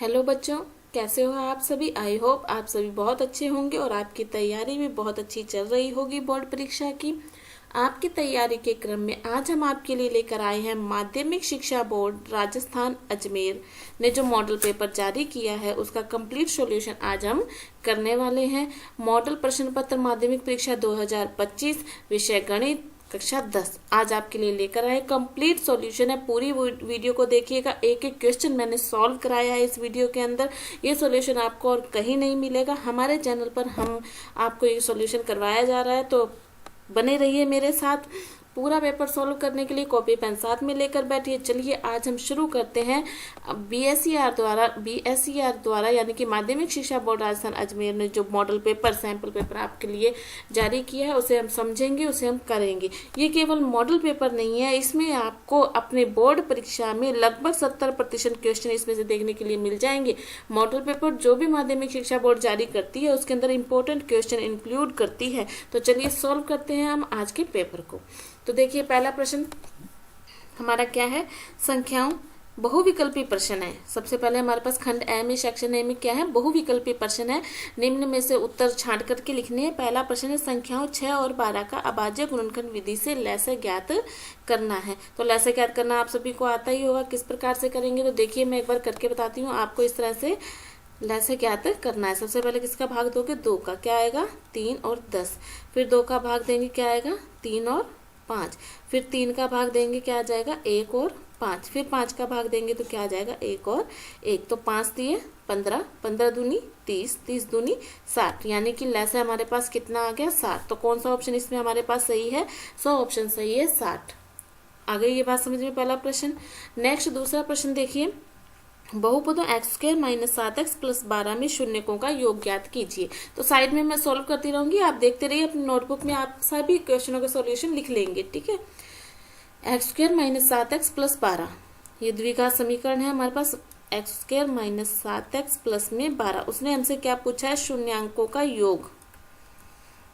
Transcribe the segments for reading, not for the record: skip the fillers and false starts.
Hello बच्चों, कैसे हो आप सभी। आई होप आप सभी बहुत अच्छे होंगे और आपकी तैयारी भी बहुत अच्छी चल रही होगी बोर्ड परीक्षा की। आपकी तैयारी के क्रम में आज हम आपके लिए लेकर आए हैं माध्यमिक शिक्षा बोर्ड राजस्थान अजमेर ने जो मॉडल पेपर जारी किया है उसका कंप्लीट सॉल्यूशन आज हम करने वाले हैं। मॉडल प्रश्न पत्र माध्यमिक परीक्षा 2025 विषय गणित कक्षा 10 आज आपके लिए लेकर आए। कंप्लीट सॉल्यूशन है, पूरी वीडियो को देखिएगा। एक एक क्वेश्चन मैंने सॉल्व कराया है इस वीडियो के अंदर। ये सॉल्यूशन आपको और कहीं नहीं मिलेगा, हमारे चैनल पर हम आपको ये सॉल्यूशन करवाया जा रहा है, तो बने रहिए मेरे साथ। पूरा पेपर सॉल्व करने के लिए कॉपी पेन साथ में लेकर बैठिए। चलिए आज हम शुरू करते हैं। बीएसईआर द्वारा यानी कि माध्यमिक शिक्षा बोर्ड राजस्थान अजमेर ने जो मॉडल पेपर सैंपल पेपर आपके लिए जारी किया है उसे हम समझेंगे, उसे हम करेंगे। ये केवल मॉडल पेपर नहीं है, इसमें आपको अपने बोर्ड परीक्षा में लगभग 70% क्वेश्चन इसमें से देखने के लिए मिल जाएंगे। मॉडल पेपर जो भी माध्यमिक शिक्षा बोर्ड जारी करती है उसके अंदर इंपॉर्टेंट क्वेश्चन इंक्लूड करती है। तो चलिए सॉल्व करते हैं हम आज के पेपर को। तो देखिए पहला प्रश्न हमारा क्या है, संख्याओं बहुविकल्पी प्रश्न है। सबसे पहले हमारे पास खंड ए में सेक्शन ए में क्या है, बहुविकल्पी प्रश्न है। निम्न में से उत्तर छांट करके लिखने हैं। पहला प्रश्न है संख्याओं 6 और 12 का अभाज्य गुणनखंड विधि से लैसे ज्ञात करना है। तो लैसे ज्ञात करना आप सभी को आता ही होगा, किस प्रकार से करेंगे तो देखिए मैं एक बार करके बताती हूँ आपको। इस तरह से लैसे ज्ञात करना है। सबसे पहले किसका भाग दोगे, 2 का, क्या आएगा 3 और 10। फिर 2 का भाग देंगे, क्या आएगा 3 और 5। फिर 3 का भाग देंगे, क्या आ जाएगा 1 और 5। फिर 5 का भाग देंगे तो क्या आ जाएगा 1 और 1। तो 5 दिए 15, 15 दूनी 30, 30 दूनी 60, यानी कि लैसे हमारे पास कितना आ गया 60। तो कौन सा ऑप्शन इसमें हमारे पास सही है, 100 ऑप्शन सही है 60। आ गई ये बात समझ में, पहला प्रश्न। नेक्स्ट दूसरा प्रश्न देखिए, बहुपदों x² - 7x + 12 में शून्यकों का योग ज्ञात कीजिए। तो साइड में मैं सॉल्व करती रहूंगी, आप देखते रहिए। अपनी नोटबुक में आप सभी क्वेश्चनों के सॉल्यूशन लिख लेंगे, ठीक है। x² - 7x + 12 ये द्विघात समीकरण है हमारे पास। x² - 7x + में 12, उसने हमसे क्या पूछा है, शून्यांकों का योग।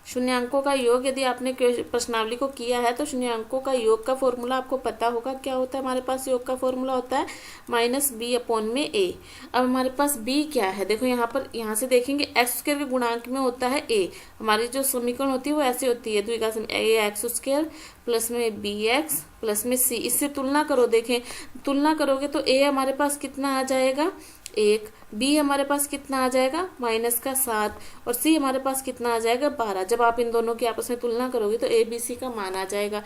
शून्यांकों का योग यदि आपने प्रश्नावली को किया है तो शून्यांकों का योग का फॉर्मूला आपको पता होगा। क्या होता है हमारे पास, योग का फॉर्मूला होता है -b/a। अब हमारे पास b क्या है, देखो यहाँ पर, यहाँ से देखेंगे x² के गुणांक में होता है a। हमारी जो समीकरण होती है वो ऐसे होती है, द्विघात ax² प्लस में bx प्लस में c। इससे तुलना करो, देखें तुलना करोगे तो a हमारे पास कितना आ जाएगा 1, b हमारे पास कितना आ जाएगा -7 और c हमारे पास कितना आ जाएगा 12। जब आप इन दोनों की आपस में तुलना करोगे तो a b c का मान आ जाएगा।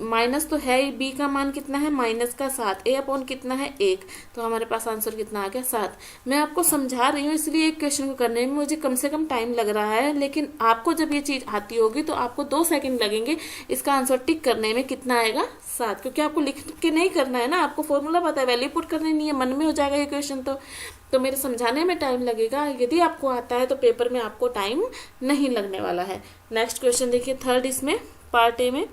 माइनस तो है, b का मान कितना है -7, a/, कितना है 1। तो हमारे पास आंसर कितना आ गया 7। मैं आपको समझा रही हूँ इसलिए एक क्वेश्चन को करने में मुझे कम से कम टाइम लग रहा है, लेकिन आपको जब ये चीज आती होगी तो आपको 2 सेकंड लगेंगे इसका आंसर टिक करने में। कितना आएगा 7, क्योंकि आपको लिख के नहीं करना है ना, आपको फॉर्मूला पता है, वैल्यू पुट करनी नहीं है, मन में हो जाएगा ये क्वेश्चन। तो मेरे समझाने में टाइम लगेगा। यदि आपको आता है तो पेपर में आपको टाइम नहीं लगने वाला है। नेक्स्ट क्वेश्चन देखिए, थर्ड इसमें पार्ट ए में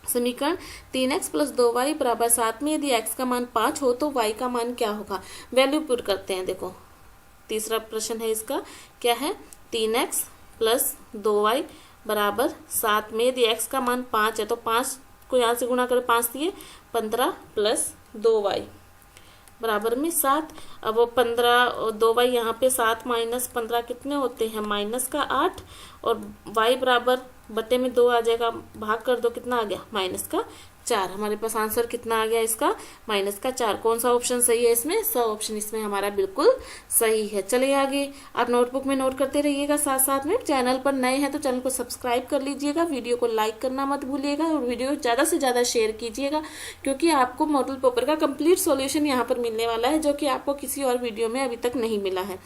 समीकरण 3x + 2y = 7 में यदि x का मान 5 हो तो y का मान क्या होगा। वैल्यू पुट करते हैं। देखो तीसरा प्रश्न है इसका, क्या है 3x + 2y = 7 में यदि x का मान 5 है तो 5 को यहाँ से गुणा करो, 5 दिए 15 + 2y बराबर में 7। अब वो 15 और 2y यहाँ पे 7 - 15 कितने होते हैं -8 और y बराबर बटे में 2 आ जाएगा, भाग कर दो, कितना आ गया -4। हमारे पास आंसर कितना आ गया इसका -4। कौन सा ऑप्शन सही है इसमें, 100 ऑप्शन इसमें हमारा बिल्कुल सही है। चलिए आगे, आप नोटबुक में नोट करते रहिएगा साथ साथ में। चैनल पर नए हैं तो चैनल को सब्सक्राइब कर लीजिएगा, वीडियो को लाइक करना मत भूलिएगा और वीडियो ज़्यादा से ज़्यादा शेयर कीजिएगा, क्योंकि आपको मॉडल पेपर का कंप्लीट सॉल्यूशन यहाँ पर मिलने वाला है जो कि आपको किसी और वीडियो में अभी तक नहीं मिला है।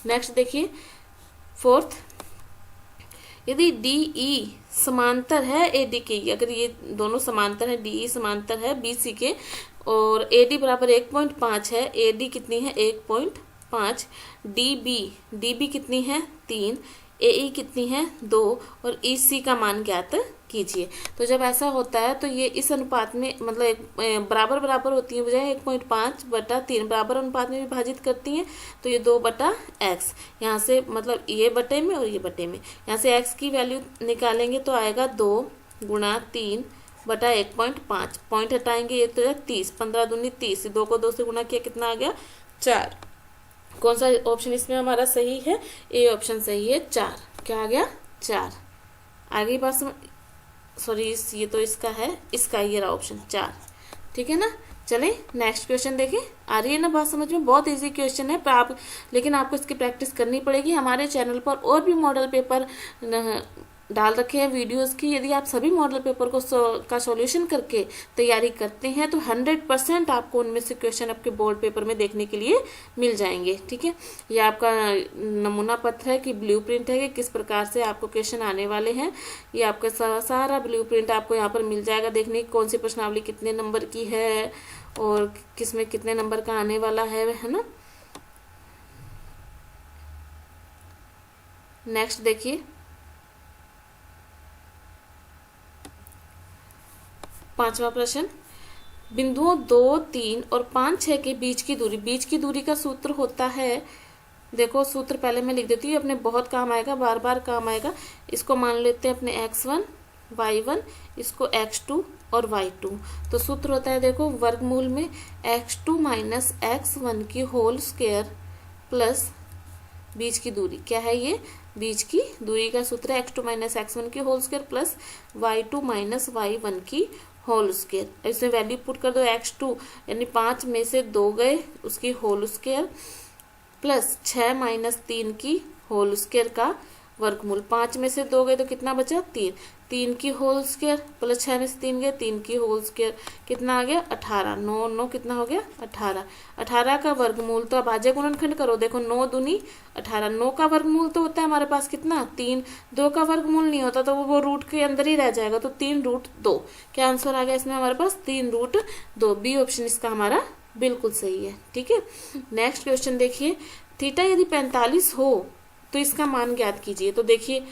नेक्स्ट देखिए फोर्थ, यदि DE समांतर है AD के, अगर ये दोनों समांतर है, DE समांतर है BC के और AD बराबर 1.5 है, AD कितनी है 1.5, DB कितनी है 3, AE कितनी है 2 और EC का मान ज्ञात कीजिए। तो जब ऐसा होता है तो ये इस अनुपात में, मतलब बराबर बराबर होती है, बजाय 1.5/3 बराबर अनुपात में विभाजित करती हैं, तो ये 2/x, यहाँ से मतलब ये बटे में और ये बटे में, यहाँ से x की वैल्यू निकालेंगे तो आएगा 2 × 3 बटा 1.5, पॉइंट हटाएंगे ये तो 30, 15 दूनी 30, 2 को 2 से गुणा किया कितना आ गया 4। कौन सा ऑप्शन इसमें हमारा सही है? ए ऑप्शन सही है, 4। क्या आ गया? 4। आगे बात समझ, सॉरी ये तो इसका है, इसका ये रहा ऑप्शन 4। ठीक है ना। चलें नेक्स्ट क्वेश्चन देखें। आ रही है ना बात समझ में? बहुत इजी क्वेश्चन है पर आप, लेकिन आपको इसकी प्रैक्टिस करनी पड़ेगी। हमारे चैनल पर और भी मॉडल पेपर डाल रखे हैं वीडियोस की। यदि आप सभी मॉडल पेपर को का सॉल्यूशन करके तैयारी करते हैं तो 100% आपको उनमें से क्वेश्चन आपके बोर्ड पेपर में देखने के लिए मिल जाएंगे। ठीक है, ये आपका नमूना पत्र है कि ब्लूप्रिंट है कि किस प्रकार से आपको क्वेश्चन आने वाले हैं। ये आपका सारा ब्लूप्रिंट आपको यहाँ पर मिल जाएगा देखने की, कौन सी प्रश्नावली कितने नंबर की है और किसमें कितने नंबर का आने वाला है ना। नेक्स्ट देखिए, 5वां प्रश्न, बिंदुओं 2, 3 और 5, 6 के बीच की दूरी का सूत्र होता है। देखो सूत्र पहले मैं लिख देती हूँ, अपने बहुत काम आएगा, बार बार काम आएगा। इसको मान लेते हैं अपने x1, y1, इसको x2 और y2। तो सूत्र होता है देखो, वर्गमूल में x2 माइनस x1 की होल स्क्वायर प्लस बीच की दूरी। क्या है ये? बीच की दूरी का सूत्र है x2 माइनस x1 की whole square plus y2 minus y1 की होल स्क्वायर। इसमें वैल्यू पुट कर दो, x2 यानी 5 में से 2 गए उसकी होल स्क्वायर प्लस 6 माइनस 3 की होल स्क्वायर का वर्गमूल। 5 में से 2 गए तो कितना बचा? 3। 3 की होल स्क्वायर प्लस 6 में से 3 गए, 3 की होल स्क्वायर, कितना आ गया? 18। 9 9 कितना हो गया? 18। 18 का वर्गमूल, तो अब भाज्य गुणनखंड करो। देखो 9 दूनी 18, 9 का वर्गमूल तो होता है हमारे पास कितना? 3। 2 का वर्गमूल नहीं होता तो वो रूट के अंदर ही रह जाएगा, तो 3√2। क्या आंसर आ गया इसमें हमारे पास? 3√2। बी ऑप्शन इसका हमारा बिल्कुल सही है। ठीक है, नेक्स्ट क्वेश्चन देखिए, थीटा यदि 45 हो तो इसका मान ज्ञात कीजिए। तो देखिए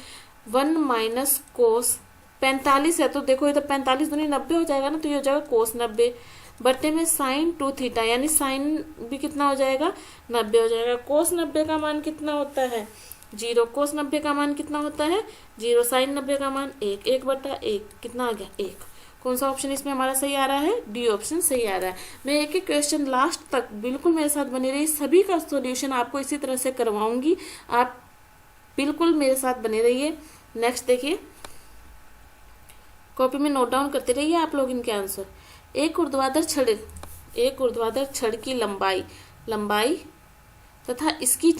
1 माइनस कोस 45 है, तो देखो ये तो 45 दूनी 90 हो जाएगा ना, तो ये हो जाएगा कोस 90 बट्टे में साइन 2 थीटा, यानी साइन भी कितना हो जाएगा? 90 हो जाएगा। कोस 90 का मान कितना होता है? 0। कोस 90 का मान कितना होता है? 0। साइन 90 का मान 1, 1/1 कितना आ गया? 1। कौन सा ऑप्शन इसमें हमारा सही आ रहा है? डी ऑप्शन सही आ रहा है। मैं एक एक क्वेश्चन लास्ट तक बिल्कुल मेरे साथ बने रहिए, सभी का सॉल्यूशन आपको इसी तरह से करवाऊंगी, आप बिल्कुल मेरे साथ बने रहिए। नेक्स्ट देखिए, कॉपी में नोट डाउन करते रहिए आप लोग इनके आंसर। एक ऊर्ध्वाधर छड़ की लंबाई तथा इसकी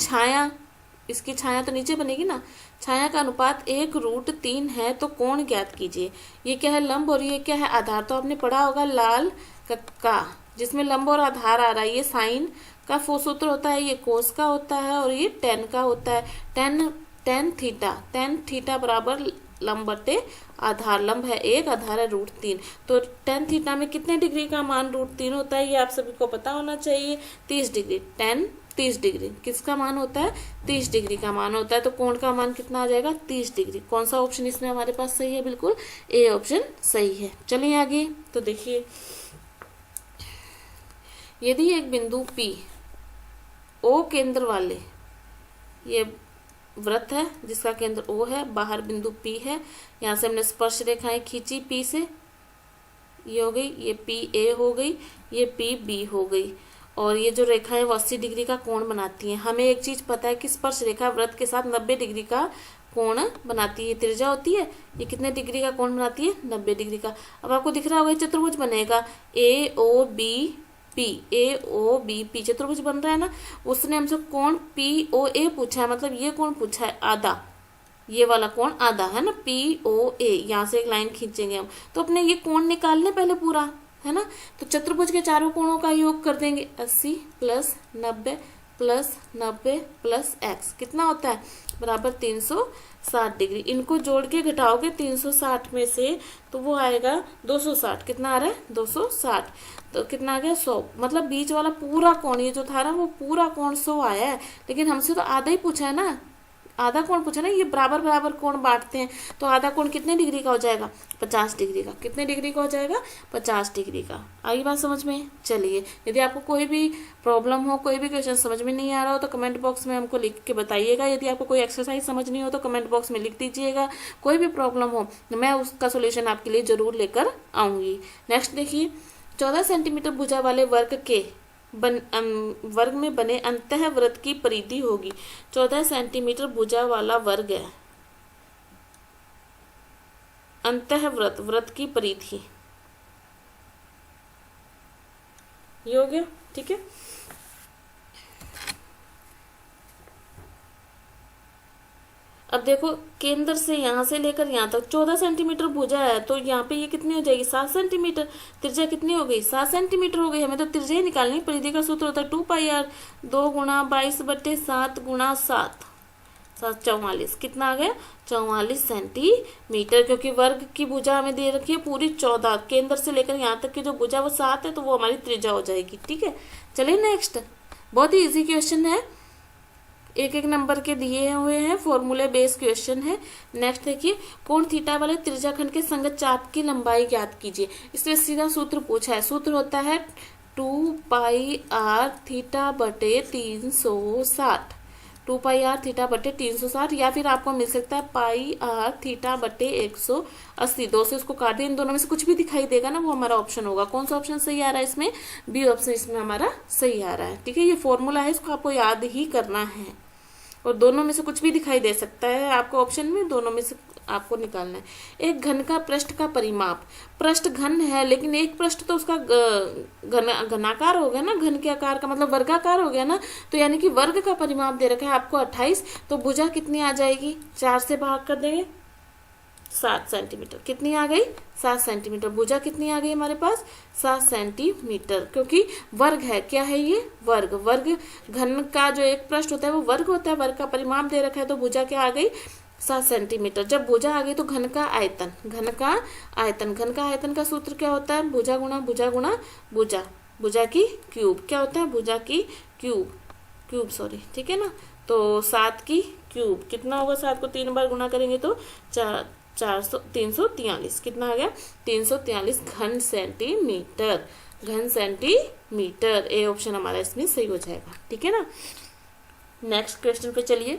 छाया तो नीचे बनेगी ना, छाया का अनुपात 1√3 है, तो कोण ज्ञात कीजिए। ये क्या है? लंब और ये क्या है? आधार। तो आपने पढ़ा होगा लाल का, जिसमें लंब और आधार आ रहा है। ये साइन का सूत्र होता है, ये कोस का होता है और ये टेन का होता है। टेन थीटा बराबर लंब बटे आधार। लंब है 1, आधार है √3। तो टेन थीटा में कितने डिग्री का मान √3 होता है? ये आप सभी को पता होना चाहिए। 30 डिग्री। 30 डिग्री किसका मान होता है? 30 डिग्री का मान होता है। तो कोण का मान कितना आ जाएगा? 30 डिग्री। कौन सा ऑप्शन इसमें हमारे पास सही है? बिल्कुल ए ऑप्शन सही है। चलिए आगे। तो देखिए, यदि एक बिंदु P O केंद्र वाले, ये वृत्त है जिसका केंद्र O है, बाहर बिंदु P है, यहाँ से हमने स्पर्श रेखाएं खींची P से, ये हो गई, ये PA हो गई, ये PB हो गई, और ये जो रेखा है वो 80 डिग्री का कोण बनाती है। हमें एक चीज पता है कि स्पर्श रेखा वृत्त के साथ 90 डिग्री का कोण बनाती है। त्रिज्या होती है, ये कितने डिग्री का कोण बनाती है? 90 डिग्री का। अब आपको दिख रहा होगा चतुर्भुज बनेगा, AOBP चतुर्भुज बन रहा है ना। उसने हमसे कोण POA पूछा है, मतलब ये कोण पूछा है आधा, ये वाला कोण आधा है ना, POA। यहाँ से एक लाइन खींचेंगे हम, तो अपने ये कोण निकाल लें पहले पूरा, है ना। तो चतुर्भुज के चारों कोणों का योग कर देंगे, 80 + 90 + 90 + x कितना होता है? बराबर 360 डिग्री। इनको जोड़ के घटाओगे 360 में से, तो वो आएगा 260। कितना आ रहा है? 260। तो कितना आ गया? 100। मतलब बीच वाला पूरा कोण, ये जो था ना, वो पूरा कोण 100 आया है। लेकिन हमसे तो आधा ही पूछा है ना, आधा कोण पूछा ना। ये बराबर बराबर कोण बांटते हैं, तो आधा कोण कितने डिग्री का हो जाएगा? 50 डिग्री का। कितने डिग्री का हो जाएगा? 50 डिग्री का। आई बात समझ में? चलिए, यदि आपको कोई भी प्रॉब्लम हो, कोई भी क्वेश्चन समझ में नहीं आ रहा हो, तो कमेंट बॉक्स में हमको लिख के बताइएगा। यदि आपको कोई एक्सरसाइज समझ नहीं हो तो कमेंट बॉक्स में लिख दीजिएगा। कोई भी प्रॉब्लम हो मैं उसका सोल्यूशन आपके लिए जरूर लेकर आऊंगी। नेक्स्ट देखिए, 14 सेंटीमीटर भुजा वाले वर्ग के वर्ग में बने अंतःवृत्त की परिधि होगी। 14 सेंटीमीटर भुजा वाला वर्ग है। अंतःवृत्त, वृत्त की परिधि, ये हो गया। ठीक है, अब देखो केंद्र से यहाँ से लेकर यहाँ तक 14 सेंटीमीटर भुजा है, तो यहाँ पे ये कितनी हो जाएगी 7 सेंटीमीटर। त्रिज्या कितनी हो गई 7 सेंटीमीटर हो गई। हमें तो त्रिज्या ही निकालनी। परिधि का सूत्र होता है 2πr, 2 गुणा 22/7 गुणा 7, 44। कितना आ गया 44 सेंटीमीटर, क्योंकि वर्ग की भुजा हमें दे रखी है पूरी 14, केंद्र से लेकर यहाँ तक की जो भुजा वो 7 है, तो वो हमारी त्रिज्या हो जाएगी। ठीक है, चलिए नेक्स्ट, बहुत ही इजी क्वेश्चन है, एक एक नंबर के दिए हुए हैं, फॉर्मूले बेस्ड क्वेश्चन है। नेक्स्ट देखिए, कोण थीटा वाले त्रिज्याखंड के संगत चाप की लंबाई ज्ञात कीजिए। इसमें सीधा सूत्र पूछा है। सूत्र होता है 2πr थीटा बटे 360, 2πr थीटा बटे 360, या फिर आपको मिल सकता है πr थीटा बटे 180। 2 से उसको काट दें, इन दोनों में से कुछ भी दिखाई देगा ना, वो हमारा ऑप्शन होगा। कौन सा ऑप्शन सही आ रहा है इसमें, बी ऑप्शन इसमें हमारा सही आ रहा है। ठीक है, ये फॉर्मूला है, इसको आपको याद ही करना है, और दोनों में से कुछ भी दिखाई दे सकता है आपको ऑप्शन में, दोनों में से आपको निकालना है। एक घन का पृष्ठ का परिमाप, पृष्ठ घन है लेकिन एक पृष्ठ तो उसका घनाकार हो गया ना, घन के आकार का मतलब वर्गाकार हो गया ना, तो यानी कि वर्ग का परिमाप दे रखा है आपको 28, तो भुजा कितनी आ जाएगी, 4 से भाग कर देंगे 7 सेंटीमीटर। कितनी आ गई 7 सेंटीमीटर। भुजा कितनी आ गई हमारे पास 7 सेंटीमीटर, क्योंकि वर्ग है। क्या है ये, वर्ग। वर्ग घन का जो एक पृष्ठ होता है वो वर्ग होता है, वर्ग का परिमाप दे रखा है, तो भुजा क्या आ गई 7 सेंटीमीटर। जब भुजा आ गई तो घन का आयतन, घन का आयतन, घन का आयतन का सूत्र क्या होता है, भुजा गुणा भुजा गुणा भुजा, भुजा की क्यूब। क्या होता है, भुजा की क्यूब, क्यूब सॉरी, ठीक है ना। तो 7 की क्यूब कितना होगा, 7 को 3 बार गुणा करेंगे तो 343। कितना आ गया 343 घन सेंटीमीटर, घन सेंटीमीटर। ए ऑप्शन हमारा इसमें सही हो जाएगा। ठीक है ना, नेक्स्ट क्वेश्चन पे चलिए।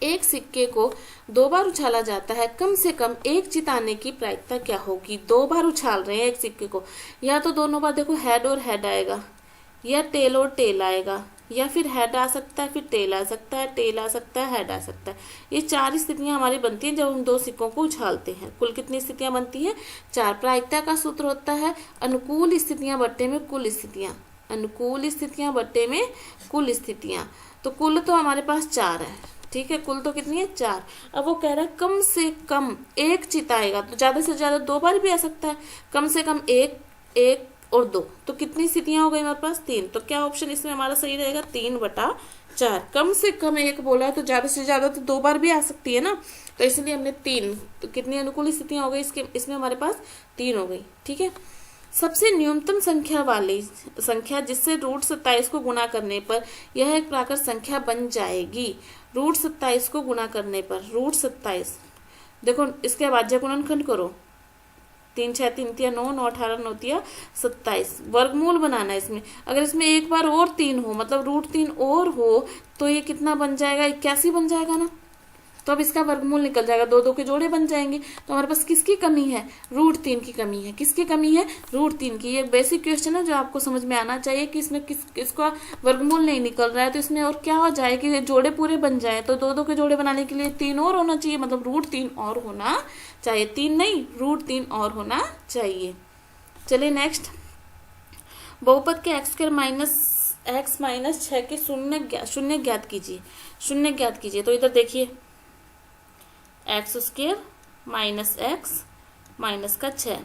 एक सिक्के को 2 बार उछाला जाता है, कम से कम एक चित आने की प्रायिकता क्या होगी। 2 बार उछाल रहे हैं एक सिक्के को, या तो दोनों बार देखो हेड और हेड आएगा, या टेल और टेल आएगा, या फिर हेड आ सकता है, फिर टेल आ सकता है, टेल आ सकता है, हेड आ सकता है। ये 4 स्थितियां हमारी बनती हैं जब हम 2 सिक्कों को उछालते हैं। कुल कितनी स्थितियां बनती हैं 4। प्रायिकता का सूत्र होता है अनुकूल स्थितियां बट्टे में कुल स्थितियां, अनुकूल स्थितियां बट्टे में कुल स्थितियां। तो कुल तो हमारे पास 4 है, ठीक है, कुल तो कितनी है 4। अब वो कह रहा है कम से कम एक चित आएगा, तो ज्यादा से ज्यादा 2 बार भी आ सकता है, कम से कम एक, एक और 2, तो कितनी स्थितियां हो गई हमारे पास 3। तो क्या ऑप्शन इसमें हमारा सही रहेगा 3/4। कम से कम एक बोला है, तो ज्यादा से ज्यादा तो 2 बार भी आ सकती है ना, तो इसलिए हमने 3। तो कितनी अनुकूल स्थितियां हो गई इसमें हमारे पास 3 हो गई। ठीक है, सबसे न्यूनतम संख्या वाली संख्या जिससे √27 को गुणा करने पर यह एक प्राकृत संख्या बन जाएगी। √27 को गुणा करने पर, √27 देखो इसके भाज्य गुणनखंड करो, 3 6 3 3 9 9 18 9 3 27, वर्गमूल बनाना है इसमें। अगर इसमें एक बार और 3 हो, मतलब √3 और हो, तो ये कितना बन जाएगा 81 बन जाएगा ना। तो अब इसका वर्गमूल निकल जाएगा, 2 2 के जोड़े बन जाएंगे। तो हमारे पास किसकी कमी है, √3 की कमी है। किसकी कमी है, √3 की। ये बेसिक क्वेश्चन है जो आपको समझ में आना चाहिए कि इसमें किसका वर्गमूल नहीं निकल रहा है, तो इसमें और क्या हो जाए कि जोड़े पूरे बन जाए। तो 2 2 के जोड़े बनाने के लिए 3 और होना चाहिए, मतलब √3 और होना चाहिए, 3 नहीं √3 और होना चाहिए। चलिए नेक्स्ट, बहुपद के x माइनस 6 के शून्य ज्ञात कीजिए, शून्य ज्ञात कीजिए। तो इधर देखिए x² माइनस x माइनस का 6,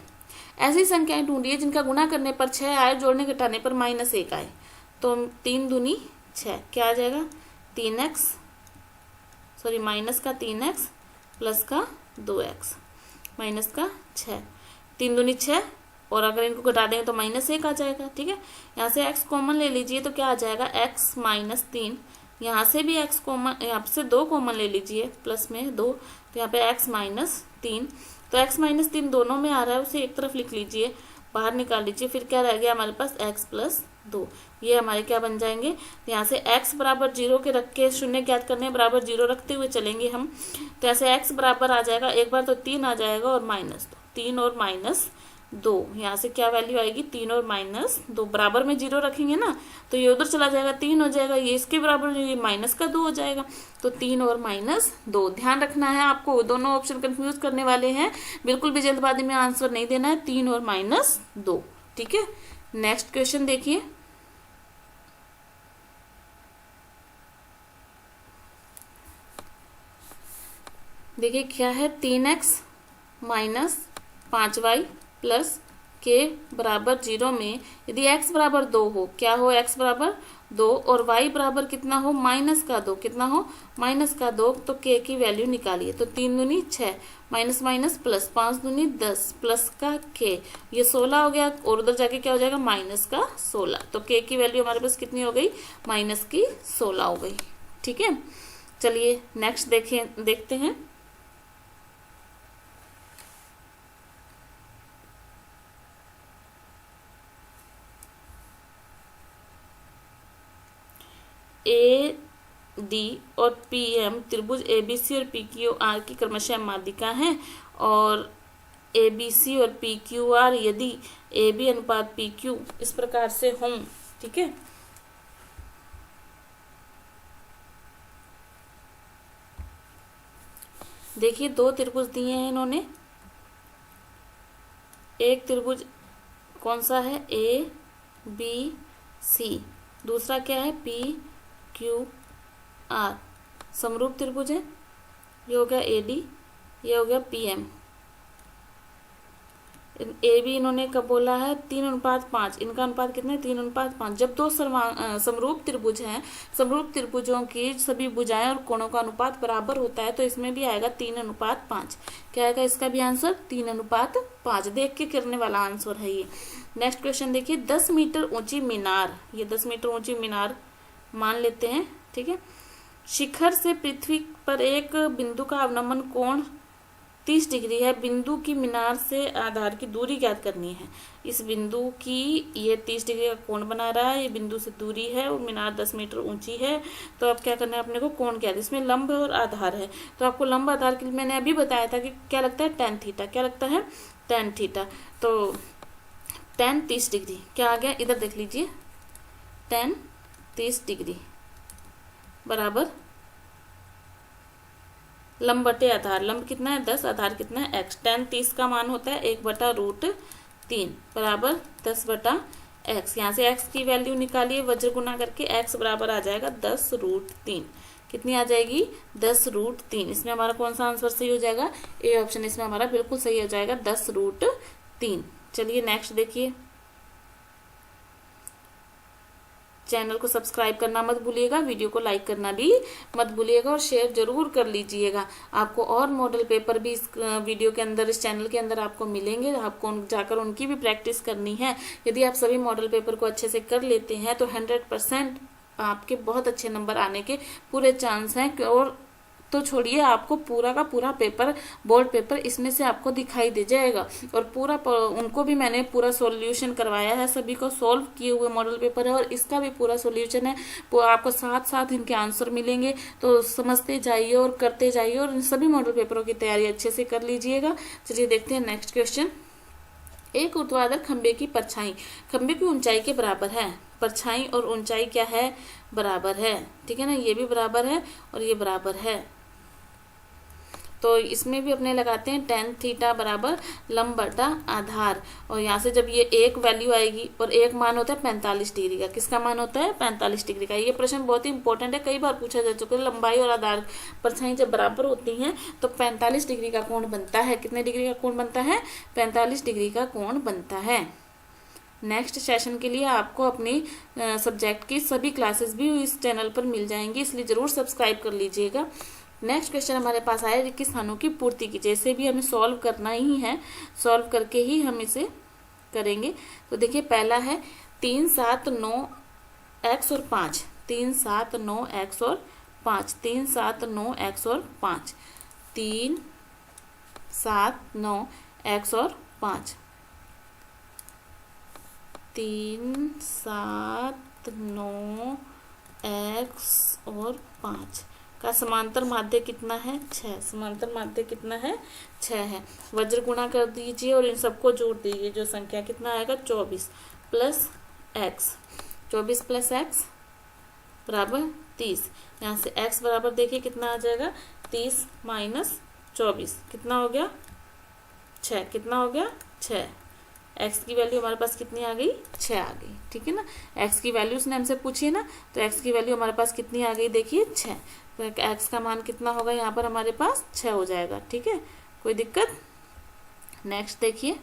ऐसी संख्याएं ढूंढिए जिनका गुणा करने पर 6 आए, जोड़ने घटाने पर -1 आए। तो 3 दूनी 6, क्या आ जाएगा 3x सॉरी माइनस का 3x प्लस का 2x माइनस का 6, 3 दूनी 6, और अगर इनको घटा देंगे तो -1 आ जाएगा। ठीक है, यहाँ से x कॉमन ले लीजिए, तो क्या आ जाएगा x माइनस 3, यहाँ से भी x कॉमन, यहाँ से 2 कॉमन ले लीजिए, प्लस में 2, तो यहाँ पे x माइनस 3, तो x माइनस 3 दोनों में आ रहा है, उसे एक तरफ लिख लीजिए, बाहर निकाल लीजिए, फिर क्या रह गया हमारे पास x प्लस 2। ये हमारे क्या बन जाएंगे, यहाँ से x बराबर 0 के रख के शून्य ज्ञात करने, बराबर 0 रखते हुए चलेंगे हम। तो ऐसे x बराबर आ जाएगा, एक बार तो 3 आ जाएगा और -2, 3 और दो, यहाँ से क्या वैल्यू आएगी 3 और -2, बराबर में 0 रखेंगे ना तो ये उधर चला जाएगा 3 हो जाएगा, ये इसके बराबर ये माइनस का 2 हो जाएगा, तो 3 और -2। ध्यान रखना है आपको, दोनों ऑप्शन कंफ्यूज करने वाले हैं, बिल्कुल भी जल्दबाजी में आंसर नहीं देना है, 3 और -2। ठीक है, नेक्स्ट क्वेश्चन देखिए। देखिए क्या है, 3x - 5y प्लस के बराबर 0 में यदि x बराबर 2 हो, क्या हो, x बराबर 2 और y बराबर कितना हो, -2, कितना हो, -2, तो k की वैल्यू निकालिए। तो 3 दूनी 6, माइनस माइनस प्लस, 5 दूनी 10, प्लस का k, ये 16 हो गया, और उधर जाके क्या हो जाएगा, -16, तो k की वैल्यू हमारे पास कितनी हो गई, -16 हो गई। ठीक है, चलिए नेक्स्ट देखते हैं। ए डी और पी एम त्रिभुज ए बी सी और पी क्यू आर की क्रमशः माध्यिका हैं, और ए बी सी और पी क्यू आर यदि ए बी अनुपात पी क्यू इस प्रकार से हों। ठीक है, देखिए दो त्रिभुज दिए हैं इन्होंने, एक त्रिभुज कौन सा है, ए बी सी, दूसरा क्या है, पी क्यू आर, समरूप त्रिभुज है, ये हो गया ए डी, ये हो गया पी एम। ए बी इन्होंने कब बोला है, 3:5, इनका अनुपात कितना है, 3:5। जब दो समरूप त्रिभुज हैं, समरूप त्रिभुजों की सभी भुजाएं और कोणों का अनुपात बराबर होता है, तो इसमें भी आएगा 3:5। क्या आएगा इसका भी आंसर, 3:5। देख के करने वाला आंसर है ये। नेक्स्ट क्वेश्चन देखिए, 10 मीटर ऊंची मीनार, ये 10 मीटर ऊंची मीनार मान लेते हैं। ठीक है, शिखर से पृथ्वी पर एक बिंदु का अवनमन कोण 30 डिग्री है, बिंदु की मीनार से आधार की दूरी ज्ञात करनी है। इस बिंदु की ये 30 डिग्री का कोण बना रहा है, ये बिंदु से दूरी है और मीनार 10 मीटर ऊंची है। तो अब क्या करना है अपने को, कोण ज्ञात, इसमें लंब और आधार है, तो आपको लंब आधार के लिए मैंने अभी बताया था कि क्या लगता है, tan थीटा, क्या लगता है, tan थीटा। तो tan 30 डिग्री क्या आ गया, इधर देख लीजिए, tan 30 डिग्री बराबर लंब बटे आधार, लंब कितना है 10, आधार कितना है x, tan 30 का मान होता है 1/√3 बराबर 10/x। यहाँ से x की वैल्यू निकालिए, वज्र गुना करके x बराबर आ जाएगा 10√3, कितनी आ जाएगी, 10√3। इसमें हमारा कौन सा आंसर सही हो जाएगा, ए ऑप्शन इसमें हमारा बिल्कुल सही हो जाएगा, 10√3। चलिए नेक्स्ट देखिए, चैनल को सब्सक्राइब करना मत भूलिएगा, वीडियो को लाइक करना भी मत भूलिएगा और शेयर जरूर कर लीजिएगा। आपको और मॉडल पेपर भी इस वीडियो के अंदर, इस चैनल के अंदर आपको मिलेंगे, आपको जाकर उनकी भी प्रैक्टिस करनी है। यदि आप सभी मॉडल पेपर को अच्छे से कर लेते हैं तो 100% आपके बहुत अच्छे नंबर आने के पूरे चांस हैं। और तो छोड़िए, आपको पूरा का पूरा पेपर, बोर्ड पेपर इसमें से आपको दिखाई दे जाएगा, और पूरा उनको भी मैंने पूरा सॉल्यूशन करवाया है, सभी को सॉल्व किए हुए मॉडल पेपर है, और इसका भी पूरा सॉल्यूशन है, वो आपको साथ साथ इनके आंसर मिलेंगे। तो समझते जाइए और करते जाइए, और इन सभी मॉडल पेपरों की तैयारी अच्छे से कर लीजिएगा। चलिए देखते हैं नेक्स्ट क्वेश्चन। एक ऊर्ध्वाधर खंबे की परछाई खंबे की ऊंचाई के बराबर है, परछाई और ऊंचाई क्या है, बराबर है। ठीक है ना, ये भी बराबर है और ये बराबर है, तो इसमें भी अपने लगाते हैं tan थीटा बराबर लंब बटा आधार, और यहाँ से जब ये एक वैल्यू आएगी और एक मान होता है 45 डिग्री का, किसका मान होता है, 45 डिग्री का। ये प्रश्न बहुत ही इंपॉर्टेंट है, कई बार पूछा जा चुका है। लंबाई और आधार परछाई जब बराबर होती हैं तो 45 डिग्री का कोण बनता है। कितने डिग्री का कोण बनता है, 45 डिग्री का कोण बनता है। नेक्स्ट सेशन के लिए आपको अपनी सब्जेक्ट की सभी क्लासेस भी इस चैनल पर मिल जाएंगी, इसलिए जरूर सब्सक्राइब कर लीजिएगा। नेक्स्ट क्वेश्चन हमारे पास आया, रिक्त स्थानों की पूर्ति की, जैसे भी हमें सॉल्व करना ही है, सॉल्व करके ही हम इसे करेंगे। तो देखिए पहला है 3, 7, 9 x और 5, 3, 7, 9 x और 5, 3, 7, 9 x और 5, 3, 7, 9 x और 5, 3, 7, 9 x और 5। का समांतर माध्य कितना है 6। समांतर माध्य कितना है 6 है। वज्र गुणा कर दीजिए और इन सबको जोड़ दीजिए, जो संख्या कितना आएगा 24 प्लस एक्स। 24 प्लस एक्स बराबर 30। यहाँ से x बराबर देखिए कितना आ जाएगा 30 माइनस 24 कितना हो गया 6। कितना हो गया 6। x की वैल्यू हमारे पास कितनी आ गई 6 आ गई। ठीक है ना, x की वैल्यू उसने हमसे पूछी है ना, तो x की वैल्यू हमारे पास कितनी आ गई देखिए 6। तो x का मान कितना होगा यहाँ पर हमारे पास 6 हो जाएगा। ठीक है, कोई दिक्कत। नेक्स्ट देखिए,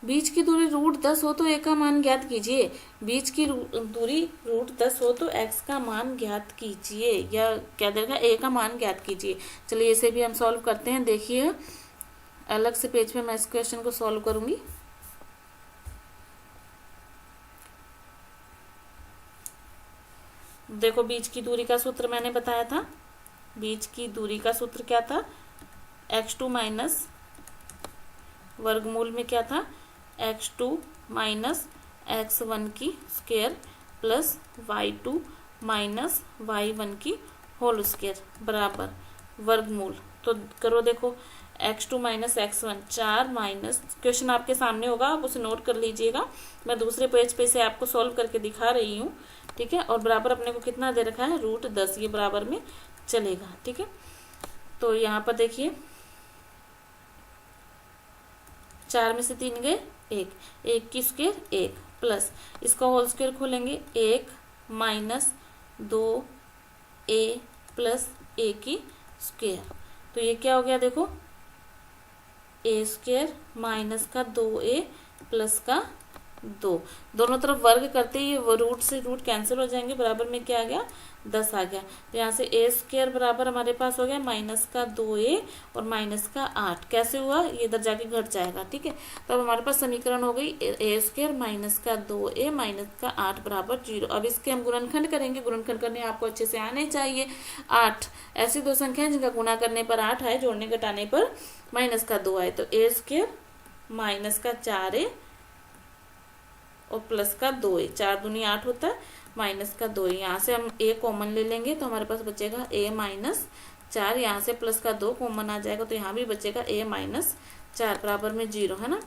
बीच की दूरी √10 हो तो a का मान ज्ञात कीजिए। बीच की दूरी √10 हो तो x का मान ज्ञात कीजिए, या क्या देगा a का मान ज्ञात कीजिए। चलिए इसे भी हम सॉल्व करते हैं। देखिए अलग से पेज पे मैं इस क्वेश्चन को सॉल्व करूंगी। देखो बीच की दूरी का सूत्र मैंने बताया था। बीच की दूरी का सूत्र क्या था, x2 माइनस वर्गमूल में क्या था x2 माइनस x1 की square plus y2 minus y1 की होल स्क्वायर बराबर वर्गमूल। तो करो देखो x2 minus x1 4 minus, question आपके सामने होगा, आप उसे नोट कर लीजिएगा। मैं दूसरे पेज पे से आपको सॉल्व करके दिखा रही हूँ। ठीक है, और बराबर अपने को कितना दे रखा है √10, ये बराबर में चलेगा। ठीक है, तो यहाँ पर देखिए 4 में से 3 गए 1 की स्क्वायर 1 प्लस इसका होल स्क्वायर खोलेंगे 1 माइनस 2a प्लस a की स्क्वायर। तो ये क्या हो गया देखो a स्क्वायर माइनस का 2a प्लस का 2, दोनों तरफ वर्ग करते ही वो रूट से रूट कैंसिल हो जाएंगे, बराबर में क्या आ गया 10 आ गया। तो यहाँ से a स्क्वायर बराबर हमारे पास हो गया माइनस का 2a और माइनस का 8। कैसे हुआ, ये इधर जाके घट जाएगा। ठीक है, तो अब हमारे पास समीकरण हो गई a स्क्वायर माइनस का 2a माइनस का 8 बराबर 0। अब इसके हम गुणनखंड करेंगे। गुणनखंड करने आपको अच्छे से आने चाहिए। 8 ऐसी दो संख्या जिनका गुणा करने पर 8 आए, जोड़ने घटाने पर माइनस का 2 आए। तो a स्क्वायर माइनस का 4a और प्लस का 2a, 4 दूनी 8 होता है, माइनस का 2a। यहाँ से हम a कॉमन ले लेंगे तो हमारे पास बचेगा a माइनस 4, यहाँ से प्लस का 2 कॉमन आ जाएगा तो यहाँ भी बचेगा a माइनस 4 बराबर में 0 है ना।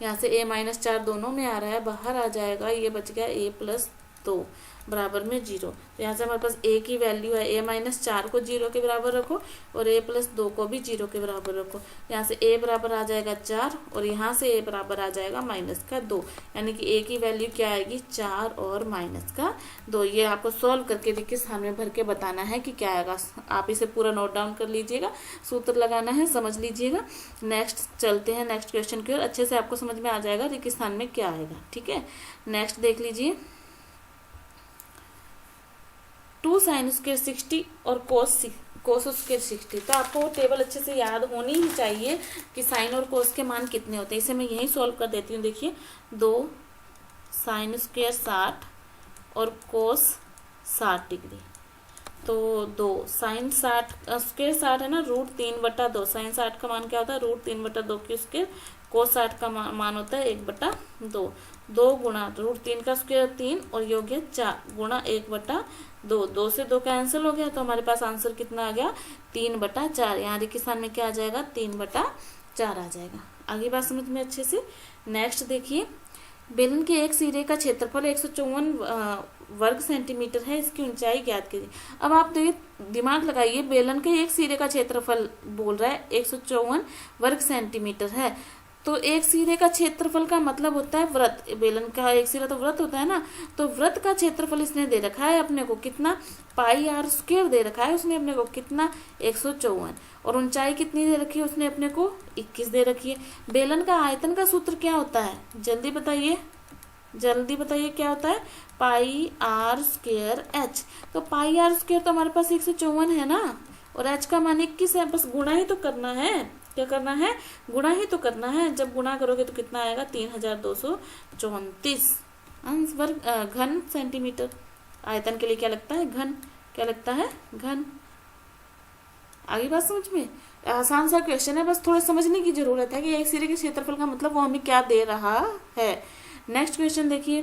यहाँ से a माइनस 4 दोनों में आ रहा है, बाहर आ जाएगा, ये बच गया a प्लस 2 बराबर में 0। तो यहाँ से हमारे पास a की वैल्यू है, a माइनस 4 को 0 के बराबर रखो और a प्लस 2 को भी 0 के बराबर रखो। यहाँ से a बराबर आ जाएगा 4 और यहाँ से a बराबर आ जाएगा माइनस का 2, यानी कि a की वैल्यू क्या आएगी 4 और माइनस का 2। ये आपको सॉल्व करके देखिए स्थान में भर के बताना है कि क्या आएगा। आप इसे पूरा नोट डाउन कर लीजिएगा, सूत्र लगाना है, समझ लीजिएगा। नेक्स्ट चलते हैं नेक्स्ट क्वेश्चन की ओर, अच्छे से आपको समझ में आ जाएगा कि स्थान में क्या आएगा। ठीक है, नेक्स्ट देख लीजिए 2 साइन स्क्वायर 60 और कोस स्क्वायर 60। तो आपको वो टेबल अच्छे से याद होनी ही चाहिए कि साइन और कोस के मान कितने होते हैं। इसे मैं यही सॉल्व कर देती हूँ। देखिए 2 साइन स्क्वायर 60 और कोस 60 डिग्री। तो 2 साइन 60 स्क्वायर 60 है ना, √3/2। साइन 60 का मान क्या होता है √3/2 की स्क्वायर। कोस 60 का मान होता है 1/2। 2 गुणा √3 का स्क्वायर 3 और योग है 4 गुणा 1/2। 2 से 2 कैंसिल हो गया तो हमारे पास आंसर कितना आ गया 3/4। यहाँ देखिए स्थान में क्या आ जाएगा 3/4 आ जाएगा। आगे बात समझ में अच्छे से। नेक्स्ट देखिए बेलन के एक सिरे का क्षेत्रफल 154 वर्ग सेंटीमीटर है, इसकी ऊंचाई ज्ञात कीजिए। अब आप देखिए दिमाग लगाइए, बेलन के एक सिरे का क्षेत्रफल बोल रहा है 154 वर्ग सेंटीमीटर है, तो एक सिरे का क्षेत्रफल का मतलब होता है वृत्त। बेलन का एक सिरा तो वृत्त होता है ना, तो वृत्त का क्षेत्रफल इसने दे रखा है अपने को कितना πr² दे रखा है उसने अपने को कितना 154, और ऊंचाई कितनी दे रखी है उसने अपने को 21 दे रखी है। बेलन का आयतन का सूत्र क्या होता है, जल्दी बताइए क्या होता है πr²h। तो πr² तो हमारे पास 154 है ना, और h का मान 21 है, बस गुणा ही तो करना है। क्या करना है, गुणा ही तो करना है। जब गुणा करोगे तो कितना आएगा 3234 घन सेंटीमीटर। आयतन के लिए क्या लगता है घन, क्या लगता है घन। आगे बात समझ में, आसान सा क्वेश्चन है, बस थोड़ा समझने की जरूरत है कि एक सिरे के क्षेत्रफल का मतलब वो हमें क्या दे रहा है। नेक्स्ट क्वेश्चन देखिए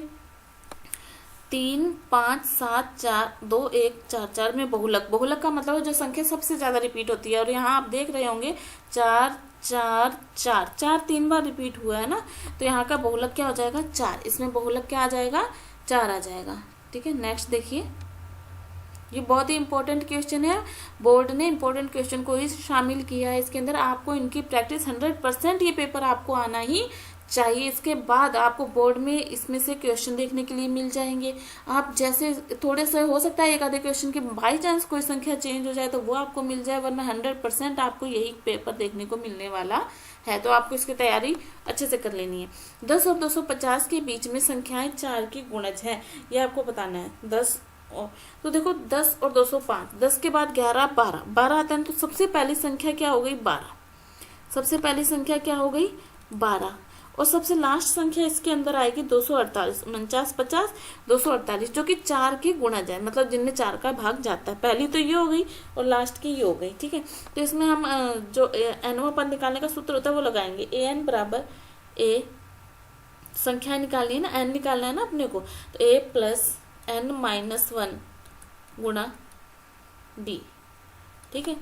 3 5 7 4 2 1 4 4 में बहुलक। बहुलक का मतलब है जो संख्या सबसे ज्यादा रिपीट होती है। और यहाँ आप देख रहे होंगे 4 4 4 4 3 बार रिपीट हुआ है ना, तो यहाँ का बहुलक क्या हो जाएगा 4। इसमें बहुलक क्या आ जाएगा 4 आ जाएगा। ठीक है, नेक्स्ट देखिए, ये बहुत ही इंपॉर्टेंट क्वेश्चन है। बोर्ड ने इंपॉर्टेंट क्वेश्चन को ही शामिल किया है इसके अंदर। आपको इनकी प्रैक्टिस 100% ये पेपर आपको आना ही चाहिए। इसके बाद आपको बोर्ड में इसमें से क्वेश्चन देखने के लिए मिल जाएंगे। आप जैसे थोड़े से हो सकता है एक आधे क्वेश्चन के बाई चांस कोई संख्या चेंज हो जाए तो वो आपको मिल जाए, वरना 100% आपको यही पेपर देखने को मिलने वाला है। तो आपको इसकी तैयारी अच्छे से कर लेनी है। 10 और 250 के बीच में संख्याएं 4 की गुणज है, ये आपको बताना है। 10 तो देखो 10 और 205, 10 के बाद 11 12 12 आता है, तो सबसे पहली संख्या क्या हो गई 12। सबसे पहली संख्या क्या हो गई 12। और सबसे लास्ट संख्या इसके अंदर आएगी 248, 49 50 248, जो कि 4 की गुणज है, मतलब जिनमें 4 का भाग जाता है। पहली तो ये हो गई और लास्ट की ये हो गई। ठीक है, तो इसमें हम जो एनवा पद निकालने का सूत्र होता है वो लगाएंगे। ए एन बराबर ए, संख्या निकालनी है ना, एन निकालना है ना अपने को, तो ए प्लस एन माइनस 1 गुणा डी। ठीक है,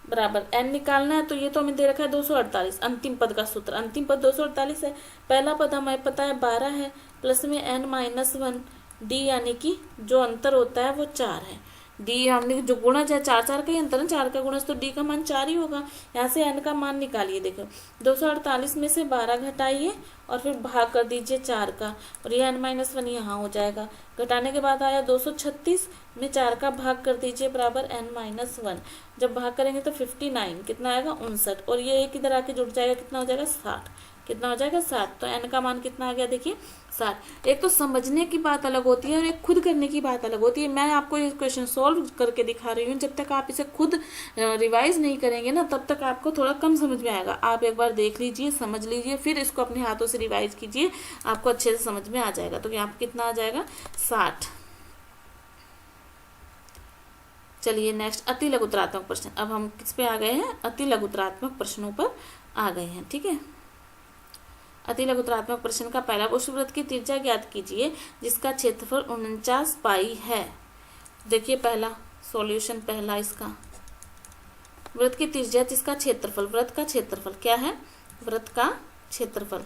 बराबर एन निकालना है, तो ये तो हमें दे रखा है 248, अंतिम पद का सूत्र। अंतिम पद 248 है। पहला पद हमें पता है 12 है, प्लस में एन माइनस 1 डी, यानी कि जो अंतर होता है वो 4 है। डी हमने जो गुणज है 4 4 का ही अंतर है, 4 का गुणज, तो डी का मान 4 ही होगा। यहाँ से एन का मान निकालिए। देखो 248 में से 12 घटाइए और फिर भाग कर दीजिए 4 का, और ये एन माइनस 1 यहाँ हो जाएगा। घटाने के बाद आया 236 में 4 का भाग कर दीजिए, बराबर एन माइनस 1। जब भाग करेंगे तो 59, कितना आएगा 59, और ये एक इधर आके जुड़ जाएगा, कितना हो जाएगा 60। कितना हो जाएगा 7। तो एन का मान कितना आ गया देखिए 7। एक तो समझने की बात अलग होती है और एक खुद करने की बात अलग होती है। मैं आपको ये क्वेश्चन सॉल्व करके दिखा रही हूँ, जब तक आप इसे खुद रिवाइज नहीं करेंगे ना तब तक आपको थोड़ा कम समझ में आएगा। आप एक बार देख लीजिए, समझ लीजिए, फिर इसको अपने हाथों से रिवाइज कीजिए, आपको अच्छे से समझ में आ जाएगा। तो यहाँ पे कितना आ जाएगा 60। चलिए नेक्स्ट अति लघुतरात्मक प्रश्न। अब हम किस पे आ गए हैं, अति लघुतरात्मक प्रश्नों पर आ गए हैं। ठीक है, अति लघुतरात्मक प्रश्न का पहला, उस वृत्त की त्रिज्या ज्ञात कीजिए जिसका क्षेत्रफल 49 पाई है। देखिए पहला सॉल्यूशन, पहला इसका वृत्त की त्रिज्या जिसका क्षेत्रफल, वृत्त का क्षेत्रफल क्या है, वृत्त का क्षेत्रफल,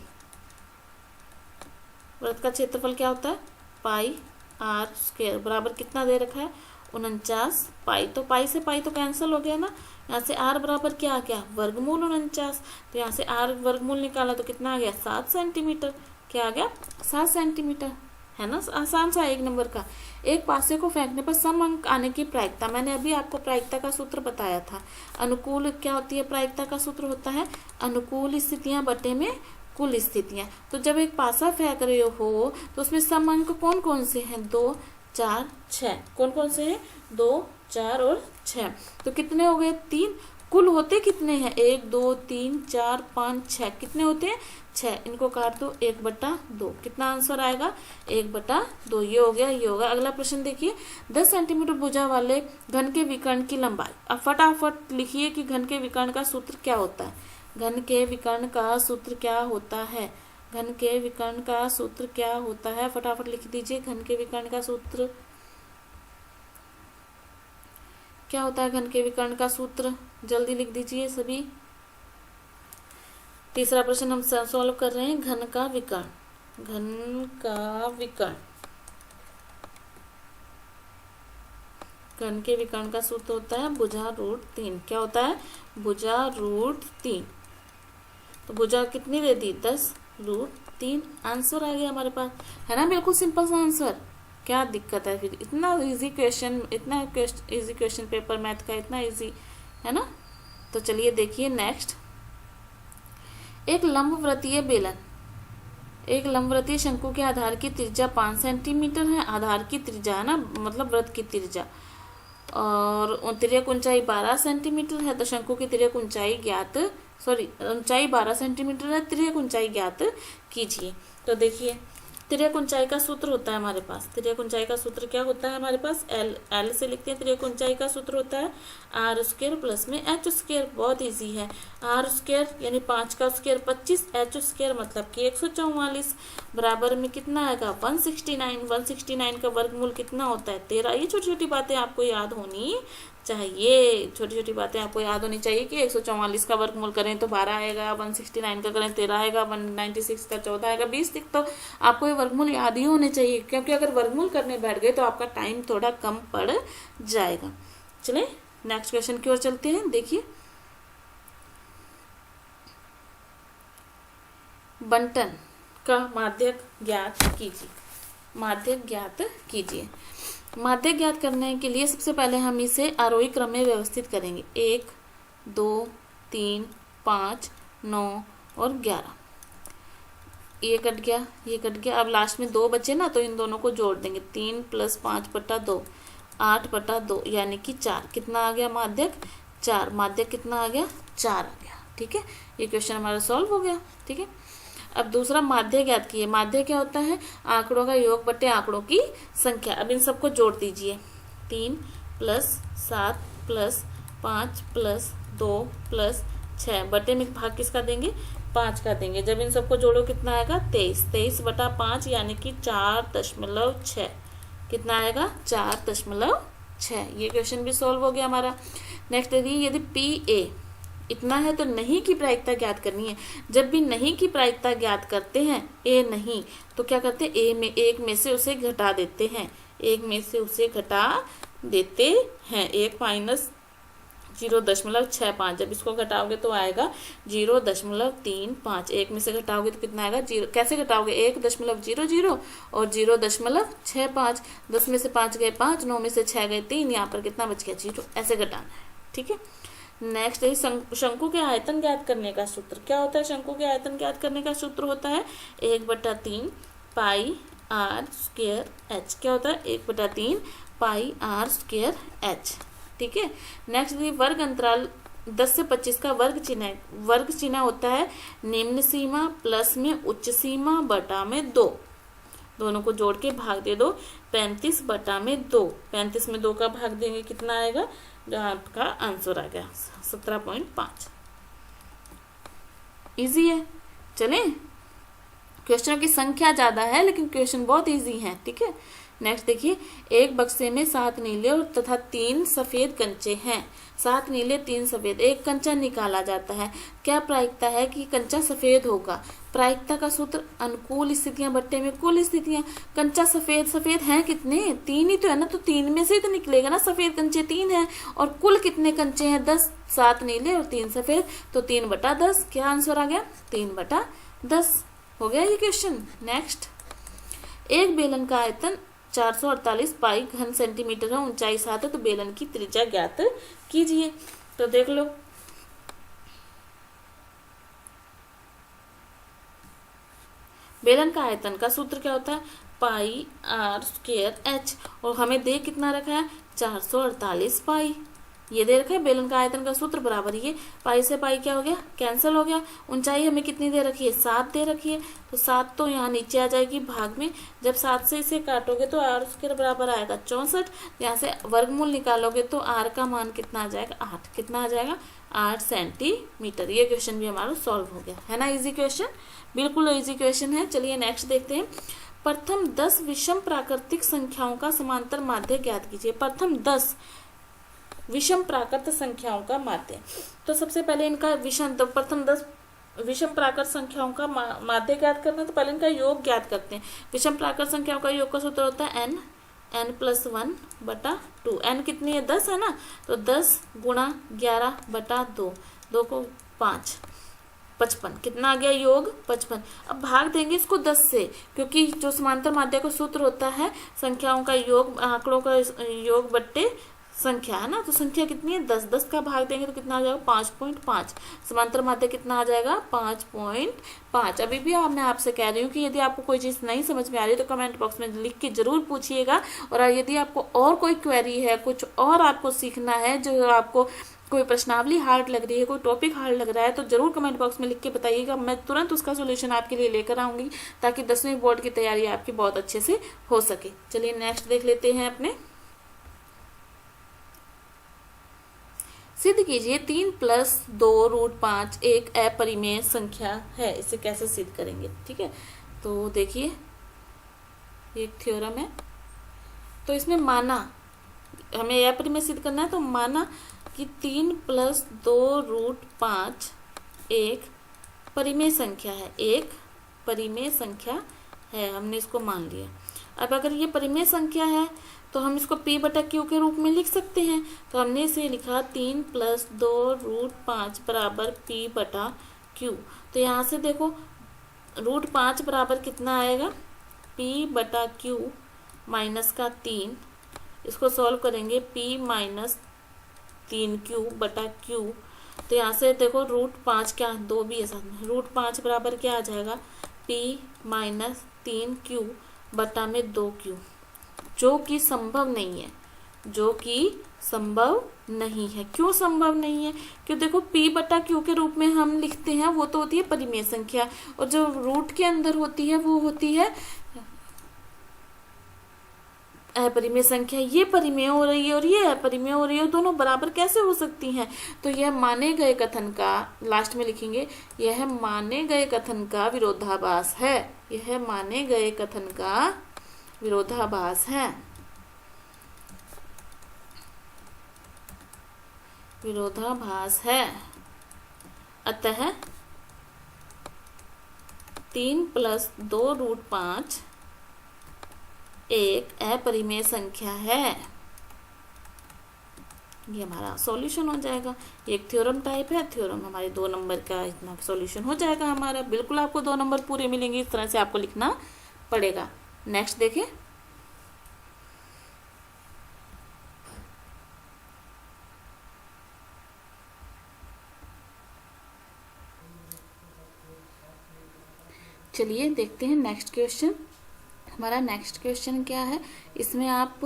वृत्त का क्षेत्रफल क्या होता है पाई आर स्क्वायर, बराबर कितना दे रखा है 49 पाई। तो पाई से पाई तो कैंसिल हो गया ना, यहाँ से आर बराबर क्या आ गया वर्गमूल 49। तो यहाँ से आर वर्गमूल निकाला तो कितना आ गया 7 सेंटीमीटर। क्या आ गया 7 सेंटीमीटर, है ना, आसान सा एक नंबर का। एक पासे को फेंकने पर सम अंक आने की प्रायिकता, मैंने अभी आपको प्रायिकता का सूत्र बताया था। अनुकूल क्या होती है प्रायिकता का सूत्र होता है अनुकूल स्थितियां बटे में कुल स्थितियां। तो जब एक पासा फेंक रहे हो तो उसमें सम अंक कौन कौन से हैं 2 4 6, कौन कौन से हैं 2 4 और 6। तो कितने हो गए 3, कुल होते कितने हैं 1 2 3 4 5 6, कितने होते हैं 6। इनको काट दो 1/2, कितना आंसर आएगा 1/2। ये हो गया, ये होगा। अगला प्रश्न देखिए, 10 सेंटीमीटर भुजा वाले घन के विकर्ण की लंबाई। अब फटाफट लिखिए कि घन के विकर्ण का सूत्र क्या होता है। घन के विकर्ण का सूत्र क्या होता है, घन के विकर्ण का सूत्र क्या होता है, फटाफट लिख दीजिए। घन के विकर्ण का सूत्र क्या होता है, घन के विकर्ण का सूत्र जल्दी लिख दीजिए सभी। तीसरा प्रश्न हम सॉल्व कर रहे हैं, घन का विकर्ण, घन का विकर्ण, घन के विकर्ण का सूत्र होता है भुजा रूट 3। क्या होता है भुजा रूट 3। तो भुजा कितनी दे दी 10 रूट 3, आंसर आ गया हमारे पास, है ना, बिल्कुल सिंपल सा आंसर। क्या दिक्कत है फिर, इतना इजी क्वेश्चन, इतना इजी क्वेश्चन पेपर मैथ का, इतना इजी है ना। तो चलिए देखिए नेक्स्ट, एक लंबवृत्तीय बेलन, एक लंबवृत्तीय शंकु के आधार की त्रिज्या 5 सेंटीमीटर है। आधार की त्रिज्या है ना, मतलब वृत्त की त्रिज्या, और तिर्यक ऊंचाई 12 सेंटीमीटर है। तो शंकु की तिर्यक ऊंचाई ज्ञात, ऊंचाई 12 सेंटीमीटर है, तिर्यक ऊंचाई ज्ञात कीजिए। तो देखिए तिर्यक ऊंचाई का सूत्र होता है हमारे पास, तिर्यक ऊंचाई का सूत्र क्या होता है हमारे पास, एल से लिखते हैं। तिर्यक ऊंचाई का सूत्र होता है आर स्क्वायर प्लस में एच स्क्वायर। बहुत इजी है। आर स्क्वायर यानी 5 का स्क्वायर 25, एच स्क्वायर मतलब कि 144 बराबर में कितना आएगा 169। 169 का वर्गमूल कितना होता है 13। ये छोटी छोटी बातें आपको याद होनी चाहिए, छोटी छोटी बातें आपको याद होनी चाहिए कि 144 का वर्गमूल करें तो 12 आएगा, 169 का करें 13 आएगा, 196 का 14 आएगा, 20 तक तो आपको ये वर्गमूल याद ही होने चाहिए, क्योंकि अगर वर्गमूल करने बैठ गए तो आपका टाइम थोड़ा कम पड़ जाएगा। चलिए नेक्स्ट क्वेश्चन की ओर चलते हैं। देखिए, बंटन का माध्यक ज्ञात कीजिए। माध्यक ज्ञात कीजिए। माध्यक ज्ञात करने के लिए सबसे पहले हम इसे आरोही क्रम में व्यवस्थित करेंगे। 1, 2, 3, 5, 9 और 11। ये कट गया, ये कट गया। अब लास्ट में 2 बचे ना, तो इन दोनों को जोड़ देंगे। 3 + 5/2 8/2 यानी कि 4। कितना आ गया माध्यक 4। माध्यक कितना आ गया 4 आ गया। ठीक है, ये क्वेश्चन हमारा सॉल्व हो गया। ठीक है, अब दूसरा माध्य ज्ञात कीजिए। माध्य क्या होता है, आंकड़ों का योग बटे आंकड़ों की संख्या। अब इन सबको जोड़ दीजिए। 3 + 7 + 5 + 2 + 6 बटे में भाग किसका देंगे 5 का देंगे। जब इन सबको जोड़ो कितना आएगा 23। 23/5 यानी कि 4.6। कितना आएगा 4.6। ये क्वेश्चन भी सॉल्व हो गया हमारा। नेक्स्ट देखिए, यदि PA इतना है तो नहीं की प्रायिकता ज्ञात करनी है। जब भी नहीं की प्रायिकता ज्ञात करते हैं ए नहीं, तो क्या करते हैं एक में से उसे घटा देते हैं। एक में से उसे घटा देते हैं। 1 - 0.65। जब इसको घटाओगे तो आएगा 0.35। एक में से घटाओगे तो कितना आएगा 0। कैसे घटाओगे 1.00 और 0.65। 10 में से 5 गए 5, 9 में से 6 गए 3, यहाँ पर कितना बच गया 0। ऐसे घटाना है। ठीक है, नेक्स्ट है शंकु के आयतन ज्ञात करने का सूत्र। क्या होता है शंकु के आयतन ज्ञात करने का सूत्र होता है 1/3 πr² h। क्या होता है 1/3 πr² h। ठीक है, नेक्स्ट वर्ग अंतराल 10 से 25 का वर्ग चिन्ह है। वर्ग चिन्ह होता है निम्न सीमा प्लस में उच्च सीमा बटा में 2। दोनों को जोड़ के भाग दे दो। 35/2। 35 में 2 का भाग देंगे कितना आएगा, जो आपका आंसर आ गया 17.5। इजी है। चलें, क्वेश्चनों की संख्या ज्यादा है लेकिन क्वेश्चन बहुत इजी है। ठीक है, नेक्स्ट देखिए, एक बक्से में 7 नीले और तथा 3 सफेद कंचे हैं। 7 नीले 3 सफेद, एक कंचा निकाला जाता है। क्या प्रायिकता है कि कंचा सफेद होगा। प्रायिकता का सूत्र अनुकूल स्थितियां बट्टे में कुल स्थितियां। कंचा सफेद, सफेद हैं कितने 3 ही तो है ना, तो 3 में से ही तो निकलेगा ना। सफेद कंचे 3 हैं और कुल कितने कंचे हैं 10। 7 नीले और 3 सफेद, तो 3/10। क्या आंसर आ गया 3/10 हो गया ये क्वेश्चन। नेक्स्ट, एक बेलन का आयतन 448 पाई घन सेंटीमीटर है, ऊंचाई 7 है, तो बेलन की त्रिज्या ज्ञात कीजिए। तो देख लो, बेलन का आयतन का सूत्र क्या होता है πr² h, और हमें दे कितना रखा है 448 पाई। ये दे रखा है बेलन का आयतन का सूत्र बराबर ये पाई से पाई क्या हो गया कैंसिल हो गया। ऊंचाई हमें कितनी दे रखी है 7 दे रखी है, तो 7 तो यहाँ नीचे आ जाएगी भाग में। जब 7 से इसे काटोगे तो r उसके बराबर आएगा 64। यहाँ से वर्गमूल निकालोगे तो r का मान कितना आ जाएगा 8। कितना आ जाएगा 8 सेंटीमीटर। ये क्वेश्चन भी हमारा सॉल्व हो गया है ना। इजी क्वेश्चन, बिल्कुल इजी क्वेश्चन है। चलिए नेक्स्ट देखते हैं। प्रथम 10 विषम प्राकृतिक संख्याओं का समांतर माध्य ज्ञात कीजिए। प्रथम 10 विषम प्राकृत संख्याओं का माध्य। तो सबसे पहले इनका प्रथम 10 विषम प्राकृत संख्याओं का माध्य ज्ञात करना, तो पहले इनका योग ज्ञात करते हैं। विषम प्राकृत संख्याओं का योग का सूत्र होता है n+1/2। n कितनी है 10 है ना, तो 10 × 11/2, 2 को 5, 55। कितना आ गया योग 55। अब भाग देंगे इसको 10 से, क्योंकि जो समांतर माध्य का सूत्र होता है संख्याओं का योग, आंकड़ों का योग बट्टे संख्या है ना, तो संख्या कितनी है 10। 10 का भाग देंगे तो कितना आ जाएगा 5.5। समांतर माध्य कितना आ जाएगा 5.5। अभी भी मैं आपसे कह रही हूँ कि यदि आपको कोई चीज़ नहीं समझ में आ रही तो कमेंट बॉक्स में लिख के जरूर पूछिएगा। और यदि आपको और कोई क्वेरी है, कुछ और आपको सीखना है जो आपको कोई प्रश्नावली हार्ड लग रही है, कोई टॉपिक हार्ड लग रहा है तो जरूर कमेंट बॉक्स में लिख के बताइएगा, मैं तुरंत उसका सोल्यूशन आपके लिए लेकर आऊंगी ताकि 10वीं बोर्ड की तैयारी आपकी बहुत अच्छे से हो सके। चलिए नेक्स्ट देख लेते हैं अपने। सिद्ध कीजिए 3 + 2√5 एक अपरिमेय संख्या है। इसे कैसे सिद्ध करेंगे, ठीक है। तो देखिए एक थ्योरम है, तो इसमें माना हमें अपरिमेय सिद्ध करना है, तो माना कि 3 + 2√5 एक परिमेय संख्या है, एक परिमेय संख्या है, हमने इसको मान लिया। अब अगर ये परिमेय संख्या है तो हम इसको p/q के रूप में लिख सकते हैं। तो हमने इसे लिखा 3 + 2√5 बराबर p/q। तो यहाँ से देखो √5 बराबर कितना आएगा, p/q माइनस का 3, इसको सॉल्व करेंगे p - 3q/q। तो यहाँ से देखो √5 क्या, 2 भी है साथ में, √5 बराबर क्या आ जाएगा, p - 3q/2q, जो कि संभव नहीं है, जो कि संभव नहीं है। क्यों संभव नहीं है, क्यों देखो p/q के रूप में हम लिखते हैं वो तो होती है परिमेय संख्या, और जो रूट के अंदर होती है वो होती है अपरिमेय संख्या। ये परिमेय हो रही है और ये अपरिमेय हो रही है, दोनों बराबर कैसे हो सकती हैं। तो यह माने गए कथन का, लास्ट में लिखेंगे, यह माने गए कथन का विरोधाभास है, यह माने गए कथन का विरोधाभास है, विरोधाभास है। अतः 3 + 2√5 एक अपरिमेय संख्या है। ये हमारा सॉल्यूशन हो जाएगा। एक थ्योरम टाइप है, थ्योरम हमारे 2 नंबर का इतना सॉल्यूशन हो जाएगा हमारा। बिल्कुल आपको 2 नंबर पूरे मिलेंगे, इस तरह से आपको लिखना पड़ेगा। नेक्स्ट देखें। चलिए देखते हैं नेक्स्ट क्वेश्चन। हमारा नेक्स्ट क्वेश्चन क्या है, इसमें आप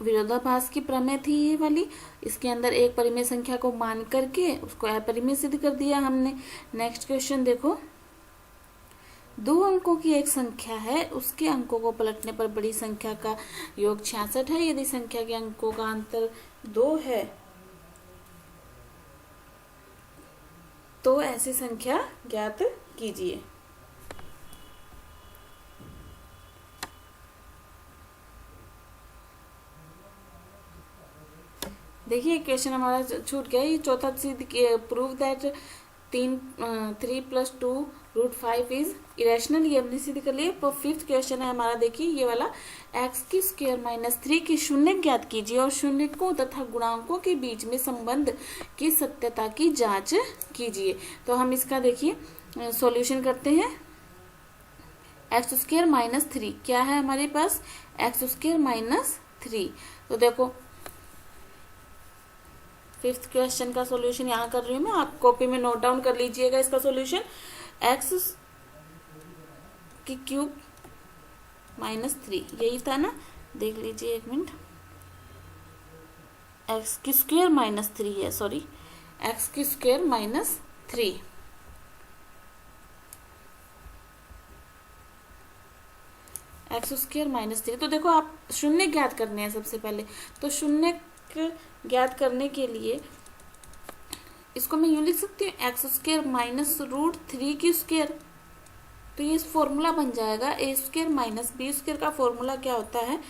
विरोधाभास की प्रमेय थी ये वाली, इसके अंदर एक परिमेय संख्या को मान करके उसको अपरिमेय सिद्ध कर दिया हमने। नेक्स्ट क्वेश्चन देखो, 2 अंकों की एक संख्या है, उसके अंकों को पलटने पर बड़ी संख्या का योग 66 है। यदि संख्या के अंकों का अंतर 2 है तो ऐसी संख्या ज्ञात कीजिए। देखिए क्वेश्चन हमारा छूट गया। ये चौथा सिद्ध प्रूव दैट 3 + 2√5 इज इरेशनल, ये हमने सिद्ध कर लिया। पर 5th क्वेश्चन है हमारा, देखिए ये वाला, x² - 3 की शून्य ज्ञात कीजिए और शून्यकों तथा गुणांकों के बीच में संबंध की सत्यता की जांच कीजिए। तो हम इसका देखिए सॉल्यूशन करते हैं। x² - 3 क्या है हमारे पास, x² - 3। तो देखो 5th क्वेश्चन का सॉल्यूशन यहाँ कर रही हूँ मैं, आप कॉपी में नोट डाउन कर लीजिएगा इसका सॉल्यूशन। x³ - 3 यही था ना, देख लीजिए एक मिनट, x² - 3 है, सॉरी, x² - 3, x² - 3। तो देखो आप शून्य ज्ञात करने हैं सबसे पहले, तो शून्य ज्ञात करने के लिए इसको मैं यूं लिख सकती हूँ, x² - √3 तो ये फॉर्मूला बन जाएगा a² - b² का फॉर्मूला क्या होता है,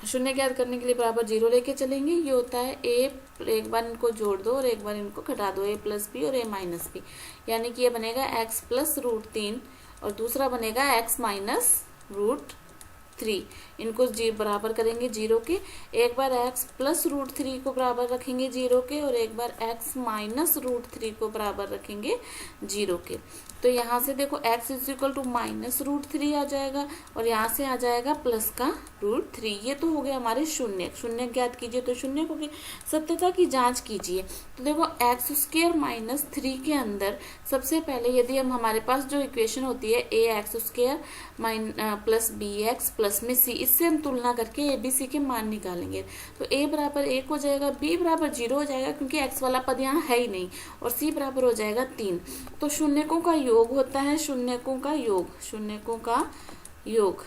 शून्य ज्ञात करने के लिए बराबर 0 लेके चलेंगे। ये होता है एक बार इनको जोड़ दो और एक बार इनको घटा दो, a + b और a - b, यानी कि ये बनेगा x + √3 और दूसरा बनेगा x - √3। इनको बराबर करेंगे 0 के, एक बार x + √3 को बराबर रखेंगे 0 के और एक बार x - √3 को बराबर रखेंगे 0 के। तो यहाँ से देखो x = -√3 आ जाएगा और यहाँ से आ जाएगा प्लस का √3। ये तो हो गया हमारे शून्य। शून्य ज्ञात कीजिए, तो शून्य को सत्यता की जांच कीजिए। तो देखो x² - 3 के अंदर सबसे पहले यदि हम, हमारे पास जो इक्वेशन होती है ax² + bx + प्लस में सी, इससे हम तुलना करके ए बी सी के मान निकालेंगे। तो ए बराबर 1 हो जाएगा, बी बराबर 0 हो जाएगा क्योंकि एक्स वाला पद यहाँ है ही नहीं, और सी बराबर हो जाएगा 3। तो शून्यकों का योग होता है, शून्यकों का योग, शून्यकों का योग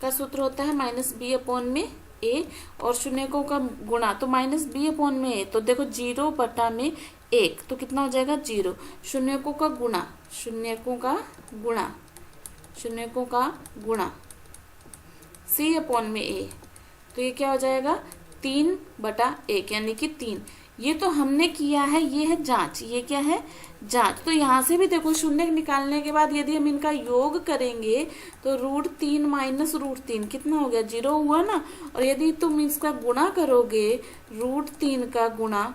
का सूत्र होता है माइनस बी अपॉन में ए, और शून्यकों का गुणा तो माइनस बी अपॉन में ए, तो देखो 0 बटा में 1 तो कितना हो जाएगा 0। शून्यकों का गुणा, शून्यकों का गुणा, शून्यकों का गुणा सी अपॉन में ए, तो ये क्या हो जाएगा 3 बटा 1 यानी कि 3। ये तो हमने किया है, ये है जांच, ये क्या है जांच। तो यहाँ से भी देखो शून्य निकालने के बाद यदि हम इनका योग करेंगे तो √3 माइनस √3 कितना हो गया 0 हुआ ना। और यदि तुम इसका गुणा करोगे √3 का गुणा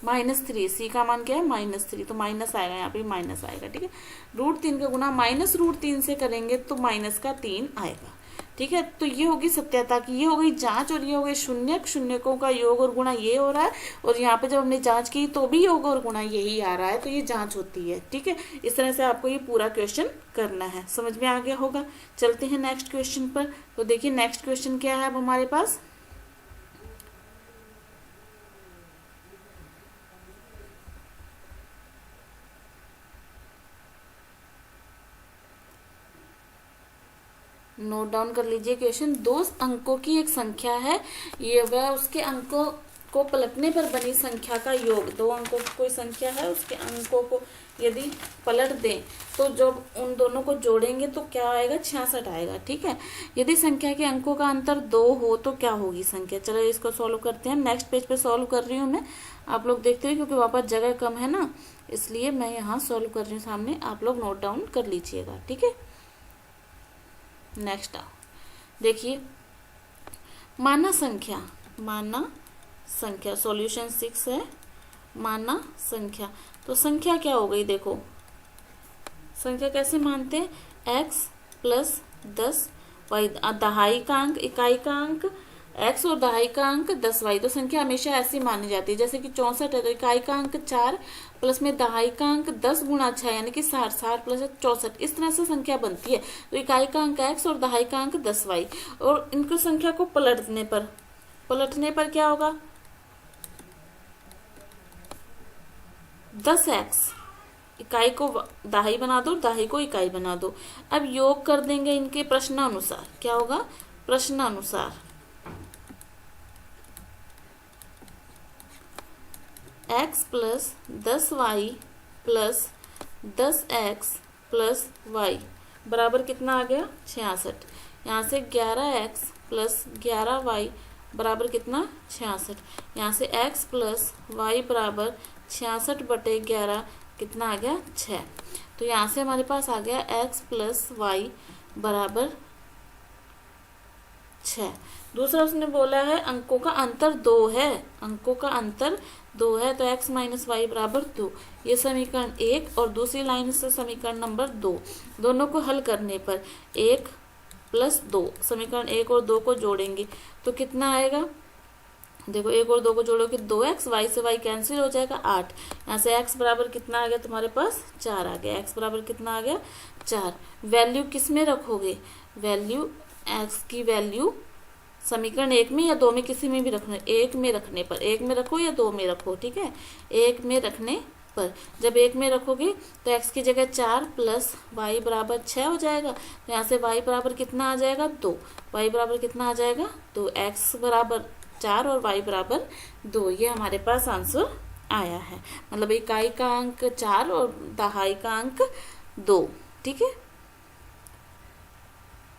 -3, सी का मान क्या है -3, तो माइनस आएगा, यहाँ पे माइनस आएगा, ठीक है। √3 का गुणा -√3 से करेंगे तो माइनस का 3 आएगा, ठीक है। तो ये होगी सत्यता की, ये हो गई जांच, और ये हो गई शून्यक, शून्यकों का योग और गुणा ये हो रहा है, और यहाँ पे जब हमने जांच की तो भी योग और गुणा यही आ रहा है, तो ये जांच होती है, ठीक है। इस तरह से आपको ये पूरा क्वेश्चन करना है, समझ में आ गया होगा। चलते हैं नेक्स्ट क्वेश्चन पर। तो देखिए नेक्स्ट क्वेश्चन क्या है अब हमारे पास। नोट डाउन कर लीजिए क्वेश्चन। 2 अंकों की एक संख्या है, ये वह उसके अंकों को पलटने पर बनी संख्या का योग। 2 अंकों की कोई संख्या है, उसके अंकों को यदि पलट दें तो जब उन दोनों को जोड़ेंगे तो क्या आएगा 66 आएगा, ठीक है। यदि संख्या के अंकों का अंतर 2 हो तो क्या होगी संख्या। चलो इसको सॉल्व करते हैं। नेक्स्ट पेज पे सॉल्व कर रही हूँ मैं, आप लोग देखते हुए, क्योंकि वहाँ पर जगह कम है ना, इसलिए मैं यहाँ सॉल्व कर रही हूँ सामने, आप लोग नोट डाउन कर लीजिएगा, ठीक है। नेक्स्ट आओ देखिए, माना संख्या, माना संख्या सॉल्यूशन 6 है, माना संख्या। तो संख्या क्या हो गई, देखो संख्या कैसे मानते हैं, x प्लस 10y, दहाई का अंक, इकाई का अंक x और दहाई का अंक 10y। तो संख्या हमेशा ऐसी मानी जाती है, जैसे कि 64 है तो इकाई का अंक 4 प्लस में दहाई का अंक 10 गुणा 6 यानी कि 60, 60 प्लस 64, इस तरह से संख्या बनती है। तो इकाई का अंक x और दहाई का अंक 10y, और इनको संख्या को पलटने पर क्या होगा 10x, इकाई को दहाई बना दो, दहाई को इकाई बना दो। अब योग कर देंगे इनके प्रश्नानुसार, क्या होगा प्रश्नानुसार x plus 10y plus 10x plus y बराबर कितना आ गया 66। यहाँ से 11x प्लस 11y बराबर कितना 66। यहाँ से x प्लस y बराबर 66 बटे 11 कितना आ गया 6। तो यहाँ से हमारे पास आ गया x प्लस y बराबर 6। दूसरा उसने बोला है अंकों का अंतर 2 है, अंकों का अंतर 2 है, तो x माइनस वाई बराबर 2। ये समीकरण 1 और दूसरी लाइन से समीकरण नंबर 2, दोनों को हल करने पर 1 प्लस 2, समीकरण 1 और 2 को जोड़ेंगे तो कितना आएगा, देखो 1 और 2 को जोड़ोगे 2x, y से y कैंसिल हो जाएगा 8। यहाँ से x बराबर कितना आ गया तुम्हारे पास 4 आ गया, x बराबर कितना आ गया 4। वैल्यू किस में रखोगे, वैल्यू x की वैल्यू समीकरण 1 में या 2 में, किसी में भी रखना, 1 में रखने पर, 1 में रखो या 2 में रखो, ठीक है। 1 में रखने पर, जब 1 में रखोगे तो x की जगह 4 प्लस y बराबर 6 हो जाएगा। तो यहाँ से y बराबर कितना आ जाएगा 2, y बराबर कितना आ जाएगा 2, x बराबर 4 और y बराबर 2। ये हमारे पास आंसर आया है, मतलब इकाई का अंक 4 और दहाई का अंक 2, ठीक है।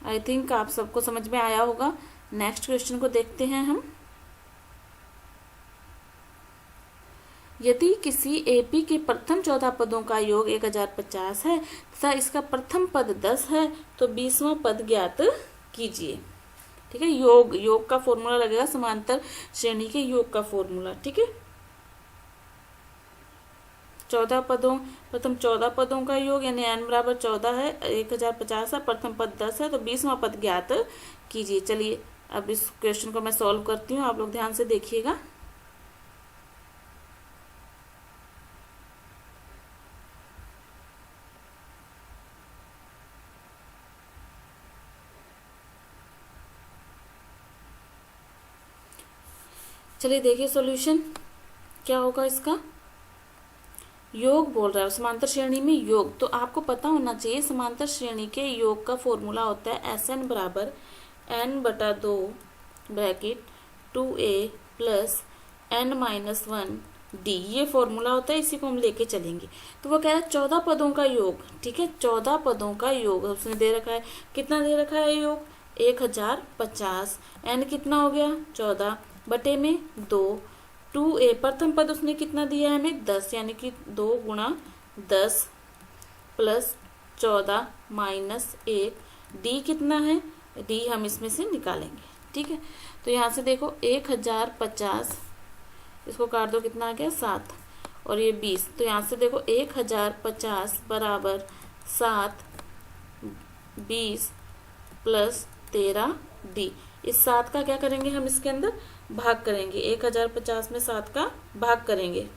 आई थिंक आप सबको समझ में आया होगा। नेक्स्ट क्वेश्चन को देखते हैं हम। यदि किसी एपी के प्रथम 14 पदों का योग 1050 है तथा इसका प्रथम पद 10 है तो 20वां पद ज्ञात कीजिए, ठीक है। योग का फॉर्मूला लगेगा समांतर श्रेणी के योग का फॉर्मूला, ठीक है। 14 पदों, प्रथम 14 पदों का योग यानी n बराबर 14 है, 1050 है, प्रथम पद 10 है, तो 20वां पद ज्ञात कीजिए। चलिए अब इस क्वेश्चन को मैं सॉल्व करती हूँ, आप लोग ध्यान से देखिएगा। चलिए देखिए सॉल्यूशन क्या होगा इसका। योग बोल रहा है, समांतर श्रेणी में योग, तो आपको पता होना चाहिए समांतर श्रेणी के योग का फॉर्मूला होता है SN बराबर n/2 bracket 2a plus n-1 d, ये फॉर्मूला होता है, इसी को हम लेके चलेंगे। तो वो कह रहा है 14 पदों का योग, ठीक है, 14 पदों का योग उसने दे रखा है। कितना दे रखा है योग? 1050। n कितना हो गया? 14 बटे में 2। 2a प्रथम पद उसने कितना दिया है हमें? 10, यानी कि 2 गुणा 10 प्लस 14 माइनस 1। d कितना है? d हम इसमें से निकालेंगे, ठीक है। तो यहाँ से देखो 1050, इसको काट दो, कितना आ गया? 7, और ये 20। तो यहाँ से देखो 1050 बराबर 7 20 प्लस 13d। इस 7 का क्या करेंगे हम? इसके अंदर भाग करेंगे। 1050 में 7 का भाग करेंगे।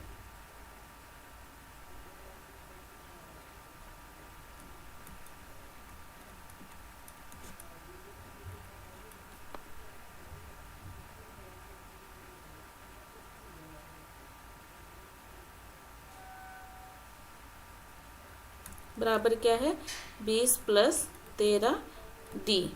बराबर क्या है? 20 प्लस 13d।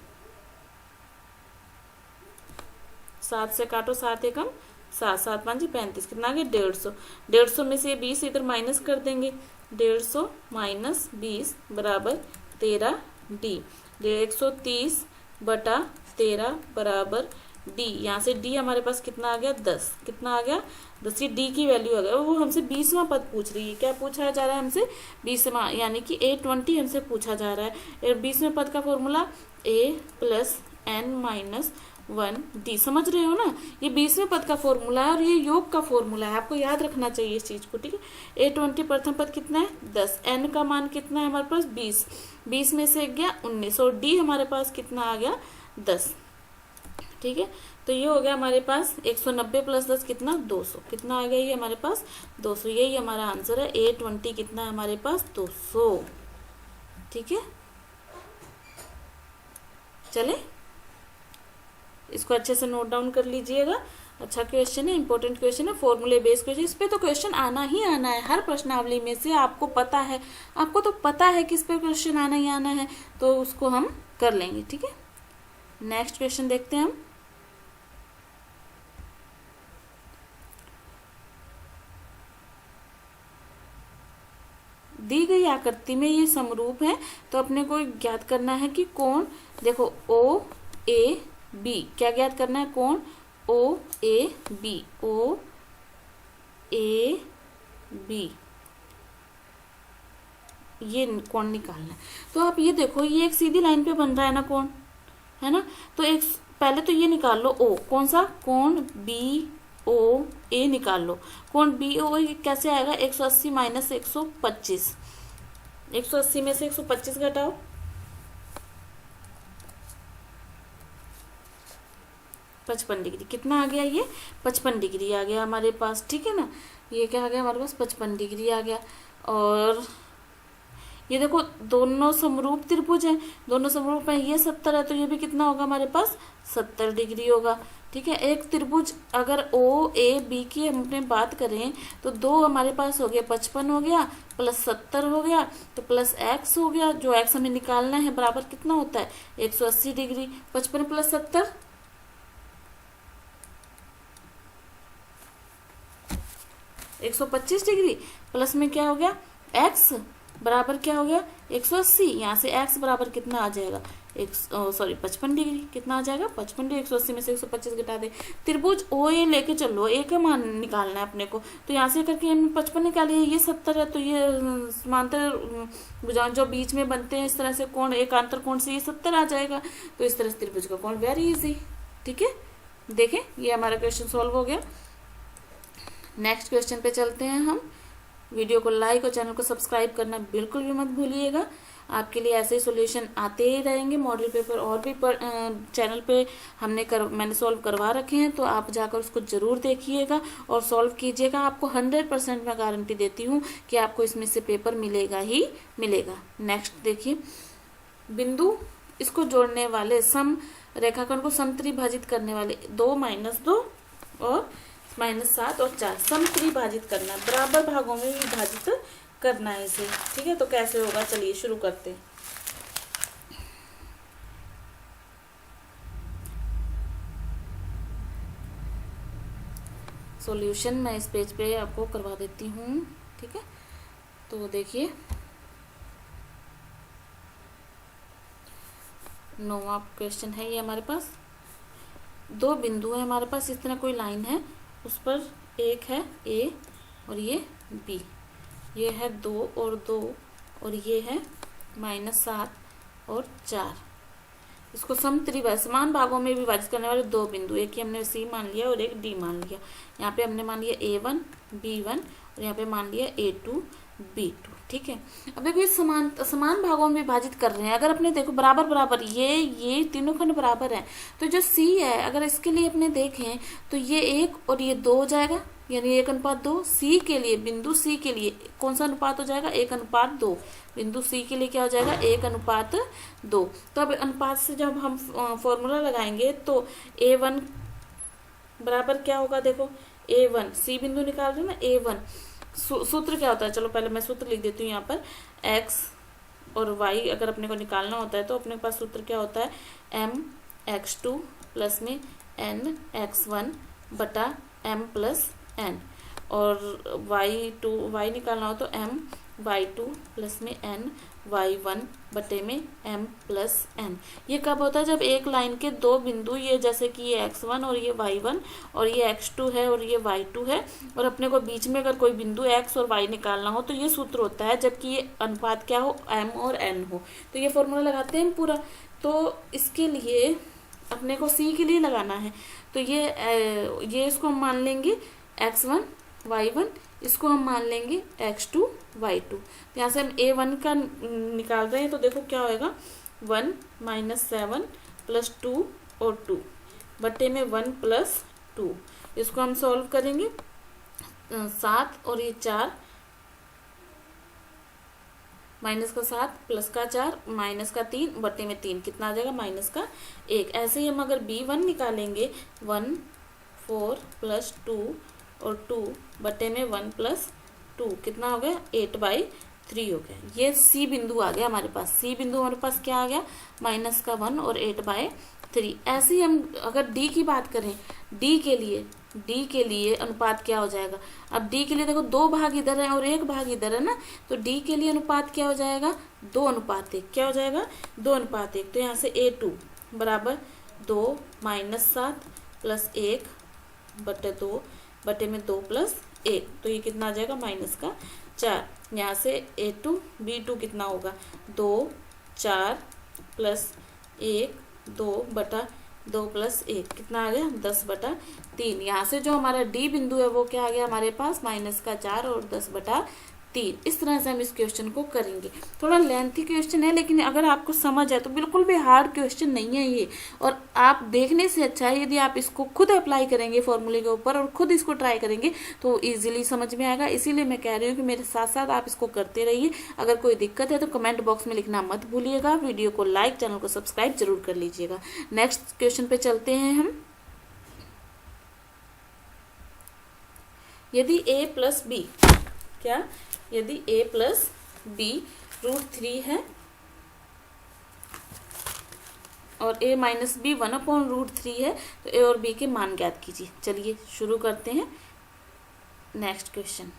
7 से काटो, 7 एकम 7, 7 5 35, कितना आ गया? 150। 150 में से 20 इधर माइनस कर देंगे। 150 माइनस 20 बराबर 13d। 130 बटा 13 बराबर d। यहाँ से d हमारे पास कितना आ गया? 10। कितना आ गया? 10। ये d की वैल्यू आ गया। वो हमसे 20वां पद पूछ रही है। क्या पूछा जा रहा है हमसे? 20वां, यानी कि A20 हमसे पूछा जा रहा है। 20वें पद का फॉर्मूला a प्लस n-1d। समझ रहे हो ना? ये 20वें पद का फॉर्मूला है और ये योग का फॉर्मूला है, आपको याद रखना चाहिए इस चीज को, ठीक है। A20 प्रथम पद कितना है? 10। n का मान कितना है हमारे पास? 20। 20 में से गया 19, और d हमारे पास कितना आ गया? 10, ठीक है। तो ये हो गया हमारे पास 190 प्लस 10 कितना? 200। कितना आ गया ये हमारे पास? 200। यही हमारा आंसर है। A20 कितना है हमारे पास? 200, ठीक है। चले, इसको अच्छे से नोट डाउन कर लीजिएगा। अच्छा क्वेश्चन है, इंपॉर्टेंट क्वेश्चन है, फॉर्मूले बेस्ड क्वेश्चन। इस पे तो क्वेश्चन आना ही आना है हर प्रश्नावली में से, आपको पता है, आपको तो पता है कि इस पे क्वेश्चन आना ही आना है, तो उसको हम कर लेंगे, ठीक है। नेक्स्ट क्वेश्चन देखते हैं हम। दी गई आकृति में ये समरूप है, तो अपने को ज्ञात करना है कि कोण, देखो ओ ए बी, क्या ज्ञात करना है? कोण ओ A B, O A B, ये कोण निकालना है। तो आप ये देखो, ये एक सीधी लाइन पे बन रहा है ना कोण, है ना। तो एक पहले तो ये निकाल लो ओ, कौन सा? कोण बी ओ ए निकाल लो। कोण बी ओ ए कैसे आएगा? 180 माइनस 125। 180 में से 125 घटाओ, 55 डिग्री। कितना आ गया? ये 55 डिग्री आ गया हमारे पास, ठीक है ना। ये क्या आ गया हमारे पास? 55 डिग्री आ गया। और ये देखो दोनों समरूप त्रिभुज हैं, दोनों समरूप हैं। ये 70 है, तो ये भी कितना होगा हमारे पास? 70 डिग्री होगा, ठीक है। एक त्रिभुज अगर ओ ए बी की हम अपने बात करें, तो दो हमारे पास हो गया, 55 हो गया प्लस 70 हो गया, तो प्लस x हो गया। जो x हमें निकालना है बराबर कितना होता है? 180 डिग्री। 55 प्लस 70 125 डिग्री, प्लस में क्या हो गया? x बराबर क्या हो गया? 180। यहाँ से x बराबर कितना आ जाएगा? 55 डिग्री। कितना आ जाएगा? 55 डिग्री। 180 में से 125 घटा दे। त्रिभुज ओ ए लेके चलो, ए का मान निकालना है अपने को, तो यहाँ से करके हमने 55 निकाली है, ये 70 है, तो ये समांतर भुजाएं जो बीच में बनते हैं इस तरह से कोण, एकांतर कोण से ये 70 आ जाएगा। तो इस तरह से त्रिभुज का कोण वेरी इजी, ठीक है। देखें, ये हमारा क्वेश्चन सॉल्व हो गया। नेक्स्ट क्वेश्चन पे चलते हैं हम। वीडियो को लाइक और चैनल को सब्सक्राइब करना बिल्कुल भी मत भूलिएगा। आपके लिए ऐसे ही सॉल्यूशन आते ही रहेंगे। मॉडल पेपर और भी चैनल पे मैंने सॉल्व करवा रखे हैं, तो आप जाकर उसको ज़रूर देखिएगा और सॉल्व कीजिएगा। आपको 100% मैं गारंटी देती हूँ कि आपको इसमें से पेपर मिलेगा ही मिलेगा। नेक्स्ट देखिए, बिंदु इसको जोड़ने वाले सम रेखाखंड को समत्रिभाजित करने वाले 2 - 2 और -7 और 4 समत्रिभाजित करना है, बराबर भागों में विभाजित करना है इसे। ठीक है, तो कैसे होगा, चलिए शुरू करते हैं। सॉल्यूशन मैं इस पेज पे आपको करवा देती हूँ। ठीक है, तो देखिए 9वां क्वेश्चन है ये हमारे पास। दो बिंदु है हमारे पास, इस तरह कोई लाइन है, उस पर एक है ए और ये बी, ये है 2 और 2 और ये है -7 और 4। इसको समत्रिभाजित समान भागों में विभाजित करने वाले दो बिंदु, एक ही हमने सी मान लिया और एक डी मान लिया। यहाँ पे हमने मान लिया A1 B1 और यहाँ पे मान लिया A2 B2। ठीक है, अब देखो ये समान भागों में विभाजित कर रहे हैं। अगर अपने देखो बराबर बराबर ये तीनों खंड बराबर हैं, तो जो सी है अगर इसके लिए अपने देखें तो ये 1 और ये 2 हो जाएगा, यानी 1:2। सी के लिए, बिंदु सी के लिए कौन सा अनुपात हो जाएगा, 1:2। बिंदु सी के लिए क्या हो जाएगा, 1:2। तो अब अनुपात से जब हम फॉर्मूला लगाएंगे तो A1 बराबर क्या होगा, देखो A1 सी बिंदु निकाल रहे हैं ना, A1 सूत्र क्या होता है, चलो पहले मैं सूत्र लिख देती हूँ यहाँ पर। x और y अगर अपने को निकालना होता है तो अपने पास सूत्र क्या होता है, mx2 प्लस में nx1 बटा m+n, और y निकालना हो तो my2 प्लस में ny1 बटे में m+n। ये कब होता है, जब एक लाइन के दो बिंदु, ये जैसे कि ये x1 और ये y1 और ये x2 है और ये y2 है, और अपने को बीच में अगर कोई बिंदु x और y निकालना हो तो ये सूत्र होता है, जबकि ये अनुपात क्या हो, m और n हो। तो ये फॉर्मूला लगाते हैं पूरा। तो इसके लिए अपने को c के लिए लगाना है, तो ये इसको हम मान लेंगे x1 y1, इसको हम मान लेंगे x2 y2। तो यहाँ से हम A1 का निकाल रहे हैं, तो देखो क्या होएगा, 1 - 7 + 2 और 2 बटे में 1 + 2। इसको हम सॉल्व करेंगे, 7 और ये 4, -7 +4 -3 बटे में 3, कितना आ जाएगा, -1। ऐसे ही हम अगर B1 निकालेंगे, 1 4 + 2 और 2 बटे में 1 + 2, कितना हो गया, 8/3 हो गया। ये सी बिंदु आ गया हमारे पास। सी बिंदु हमारे पास क्या आ गया, -1 और 8/3। ऐसे ही हम अगर डी की बात करें, डी के लिए अनुपात क्या हो जाएगा। अब डी के लिए देखो 2 भाग इधर है और 1 भाग इधर है ना, तो डी के लिए अनुपात क्या हो जाएगा, 2:1। क्या हो जाएगा, 2:1। तो यहाँ से A2 बराबर 2 - 7 + 1 बटे 2 बटे में 2 + 1, तो ये कितना आ जाएगा, -4। यहाँ से A2 B2 कितना होगा, 2 4 + 1 2 बटा 2 + 1, कितना आ गया, 10/3। यहाँ से जो हमारा डी बिंदु है वो क्या आ गया हमारे पास, -4 और 10/3। इस तरह से हम इस क्वेश्चन को करेंगे। थोड़ा लेंथी क्वेश्चन है, लेकिन अगर आपको समझ है तो बिल्कुल भी हार्ड क्वेश्चन नहीं है ये, और आप देखने से अच्छा है यदि आप इसको खुद अप्लाई करेंगे फॉर्मूले के ऊपर और खुद इसको ट्राई करेंगे तो इजीली समझ में आएगा। इसीलिए मैं कह रही हूँ कि मेरे साथ साथ आप इसको करते रहिए। अगर कोई दिक्कत है तो कमेंट बॉक्स में लिखना मत भूलिएगा। वीडियो को लाइक, चैनल को सब्सक्राइब जरूर कर लीजिएगा। नेक्स्ट क्वेश्चन पे चलते हैं हम। यदि a + b, क्या, यदि a + b √3 है और a - b 1/√3 है, तो a और b के मान ज्ञात कीजिए। चलिए शुरू करते हैं नेक्स्ट क्वेश्चन।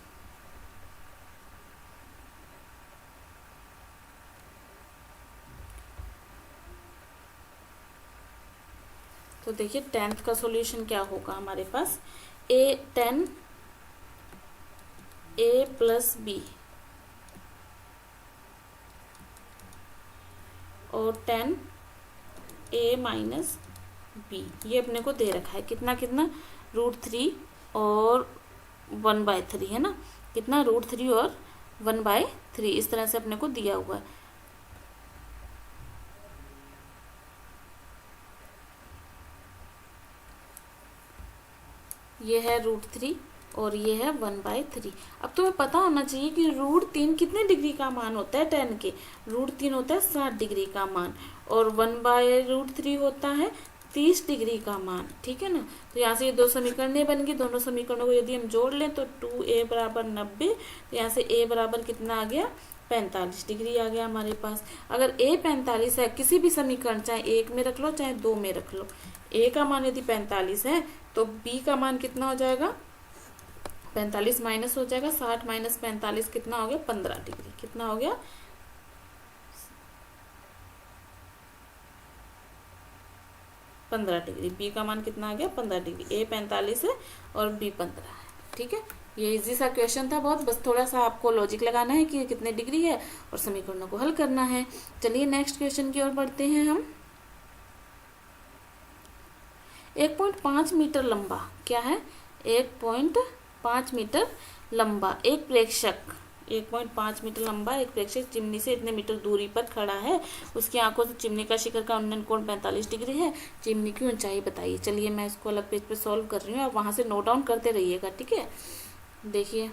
तो देखिए 10th का सॉल्यूशन क्या होगा हमारे पास, A10 a + b और 10 a - b, ये अपने को दे रखा है। कितना √3 और 1/3 है ना, कितना √3 और 1/3, इस तरह से अपने को दिया हुआ है। ये है √3 और ये है 1/3। अब तुम्हें पता होना चाहिए कि √3 कितने डिग्री का मान होता है, 10 के √3 होता है 60 डिग्री का मान, और 1/√3 होता है 30 डिग्री का मान, ठीक है ना। तो यहाँ से ये दो समीकरणें बन गई, दोनों समीकरणों को यदि हम जोड़ लें तो 2a बराबर 90, तो यहाँ से a बराबर कितना आ गया 45 डिग्री आ गया हमारे पास। अगर a 45 है, किसी भी समीकरण चाहे एक में रख लो चाहे दो में रख लो, a का मान यदि 45 है तो b का मान कितना हो जाएगा 45 माइनस हो जाएगा, 60 माइनस 45 कितना हो गया 15 डिग्री, कितना हो गया 15 डिग्री। बी का मान कितना आ गया 15 डिग्री। ए 45 है और बी 15 है, ठीक है। ये इजी सा क्वेश्चन था बहुत, बस थोड़ा सा आपको लॉजिक लगाना है कि कितने डिग्री है और समीकरणों को हल करना है। चलिए नेक्स्ट क्वेश्चन की ओर बढ़ते हैं हम। 1.5 मीटर लंबा, क्या है 1.5 मीटर लंबा एक प्रेक्षक, 1.5 मीटर लंबा एक प्रेक्षक चिमनी से इतने मीटर दूरी पर खड़ा है। उसकी आंखों से चिमनी का शिखर का उन्नयन कोण 45 डिग्री है। चिमनी की ऊंचाई बताइए। चलिए मैं इसको अलग पेज पे सॉल्व कर रही हूँ, आप वहां से नोट डाउन करते रहिएगा, ठीक है। देखिए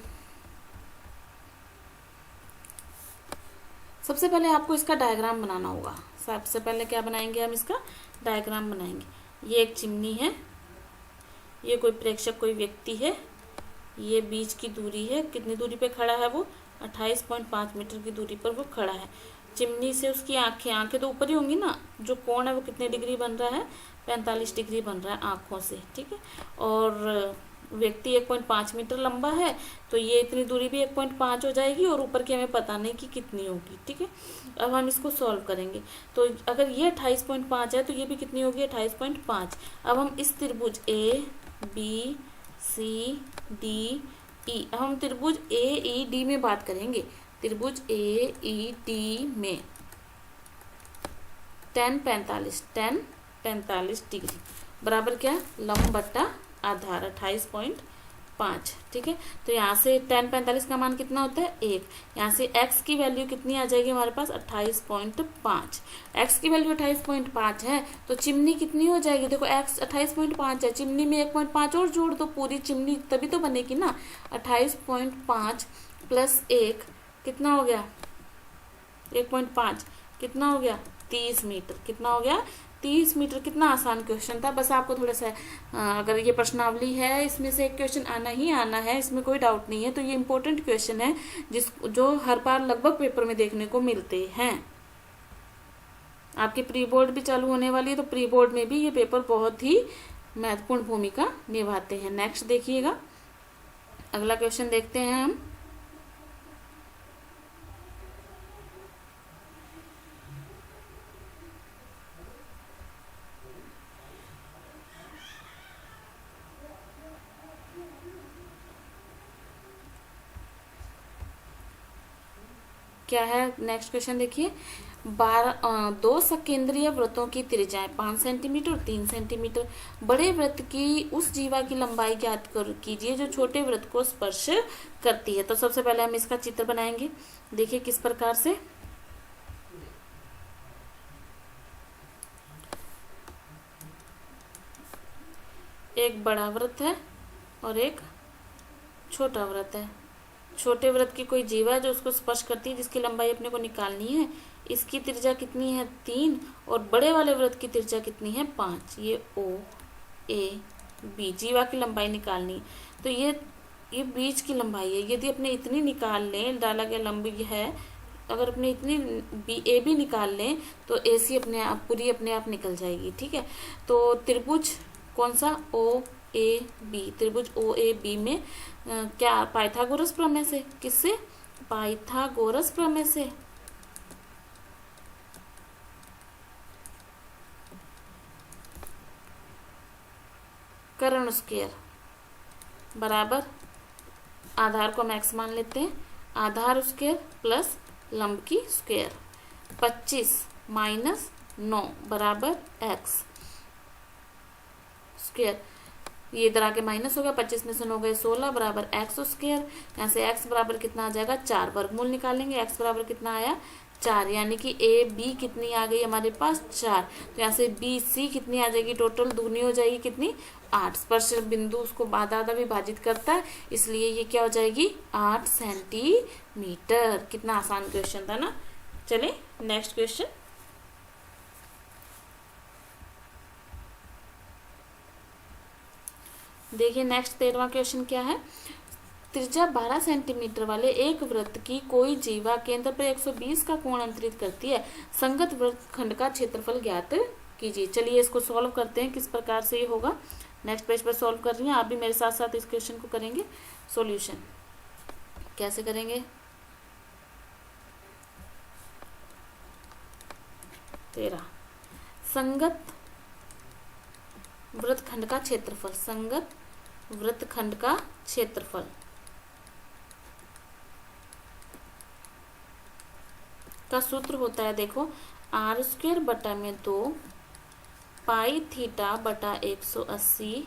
सबसे पहले आपको इसका डायग्राम बनाना होगा। सबसे पहले क्या बनाएंगे हम, इसका डायग्राम बनाएंगे। ये एक चिमनी है, ये कोई प्रेक्षक कोई व्यक्ति है, ये बीच की दूरी है, कितनी दूरी पे खड़ा है वो 28.5 मीटर की दूरी पर वो खड़ा है। चिमनी से उसकी आंखें तो ऊपर ही होंगी ना, जो कोण है वो कितने डिग्री बन रहा है 45 डिग्री बन रहा है आंखों से, ठीक है। और व्यक्ति 1.5 मीटर लंबा है तो ये इतनी दूरी भी 1.5 हो जाएगी और ऊपर की हमें पता नहीं कि कितनी होगी, ठीक है। अब हम इसको सॉल्व करेंगे तो अगर ये 28.5 है तो ये भी कितनी होगी 28.5। अब हम इस त्रिभुज ए बी सी डी ई, अब हम त्रिभुज ए ई डी में बात करेंगे। त्रिभुज ए ई डी में tan 45 डिग्री बराबर क्या लंब बट्टा आधार 28.5, ठीक है। तो यहाँ से tan 45 का मान कितना होता है 1। यहाँ से x की वैल्यू कितनी आ जाएगी हमारे पास 28.5। x की वैल्यू 28.5 है तो चिमनी कितनी हो जाएगी, देखो x 28.5 है, चिमनी में 1.5 और जोड़ दो, पूरी चिमनी तभी तो बनेगी ना। 28.5 प्लस 1 कितना हो गया 1.5 कितना हो गया 30 मीटर, कितना हो गया 30 मीटर। कितना आसान क्वेश्चन था, बस आपको थोड़ा सा अगर ये प्रश्नावली है इसमें से एक क्वेश्चन आना ही आना है, इसमें कोई डाउट नहीं है। तो ये इंपॉर्टेंट क्वेश्चन है जो हर बार लगभग पेपर में देखने को मिलते हैं। आपकी प्री बोर्ड भी चालू होने वाली है तो प्री बोर्ड में भी ये पेपर बहुत ही महत्वपूर्ण भूमिका निभाते हैं। नेक्स्ट देखिएगा, अगला क्वेश्चन देखते हैं हम। क्या है नेक्स्ट क्वेश्चन देखिए। 2 सकेंद्रीय वृत्तों की त्रिज्याएं 5 सेंटीमीटर 3 सेंटीमीटर। बड़े वृत्त की उस जीवा की लंबाई ज्ञात कीजिए जो छोटे वृत्त को स्पर्श करती है। तो सबसे पहले हम इसका चित्र बनाएंगे, देखिए किस प्रकार से। एक बड़ा वृत्त है और एक छोटा वृत्त है। छोटे वृत्त की कोई जीवा जो उसको स्पर्श करती है, जिसकी लंबाई अपने को निकालनी है। इसकी त्रिज्या कितनी है 3 और बड़े वाले वृत्त की त्रिज्या कितनी है 5। ये ओ ए बी जीवा की लंबाई निकालनी है। तो ये बीच की लंबाई है। यदि अपने इतनी निकाल लें, डाला गया लंबी है, अगर अपने इतनी ए भी निकाल लें तो ए सी अपने आप निकल जाएगी, ठीक है। तो त्रिभुज कौन सा ओ ए बी, त्रिभुज ओ ए बी में क्या पाइथागोरस प्रमेय से, किससे पाइथागोरस प्रमेय से कर्ण स्क्वायर बराबर आधार को हम एक्स मान लेते हैं, आधार स्क्वायर प्लस लंब की स्क्वायर 25 माइनस 9 बराबर एक्स स्क्वायर। ये इधर आके माइनस हो गया, 25 में से 9 गए 16 बराबर एक्स स्क्वायर। यहाँ से एक्स बराबर कितना आ जाएगा 4, वर्गमूल निकालेंगे, एक्स बराबर कितना आया 4, यानी कि ए बी कितनी आ गई हमारे पास 4। तो यहाँ से बी सी कितनी आ जाएगी, टोटल दूनी हो जाएगी कितनी 8। स्पर्श बिंदु उसको आधा आधा विभाजित करता है, इसलिए ये क्या हो जाएगी 8 सेंटीमीटर। कितना आसान क्वेश्चन था ना। चले नेक्स्ट क्वेश्चन। देखिए नेक्स्ट 13वां क्वेश्चन क्या है। त्रिज्या 12 सेंटीमीटर वाले एक वृत्त की कोई जीवा केंद्र पर 120 का कोण अंतरित करती है, संगत वृत्तखंड का क्षेत्रफल ज्ञात कीजिए। चलिए इसको सॉल्व करते हैं, किस प्रकार से ये होगा। नेक्स्ट पेज पर सॉल्व कर रही हैं, आप भी मेरे साथ साथ इस क्वेश्चन को करेंगे सॉल्यूशन। कैसे करेंगे, 13 संगत वृत्तखंड का क्षेत्रफल, संगत वृत्तखंड का क्षेत्रफल का सूत्र होता है, देखो r² बटा में 2 पाई थीटा बटा 180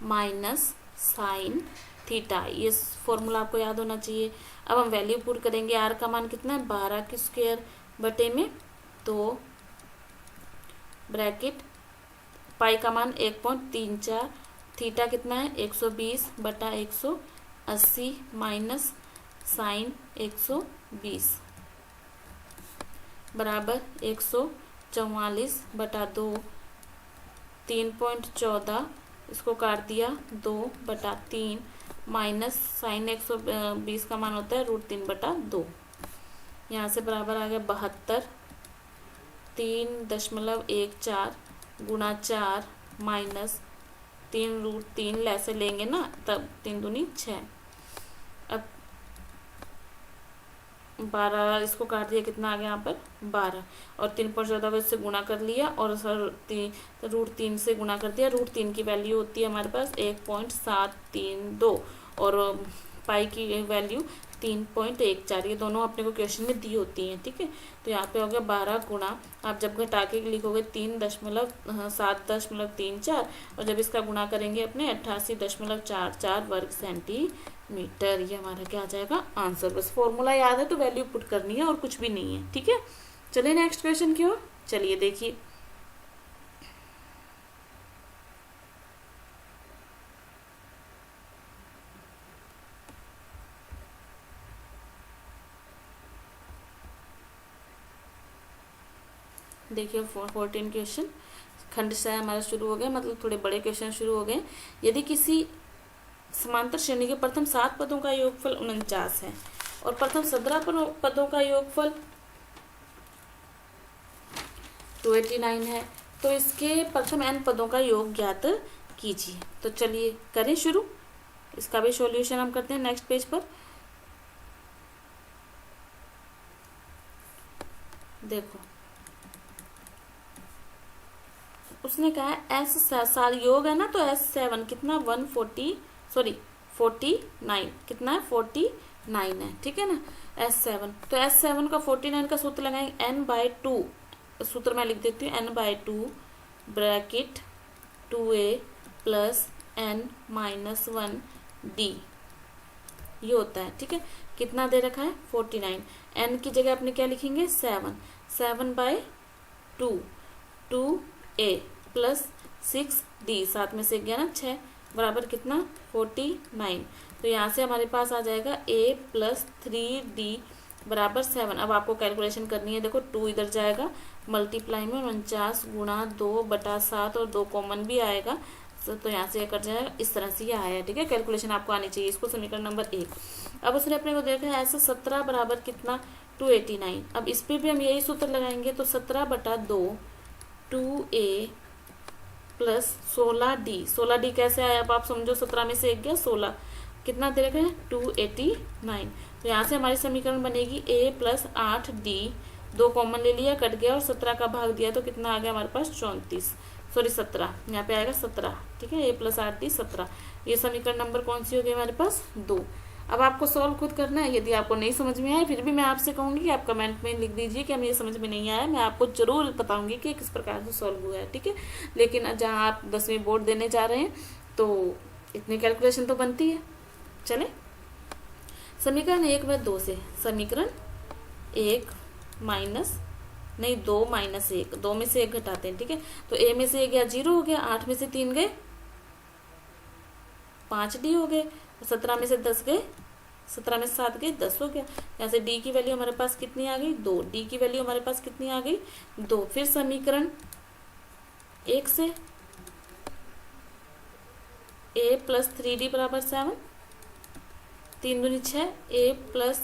माइनस साइन थीटा। ये फॉर्मूला आपको याद होना चाहिए। अब हम वैल्यू पुट करेंगे। r का मान कितना है, 12 की स्क्वायर बटे में 2 ब्रैकेट, पाई का मान 1.34, थीटा कितना है 120 बटा 180 माइनस साइन 120 बराबर 144 बटा 2, 3.14, इसको काट दिया 2 बटा 3 माइनस साइन 120 का मान होता है √3 बटा 2। यहाँ से बराबर आ गया 72, 3.14 गुणा 4 माइनस 3√3 ऐसे लेंगे ना, तब 3 दूनी 6। अब 12 इसको काट दिया, कितना आ गया यहाँ पर 12, और 3.14 को इससे गुणा कर लिया और √3 से गुणा कर दिया। √3 की वैल्यू होती है हमारे पास 1.732 और पाई की वैल्यू 3.14। ये दोनों अपने को क्वेश्चन में दी होती हैं, ठीक है। तो यहाँ पे हो गया 12 गुणा, आप जब घटा के लिखोगे 3.734 और जब इसका गुणा करेंगे अपने 88.44 वर्ग सेंटीमीटर। ये हमारा क्या आ जाएगा आंसर। बस फॉर्मूला याद है तो वैल्यू पुट करनी है और कुछ भी नहीं है, ठीक है। चलिए नेक्स्ट क्वेश्चन की ओर चलिए। देखिए देखिए 14 क्वेश्चन खंड से हमारा शुरू हो गया, मतलब थोड़े बड़े क्वेश्चन शुरू हो गए। यदि किसी समांतर श्रेणी के प्रथम 7 पदों का योगफल 49 है और प्रथम 17 पदों का योगफल 289 है, तो इसके प्रथम n पदों का योग ज्ञात कीजिए। तो चलिए करें शुरू। इसका भी सॉल्यूशन हम करते हैं नेक्स्ट पेज पर। देखो उसने कहा है S योग है ना, तो S7 कितना 49 कितना है 49 है, ठीक है ना। S7 तो S7 का 49 का सूत्र लगाएंगे n/2, सूत्र मैं लिख देती हूँ n/2 bracket 2a plus n-1d ये होता है, ठीक है। कितना दे रखा है 49, n की जगह अपने क्या लिखेंगे 7/2 2a प्लस 6d, 7 में से 11 6 बराबर कितना 49। तो यहाँ से हमारे पास आ जाएगा a प्लस 3d बराबर 7। अब आपको कैलकुलेशन करनी है। देखो 2 इधर जाएगा मल्टीप्लाई में 49 गुणा 2/7 और 2 कॉमन भी आएगा, तो यहाँ से कट जाएगा। इस तरह से ये आया, ठीक है। कैलकुलेशन आपको आनी चाहिए। इसको समीकरण नंबर 1। अब उसने अपने को देखा है ऐसा 17 बराबर कितना 289। अब इस पे भी हम यही सूत्र लगाएंगे, तो 17/2 2a प्लस 16d कैसे आया, अब आप समझो 17 में से 1 गया 16, कितना दे रखे हैं 289। तो यहाँ से हमारी समीकरण बनेगी a प्लस 8d, 2 कॉमन ले लिया कट गया और 17 का भाग दिया तो कितना आ गया हमारे पास 17, यहाँ पे आएगा 17, ठीक है। a प्लस 8d 17, ये समीकरण नंबर कौन सी हो गई हमारे पास 2। अब आपको सॉल्व खुद करना है। यदि आपको नहीं समझ में आए फिर भी मैं आपसे कहूंगी कि आप कमेंट में लिख दीजिए कि हमें ये समझ में नहीं आया, मैं आपको जरूर बताऊंगी कि किस प्रकार से सॉल्व हुआ है, ठीक है। लेकिन जहाँ आप 10वीं बोर्ड देने जा रहे हैं तो इतनी कैलकुलेशन तो बनती है। चले समीकरण 1 व 2 से, समीकरण 1 माइनस नहीं 2 माइनस 1, 2 में से 1 घटाते हैं, ठीक है। तो a में से 1 गया 0 हो गया, 8 में से 3 गए 5d हो गए, 17 में से 10 गए 17 में से 7 गए 10 हो गया। यहाँ से d की वैल्यू हमारे पास कितनी आ गई 2, d की वैल्यू हमारे पास कितनी आ गई 2। फिर समीकरण 1 से ए प्लस 3d बराबर 7, 3 दूनी 6, ए प्लस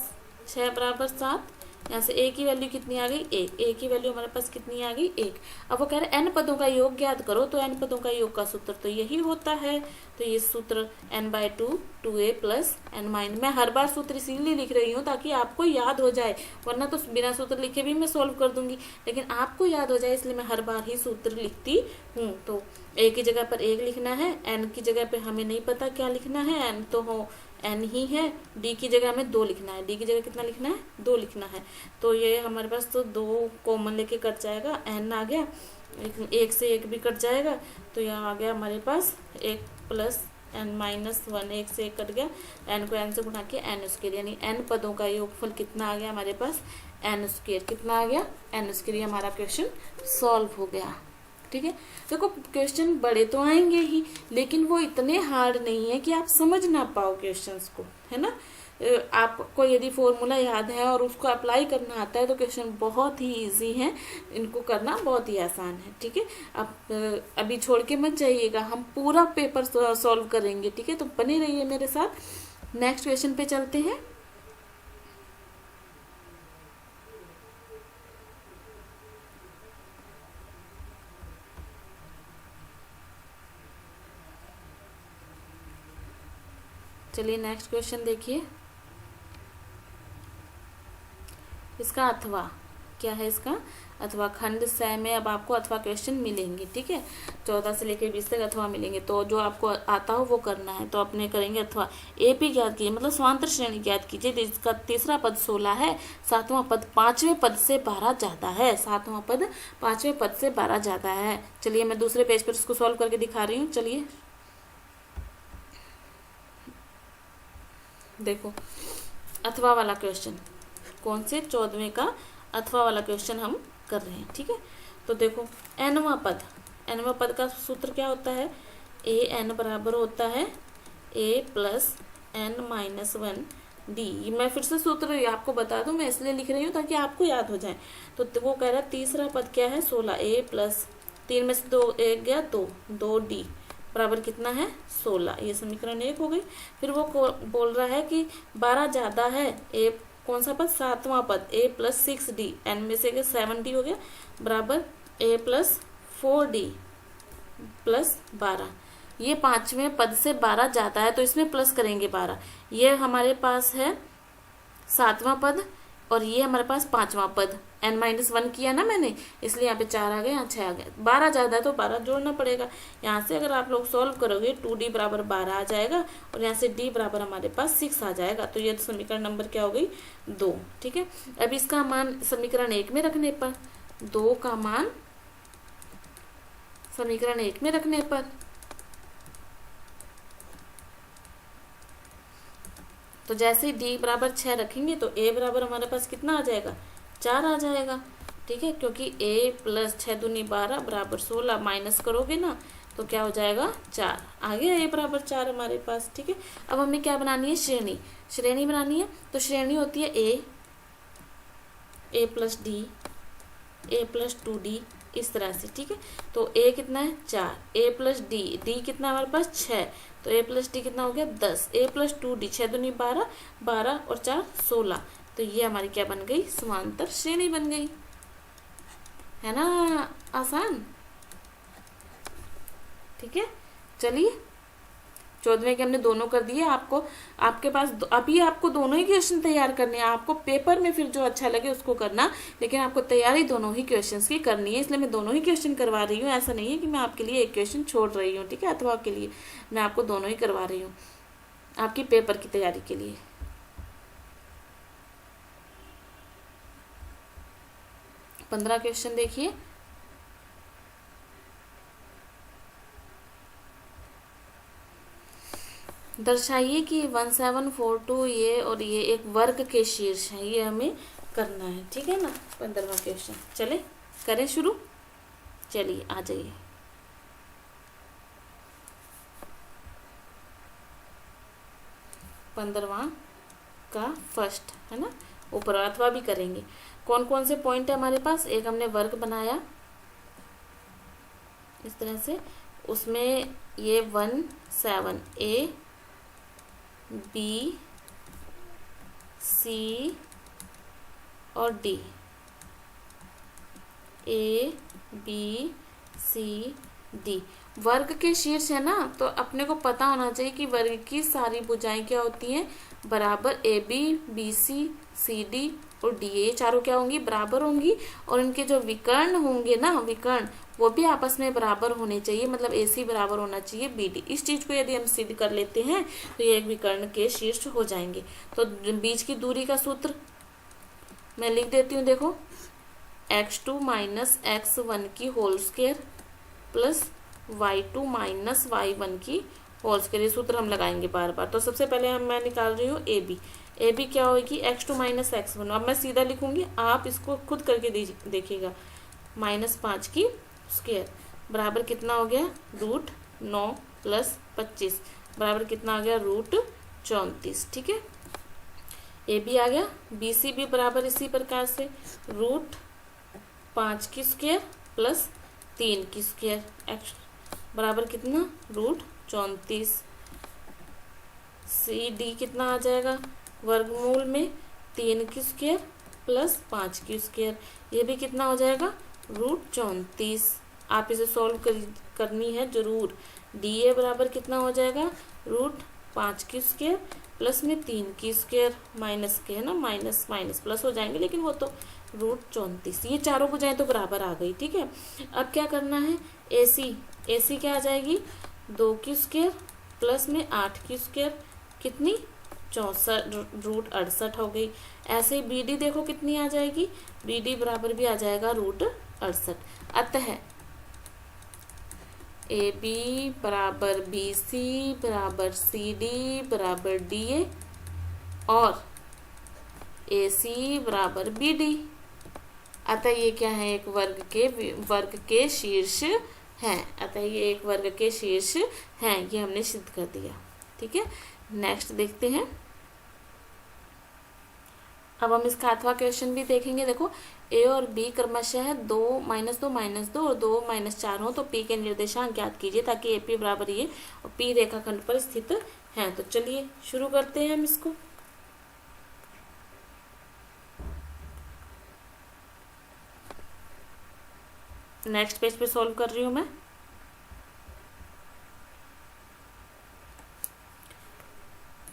6 बराबर 7। यहाँ से ए की वैल्यू कितनी आ गई, एक। ए की वैल्यू हमारे पास कितनी आ गई, एक। अब वो कह रहे हैं एन पदों का योग ज्ञात करो, तो एन पदों का योग का सूत्र तो यही होता है। तो ये सूत्र n/2 2a plus n mine, मैं हर बार सूत्र इसीलिए लिख रही हूँ ताकि आपको याद हो जाए, वरना तो बिना सूत्र लिखे भी मैं सोल्व कर दूंगी, लेकिन आपको याद हो जाए इसलिए मैं हर बार ही सूत्र लिखती हूँ। तो ए की जगह पर 1 लिखना है, एन की जगह पर हमें नहीं पता क्या लिखना है, एन तो हो एन ही है। डी की जगह हमें 2 लिखना है, डी की जगह कितना लिखना है, 2 लिखना है। तो ये हमारे पास तो 2 कॉमन लेके कट जाएगा, एन आ गया, एक से एक भी कट जाएगा, तो यहाँ आ गया हमारे पास 1 प्लस n-1, 1 से 1 कट गया, n को n से गुणा किया, n स्क्वायर, यानी n पदों का योगफल कितना आ गया हमारे पास, n स्क्वायर। कितना आ गया, n स्क्वायर। हमारा क्वेश्चन सॉल्व हो गया। ठीक है, देखो क्वेश्चन बड़े तो आएंगे ही, लेकिन वो इतने हार्ड नहीं है कि आप समझ ना पाओ क्वेश्चंस को, है ना। आपको यदि फॉर्मूला याद है और उसको अप्लाई करना आता है तो क्वेश्चन बहुत ही इजी है, इनको करना बहुत ही आसान है। ठीक है, आप अभी छोड़ के मत जाइएगा, हम पूरा पेपर सॉल्व करेंगे। ठीक है, तो बने रहिए मेरे साथ। नेक्स्ट क्वेश्चन पे चलते हैं। चलिए नेक्स्ट क्वेश्चन देखिए। इसका अथवा क्या है, इसका अथवा खंड 6 में अब आपको अथवा क्वेश्चन मिलेंगे। ठीक है, 14 से लेकर 20 तक अथवा मिलेंगे, तो जो आपको आता हो वो करना है। तो अपने करेंगे अथवा। एपी ज्ञात कीजिए, मतलब समांतर श्रेणी ज्ञात कीजिए। इसका तीसरा पद 16 है, सातवां पद 5वें पद से 12 ज्यादा है। सातवां पद 5वें पद से 12 ज्यादा है। चलिए मैं दूसरे पेज पर इसको सॉल्व करके दिखा रही हूँ। चलिए देखो, अथवा वाला क्वेश्चन, कौन से 14वें का अथवा वाला क्वेश्चन हम कर रहे हैं। ठीक है, तो देखो nवां पद का सूत्र क्या होता है, ए एन बराबर होता है ए प्लस n-1 डी। मैं फिर से सूत्र आपको बता दूं, मैं इसलिए लिख रही हूँ ताकि आपको याद हो जाए। तो वो कह रहा है तीसरा पद क्या है, 16, ए प्लस 3 में से 2 1 गया, 2 डी बराबर कितना है, 16। ये समीकरण 1 हो गई। फिर वो बोल रहा है कि 12 ज्यादा है, ए कौन सा पद, सातवां पद, ए प्लस 6d, एन में से 7d हो गया, बराबर ए प्लस 4d प्लस 12। ये 5वें पद से 12 ज्यादा है, तो इसमें प्लस करेंगे 12। ये हमारे पास है 7वां पद और ये हमारे पास 5वां पद। n-1 किया ना मैंने, इसलिए यहाँ पे 4 आ गए, यहाँ 6 आ गए। 12 ज्यादा है तो 12 जोड़ना पड़ेगा। यहाँ से अगर आप लोग सॉल्व करोगे 2d बराबर 12 आ जाएगा और यहाँ से d बराबर हमारे पास 6 आ जाएगा। तो ये समीकरण नंबर क्या हो गई, 2। ठीक है, अब इसका मान समीकरण 1 में रखने पर, 2 का मान समीकरण 1 में रखने पर, तो जैसे ही d बराबर 6 रखेंगे तो a बराबर हमारे पास कितना आ जाएगा, 4 आ जाएगा। ठीक है, क्योंकि a प्लस 6 दूनी 12 बराबर 16, माइनस करोगे ना तो क्या हो जाएगा, 4 आ गया, a बराबर 4 हमारे पास। ठीक है, अब हमें क्या बनानी है, श्रेणी बनानी है। तो श्रेणी होती है a plus D, a plus 2d, इस तरह से। ठीक है, तो a कितना है, 4, a प्लस d कितना हमारे पास 6, तो a प्लस डी कितना हो गया, 10, a प्लस 2d, 6 दूनी 12, 12 और 4 16। तो ये हमारी क्या बन गई, समांतर श्रेणी बन गई, है ना, आसान। ठीक है, चलिए 14वें के हमने दोनों कर दिए। आपको आपके पास अभी आपको दोनों ही क्वेश्चन तैयार करने हैं। आपको पेपर में फिर जो अच्छा लगे उसको करना, लेकिन आपको तैयारी दोनों ही क्वेश्चंस की करनी है, इसलिए मैं दोनों ही क्वेश्चन करवा रही हूँ। ऐसा नहीं है कि मैं आपके लिए एक क्वेश्चन छोड़ रही हूँ। ठीक है, अथवा के लिए मैं आपको दोनों ही करवा रही हूँ, आपकी पेपर की तैयारी के लिए। पंद्रह क्वेश्चन देखिए। दर्शाइए कि 1742 ये और ये एक वर्ग के शीर्ष है, ये हमें करना है। ठीक है ना, 15वां क्वेश्चन। चले करें शुरू, चलिए आ जाइए। पंद्रहवां का फर्स्ट है ना, ऊपर अथवा भी करेंगे। कौन कौन से पॉइंट है हमारे पास, एक हमने वर्ग बनाया इस तरह से, उसमें ये 1 7 A B C और D, A B C D वर्ग के शीर्ष है ना, तो अपने को पता होना चाहिए कि वर्ग की सारी भुजाएं क्या होती हैं, बराबर। AB BC CD और D, ये चारों क्या होंगी, बराबर होंगी। और इनके जो विकर्ण होंगे ना, विकर्ण, वो भी आपस में बराबर होने चाहिए, मतलब AC बराबर होना चाहिए BD। इस चीज को यदि हम सिद्ध कर लेते हैं तो ये एक विकर्ण के शीर्ष हो जाएंगे। तो बीच की दूरी का सूत्र मैं लिख देती हूँ, देखो, x2 माइनस x1 की whole square plus y2 minus y1 की होल स्क्वायर। ये सूत्र हम लगाएंगे बार बार। तो सबसे पहले मैं निकाल रही हूँ ए बी क्या होगी, x2 माइनस x1। अब मैं सीधा लिखूंगी, आप इसको खुद करके देखिएगा। -5 की स्क्वायर बराबर कितना हो गया, √9 प्लस 25 बराबर कितना आ गया, √34। ठीक है, ए बी आ गया। बी सी भी बराबर इसी प्रकार से √5 की स्क्वायर प्लस 3 की स्क्वायर, एक्स बराबर कितना, √34। सी डी कितना आ जाएगा, वर्गमूल में 3 की स्क्वायर प्लस 5 की स्क्वायर, ये भी कितना हो जाएगा, √34। आप इसे सॉल्व करनी है जरूर। डी ए बराबर कितना हो जाएगा, √5 की स्क्वायर प्लस में 3 की स्क्वायर, माइनस के है ना, माइनस माइनस प्लस हो जाएंगे, लेकिन वो तो √34। ये चारों भुजाएं तो बराबर आ गई। ठीक है, अब क्या करना है, एसी क्या आ जाएगी, 2 की स्क्वायर प्लस में 8 की स्क्वायर, कितनी, 64, √68 हो गई। ऐसे ही बीडी देखो कितनी आ जाएगी, बीडी बराबर भी आ जाएगा √68। अतः ए बी बराबर बी सी बराबर सी डी बराबर डी ए और ए सी बराबर बी डी। अतः ये क्या है, एक वर्ग के शीर्ष हैं। अतः ये एक वर्ग के शीर्ष हैं, ये हमने सिद्ध कर दिया। ठीक है, नेक्स्ट देखते हैं। अब हम इसका अथवा क्वेश्चन भी देखेंगे। देखो, ए और बी क्रमशः है 2 -2 -2 और 2 -4 हो, तो पी के निर्देशांक ज्ञात कीजिए ताकि एपी बराबर ये और पी रेखाखंड पर स्थित है। तो चलिए शुरू करते हैं हम इसको। नेक्स्ट पेज पे सॉल्व कर रही हूं मैं।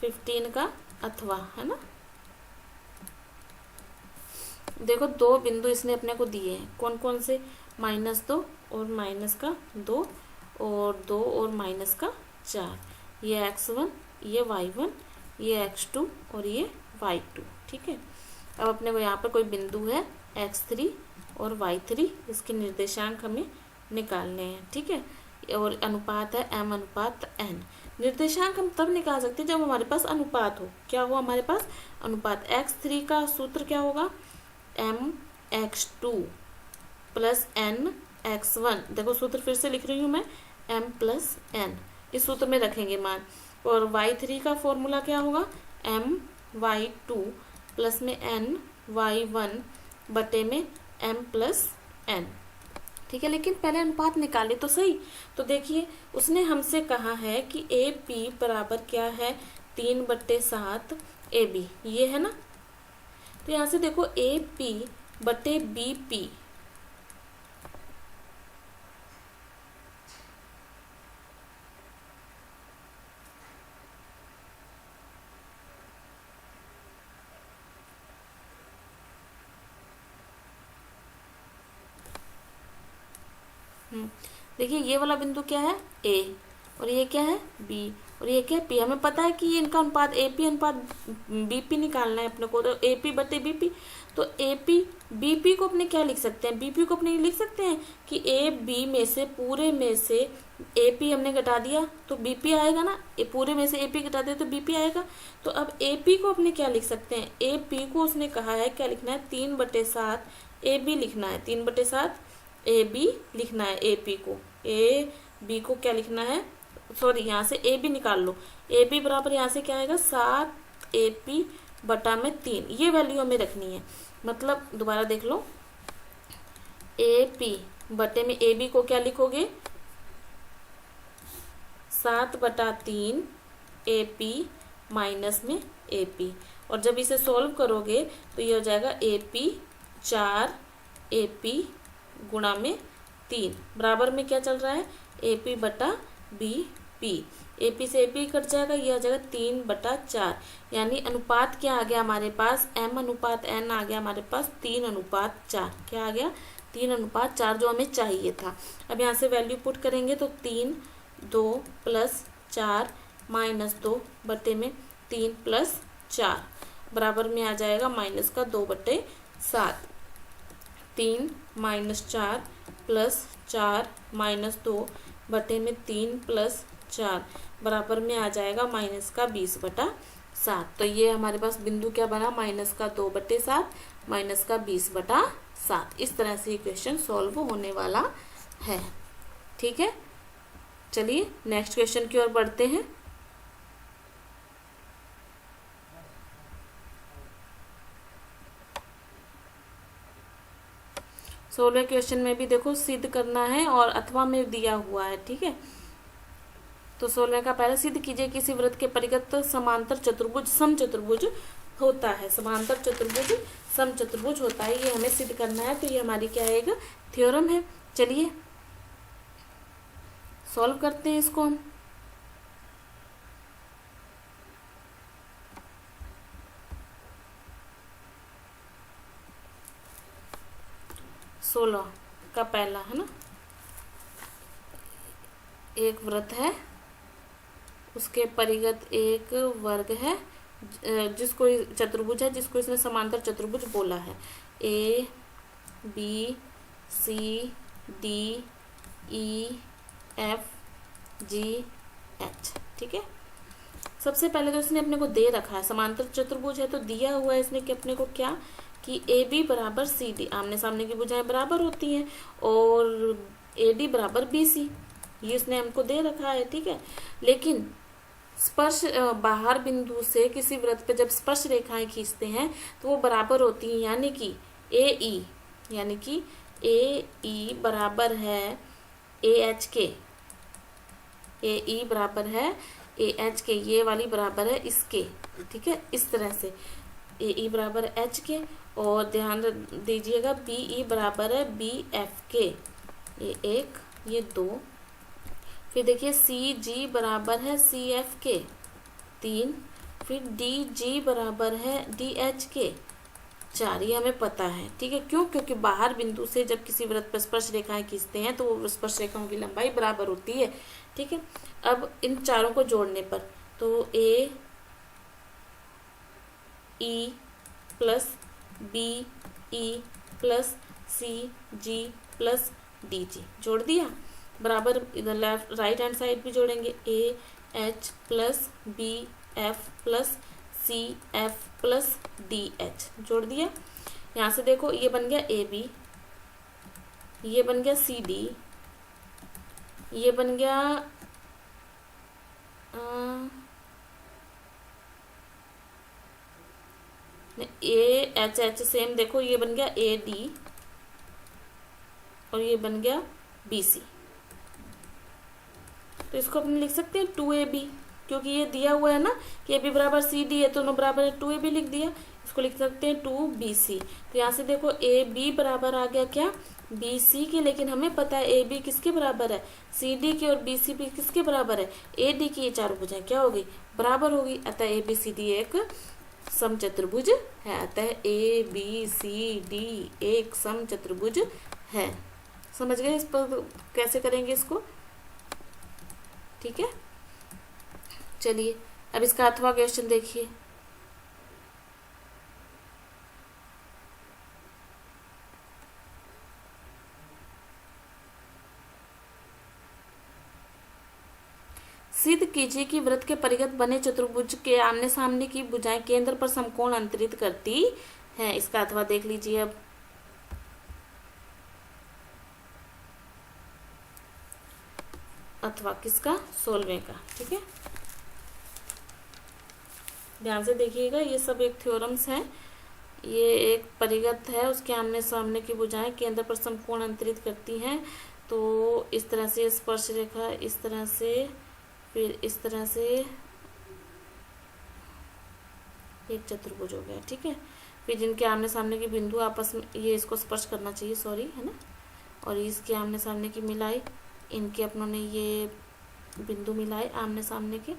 फिफ्टीन का अथवा है ना। देखो, 2 बिंदु इसने अपने को दिए हैं, कौन कौन से, -2 और -2 और 2 और -4। ये x1, ये y1, ये x2 और ये y2। ठीक है, अब अपने को यहाँ पर कोई बिंदु है x3 और y3, इसके निर्देशांक हमें निकालने हैं। ठीक है, और अनुपात है m/n। निर्देशांक हम तब निकाल सकते हैं जब हमारे पास अनुपात हो। क्या हो हमारे पास, अनुपात। x3 का सूत्र क्या होगा, mx2 प्लस nx1। देखो सूत्र फिर से लिख रही हूँ मैं, m+n, इस सूत्र में रखेंगे मान। और y3 का फॉर्मूला क्या होगा, my2 प्लस में ny1 बटे में m+n। ठीक है, लेकिन पहले अनुपात निकाले तो सही। तो देखिए, उसने हमसे कहा है कि ए पी बराबर क्या है, 3/7 ए बी, ये है ना। तो यहां से देखो, ए पी बटे बी पी, देखिए ये वाला बिंदु क्या है, ए, और ये क्या है, बी, और ये क्या है, पी। हमें पता है कि ये इनका अनुपात एपी अनुपात बीपी निकालना है अपने को। तो एपी बटे बीपी, तो एपी बीपी को अपने क्या लिख सकते हैं, बीपी को अपने लिख सकते हैं कि ए बी में से पूरे में से एपी हमने घटा दिया तो बीपी आएगा ना, पूरे में से एपी घटा दिया तो बीपी आएगा। तो अब एपी को अपने क्या लिख सकते हैं, एपी को उसने कहा है क्या लिखना है, 3/7 ए बी लिखना है, 3/7 ए बी लिखना है। ए पी को, ए बी को क्या लिखना है, सॉरी यहाँ से ए बी निकाल लो। ए बी बराबर यहाँ से क्या आएगा, 7 ए पी बटा में 3, ये वैल्यू हमें रखनी है। मतलब दोबारा देख लो, ए पी बटे में ए बी को क्या लिखोगे, 7/3 AP माइनस में AP, और जब इसे सॉल्व करोगे तो ये हो जाएगा AP 4 AP गुणा में 3 बराबर में क्या चल रहा है AP/BP। AP से AP कट जाएगा, ये आ जाएगा 3/4, यानी अनुपात क्या आ गया हमारे पास, M/N आ गया हमारे पास 3/4। क्या आ गया 3/4, जो हमें चाहिए था। अब यहाँ से वैल्यू पुट करेंगे तो 3 2 + 4 -2 बटे में 3 + 4 बराबर में आ जाएगा -2/7। 3 - 4 + 4 -2 बटे में 3 + 4 बराबर में आ जाएगा -20/7। तो ये हमारे पास बिंदु क्या बना, -2/7 -20/7। इस तरह से ये क्वेश्चन सॉल्व होने वाला है। ठीक है, चलिए नेक्स्ट क्वेश्चन की ओर बढ़ते हैं। सोलह क्वेश्चन में भी देखो सिद्ध करना है और अथवा में दिया हुआ है। ठीक है, तो 16 का पहले सिद्ध कीजिए किसी वृत्त के परिगत समांतर चतुर्भुज समचतुर्भुज होता है। समांतर चतुर्भुज समचतुर्भुज होता है, ये हमें सिद्ध करना है। तो ये हमारी क्या है, एक थ्योरम है। चलिए सॉल्व करते हैं इसको हम। सोलह का पहला है ना, एक वृत्त है, उसके परिगत एक वर्ग है, जिसको चतुर्भुज है, जिसको इसने समांतर चतुर्भुज बोला है। ABCDEFGH। ठीक है, सबसे पहले तो इसने अपने को दे रखा है, समांतर चतुर्भुज है तो दिया हुआ है इसने कि अपने को क्या कि AB = CD, आमने सामने की भुजाएं बराबर होती हैं, और AD = BC, ये इसने हमको दे रखा है। ठीक है, लेकिन स्पर्श बाहर बिंदु से किसी वृत्त पे जब स्पर्श रेखाएं खींचते हैं तो वो बराबर होती हैं, यानी कि AE बराबर है AH के, AE बराबर है AH के, ये वाली बराबर है इसके। ठीक है, इस तरह से AE बराबर H के, और ध्यान दीजिएगा BE बराबर है BF के, ये 1 ये 2। फिर देखिए CG बराबर है CF के 3, फिर DG बराबर है DH के 4, ये हमें पता है। ठीक है, क्यों, क्योंकि बाहर बिंदु से जब किसी वृत्त पर स्पर्श रेखाएं खींचते हैं तो वो स्पर्श रेखाओं की लंबाई बराबर होती है। ठीक है, अब इन चारों को जोड़ने पर तो AE + BE + CG + DG जोड़ दिया, बराबर इधर लेफ्ट राइट हैंड साइड भी जोड़ेंगे, AH + BF + CF + DH जोड़ दिया। यहाँ से देखो ये बन गया AB, ये बन गया CD, ये बन गया AH सेम, देखो ये बन गया AD, और ये बन गया BC। तो इसको अपन लिख सकते हैं 2AB, क्योंकि ये दिया हुआ है ना कि AB = CD है, तो दोनों बराबर है, 2AB लिख दिया। इसको लिख सकते हैं 2BC। तो यहाँ से देखो AB बराबर आ गया क्या, BC के, लेकिन हमें पता है AB किसके बराबर है, CD के, और BC भी किसके बराबर है, AD की। ये चारों भुजाएं क्या हो गई, बराबर हो गई। अतः ABCD एक समचतुर्भुज है। अतः ABCD एक समचतुर्भुज है। समझ गए इस पर कैसे करेंगे इसको। ठीक है, चलिए अब इसका अथवा क्वेश्चन देखिए। सिद्ध कीजिए कि वृत्त के परिगत बने चतुर्भुज के आमने सामने की भुजाएं केंद्र पर समकोण अंतरित करती हैं। इसका अथवा देख लीजिए। अब अथवा किसका, 16वें का। ठीक है, ध्यान से देखिएगा, ये सब एक थ्योरम्स हैं। ये एक परिगत है, उसके आमने सामने की भुजाएं केंद्र पर समकोण अंतरित करती हैं। तो इस तरह से स्पर्श रेखा इस तरह से, फिर इस तरह से एक चतुर्भुज हो गया, ठीक है। फिर जिनके आमने सामने के बिंदु आपस में, ये इसको स्पर्श करना चाहिए, सॉरी, है ना, और इसके आमने सामने की मिलाई, इनके अपनों ने ये बिंदु मिलाए आमने सामने के,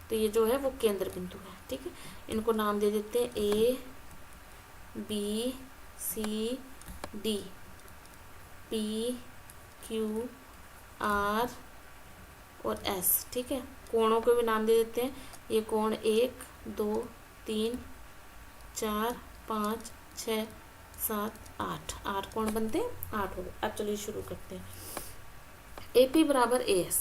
तो ये जो है वो केंद्र बिंदु है, ठीक है। इनको नाम दे देते हैं A B C D, P Q R और एस, ठीक है। कोणों को भी नाम दे देते हैं, ये कोण 1 2 3 4 5 6 7 8, 8 कोण बनते हैं, 8 हो गए। अब चलिए शुरू करते हैं। AP बराबर AS,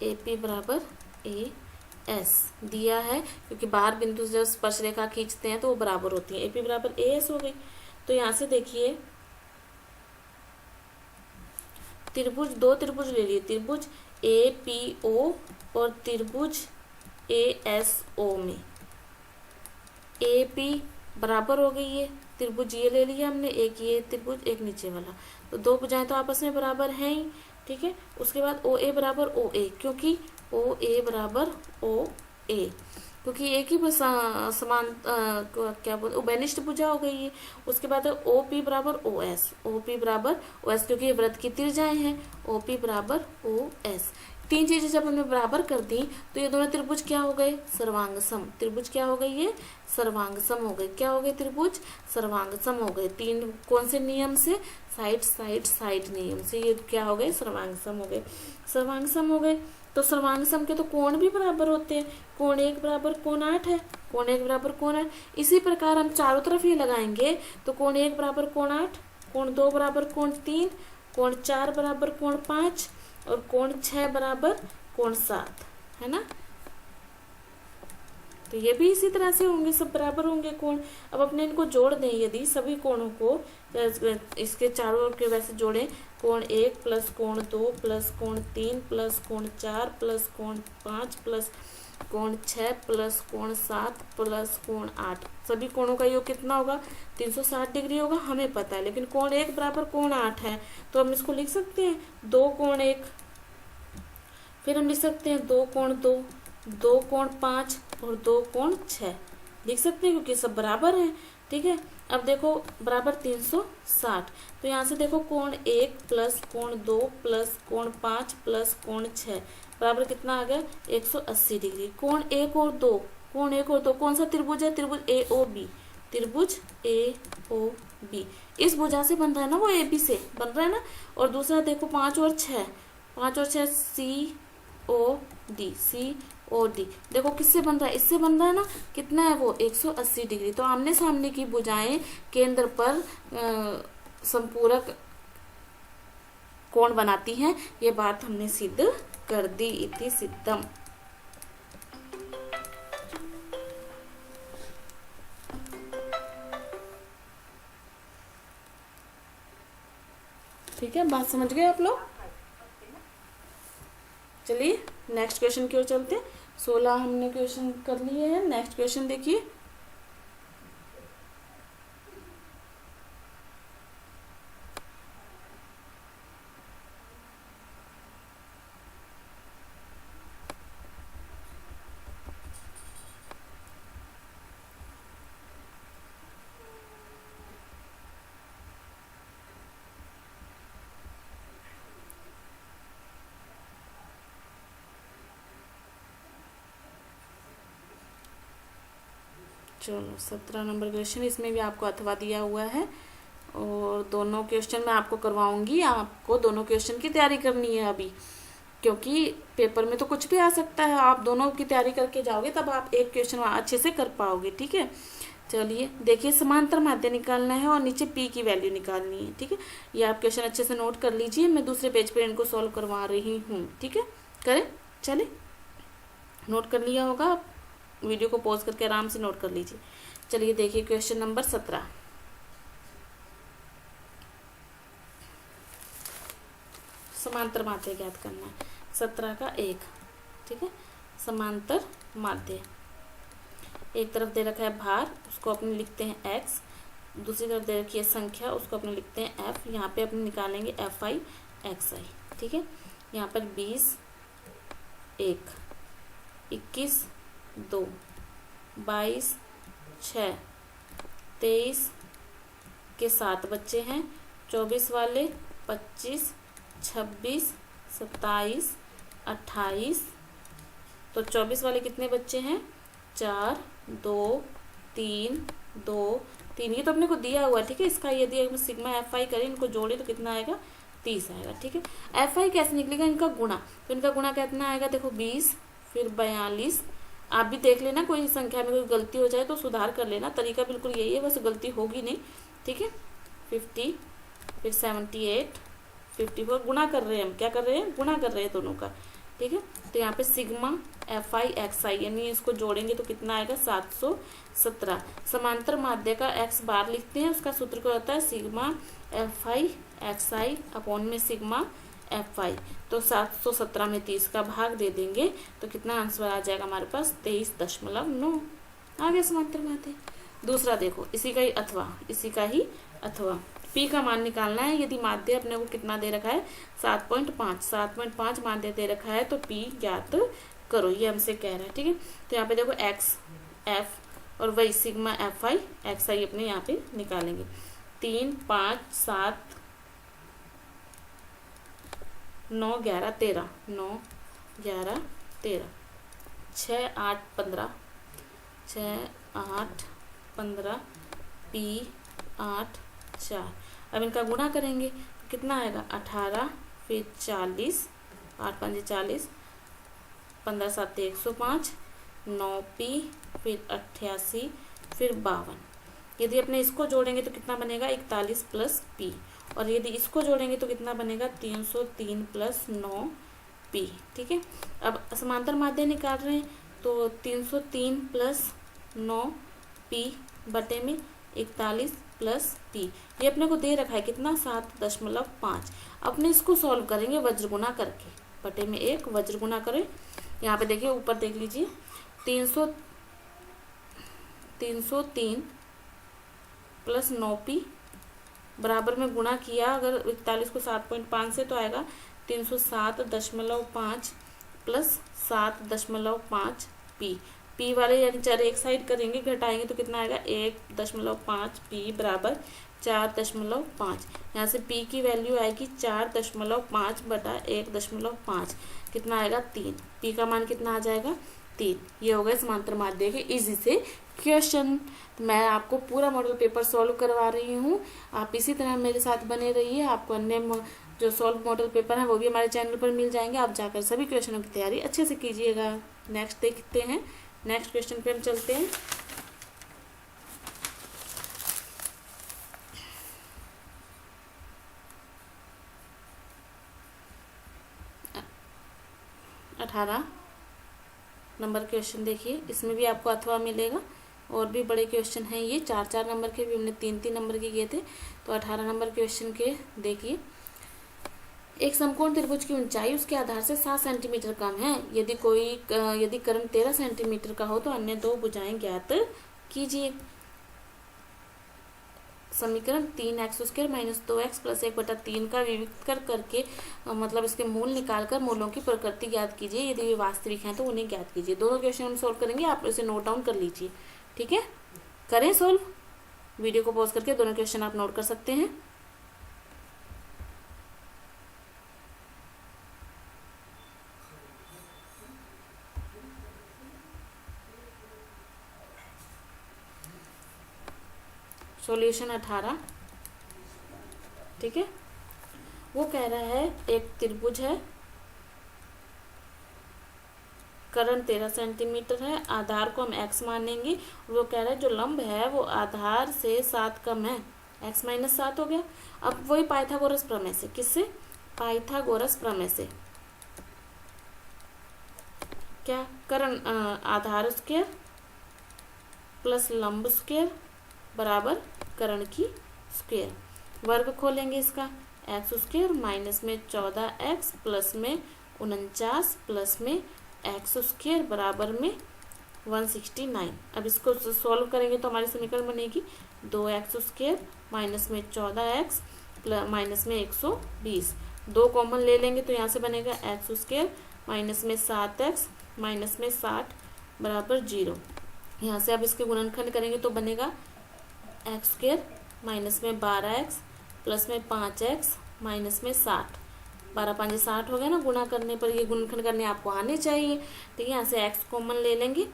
AP बराबर AS दिया है, क्योंकि बाहर बिंदु से जब स्पर्श रेखा खींचते हैं तो वो बराबर होती है। AP बराबर AS हो गई। तो यहाँ से देखिए त्रिभुज, दो त्रिभुज ले लिए, त्रिभुज APO और त्रिभुज ASO में AP बराबर हो गई है, त्रिभुज ये ले लिया हमने, एक ये त्रिभुज एक नीचे वाला, तो दो भुजाएं तो आपस में बराबर हैं ही, ठीक है। उसके बाद OA बराबर OA, क्योंकि OA बराबर OA, क्योंकि एक ही समान क्या बोलते उभयनिष्ठ भुजा हो गई है। उसके बाद OP बराबर OS, OP बराबर OS, क्योंकि ये वृत्त की त्रिज्याएं हैं, OP बराबर OS। तीन चीजें जब हमने बराबर कर दी तो ये दोनों त्रिभुज क्या हो गए, सर्वांगसम। त्रिभुज क्या हो गई, ये सर्वांगसम हो गए। क्या हो गए, त्रिभुज सर्वांगसम हो गए। तीन कौन से नियम से, साइड साइड साइड नियम से ये क्या हो गए, सर्वांगसम हो गए। सर्वांगसम हो गए तो सर्वांगसम के तो कोण भी बराबर होते हैं। कोण 1 बराबर कोण 8 है, कोण 1 बराबर कोण 8। इसी प्रकार हम चारों तरफ ये लगाएंगे तो कोण 1 बराबर कोण 8, कोण 2 बराबर कोण 3, कोण 4 बराबर कोण 5 और कोण 6 बराबर कोण 7, है ना। तो ये भी इसी तरह से होंगे, सब बराबर होंगे कोण। अब अपने इनको जोड़ दें, यदि सभी कोणों को इसके चारों ओर के वैसे जोड़ें, कोण 1 प्लस कोण 2 प्लस कोण 3 प्लस कोण 4 प्लस कोण 5 प्लस कोण 6 प्लस कोण 7 प्लस कोण 8, सभी कोणों का योग कितना होगा, 360 डिग्री होगा, हमें पता है। लेकिन कोण 1 बराबर कोण 8 है, तो हम इसको लिख सकते हैं 2 कोण 1, फिर हम लिख सकते हैं 2 कोण 2, 2 कोण 5 और 2 कोण 6 लिख सकते हैं, क्योंकि सब बराबर हैं, ठीक है। अब देखो बराबर 360, तो यहाँ से देखो कोण 1 प्लस कोण 2 प्लस कोण 5 प्लस कोण 6 बराबर कितना आ गया, 180 डिग्री। कोण 1 और 2, कोण 1 और 2 कौन सा त्रिभुज है, त्रिभुज AOB, त्रिभुज AOB इस भुजा से बन रहा है ना, वो AB से बन रहा है ना। और दूसरा देखो 5 और 6, 5 और 6 COD, COD देखो किससे बन रहा है, इससे बन रहा है ना। कितना है वो, 180 डिग्री। तो आमने सामने की भुजाएं केंद्र पर संपूरक कोण बनाती हैं, ये बात हमने सिद्ध कर दी, इति सिद्धम। ठीक है, बात समझ गए आप लोग। चलिए नेक्स्ट क्वेश्चन की ओर चलते हैं। 16 हमने क्वेश्चन कर लिए हैं। नेक्स्ट क्वेश्चन देखिए, चलो 17 नंबर क्वेश्चन, इसमें भी आपको अथवा दिया हुआ है और दोनों क्वेश्चन मैं आपको करवाऊंगी। आपको दोनों क्वेश्चन की तैयारी करनी है अभी, क्योंकि पेपर में तो कुछ भी आ सकता है। आप दोनों की तैयारी करके जाओगे तब आप एक क्वेश्चन अच्छे से कर पाओगे, ठीक है। चलिए देखिए, समांतर माध्य निकालना है और नीचे P की वैल्यू निकालनी है, ठीक है। ये आप क्वेश्चन अच्छे से नोट कर लीजिए, मैं दूसरे पेज पर इनको सॉल्व करवा रही हूँ, ठीक है। करें, चले, नोट कर लिया होगा आप, वीडियो को पॉज करके आराम से नोट कर लीजिए। चलिए देखिए क्वेश्चन नंबर 17, समांतर माध्य ज्ञात करना है। 17 का 1, ठीक है। समांतर माध्य, एक तरफ दे रखा है भार, उसको अपने लिखते हैं x, दूसरी तरफ दे रखी है संख्या, उसको अपने लिखते हैं f। यहाँ पे अपने निकालेंगे fi xi, ठीक है। यहाँ पर 20 1, 21 2, 22 6, 23 के 7 बच्चे हैं, 24 वाले 25 26 27 28। तो 24 वाले कितने बच्चे हैं? 4 2 3 2 3। ये तो अपने को दिया हुआ है, ठीक है। इसका यदि हम सिग्मा एफ आई करें, इनको जोड़े तो कितना आएगा? 30 आएगा, ठीक है। एफ आई कैसे निकलेगा? इनका गुणा। तो इनका गुणा कितना आएगा? देखो 20 फिर 42। आप भी देख लेना, कोई संख्या में कोई गलती हो जाए तो सुधार कर लेना, तरीका बिल्कुल यही है, बस गलती होगी नहीं, ठीक है। 50 फिर 78 54। गुणा कर रहे हैं हम, क्या कर रहे हैं? गुणा कर रहे हैं दोनों का, ठीक है। तो यहाँ पे सिग्मा एफ आई एक्स आई, यानी इसको जोड़ेंगे तो कितना आएगा? 717। समांतर माध्य का एक्स बार लिखते हैं, उसका सूत्र क्या होता है? Sigma F I x I upon में सिग्मा एफ आई। तो 717 में 30 का भाग दे देंगे तो कितना आंसर आ जाएगा हमारे पास? 23.9 आ गया समांतर माध्य। दूसरा देखो, इसी का ही अथवा पी का मान निकालना है। यदि माध्य अपने को कितना दे रखा है? 7.5 माध्य दे रखा है, तो पी ज्ञात करो, ये हमसे कह रहा है, ठीक है। तो यहाँ पे देखो एक्स एफ और वही सिग्मा एफ आई एक्स आई अपने यहाँ पे निकालेंगे। 3 5 7 9 11 13 9 11 13 6 8 15 6 8 15 पी 8 4। अब इनका गुणा करेंगे तो कितना आएगा? 18 फिर 40 8 5 40 15 7 105 9 पी फिर 88 फिर 52। यदि अपने इसको जोड़ेंगे तो कितना बनेगा? 41 प्लस पी। और यदि इसको जोड़ेंगे तो कितना बनेगा? 303 प्लस 9 पी, ठीक है। अब समांतर माध्य निकाल रहे हैं तो 303 प्लस 9 पी बटे में 41 प्लस पी। ये अपने को दे रखा है कितना? 7.5। अपने इसको सॉल्व करेंगे वज्र गुना करके, बटे में 1 वज्र गुना करें। यहाँ पे देखिए ऊपर देख लीजिए, 303 प्लस 9 पी बराबर में गुणा किया, अगर 41 को 7.5 से तो आएगा 307.5 प्लस 7.5 पी। पी वाले यानी चार एक साइड करेंगे, घटाएंगे तो कितना आएगा? 1.5 पी बराबर 4.5। यहाँ से पी की वैल्यू आएगी 4.5 बटा 1.5, कितना आएगा? 3। पी का मान कितना आ जाएगा? 3। ये हो गए समांतर माध्य के इजी से क्वेश्चन। मैं आपको पूरा मॉडल पेपर सॉल्व करवा रही हूँ, आप इसी तरह मेरे साथ बने रहिए। आपको अन्य जो सॉल्व मॉडल पेपर है वो भी हमारे चैनल पर मिल जाएंगे, आप जाकर सभी क्वेश्चनों की तैयारी अच्छे से कीजिएगा। नेक्स्ट देखते हैं, नेक्स्ट क्वेश्चन पे हम चलते हैं। अठारह नंबर क्वेश्चन देखिए, इसमें भी आपको अथवा मिलेगा। और भी बड़े क्वेश्चन हैं ये, 4-4 नंबर के भी, हमने 3-3 नंबर के किए थे। तो 18 नंबर क्वेश्चन के देखिए, एक समकोण त्रिभुज की ऊंचाई उसके आधार से 7 सेंटीमीटर कम है। यदि कर्ण 13 सेंटीमीटर का हो तो अन्य दो भुजाएं ज्ञात कीजिए। समीकरण 3x² - 2x + 1/3 का विविक्तर करके मतलब इसके मूल निकालकर मूलों की प्रकृति ज्ञात कीजिए। यदि वे वास्तविक हैं तो उन्हें ज्ञात कीजिए। दोनों क्वेश्चन हम सोल्व करेंगे, आप इसे नोट डाउन कर लीजिए, ठीक है। करें सोल्व, वीडियो को पॉज करके दोनों क्वेश्चन आप नोट कर सकते हैं। सॉल्यूशन 18, ठीक है। वो कह रहा है एक त्रिभुज है, कर्ण 13 सेंटीमीटर है, आधार को हम x मानेंगे। वो कह रहा है जो लंब है वो आधार से 7 कम है, x - 7 हो गया। अब वही पाइथागोरस प्रमेय से, किससे? पाइथागोरस प्रमेय से। क्या? कर्ण आधार स्क्वायर प्लस लंब स्क्वायर बराबर कर्ण की स्क्वायर। वर्ग खोलेंगे इसका, x² माइनस में 14x प्लस में 49 प्लस में x² बराबर में 169। अब इसको सॉल्व करेंगे तो हमारी समीकरण बनेगी 2x² माइनस में 14x माइनस में 120। 2 कॉमन ले लेंगे तो यहाँ से बनेगा x² माइनस में 7x माइनस में 60 बराबर 0। यहाँ से अब इसके गुणनखंड करेंगे तो बनेगा एक्स स्क्वायर माइनस में 12x प्लस में 5x माइनस में 60। 12 5 60 हो गया ना, गुणा करने पर ये गुणनखंड करने आपको आने चाहिए। ठीक है, यहाँ से x कॉमन ले लेंगे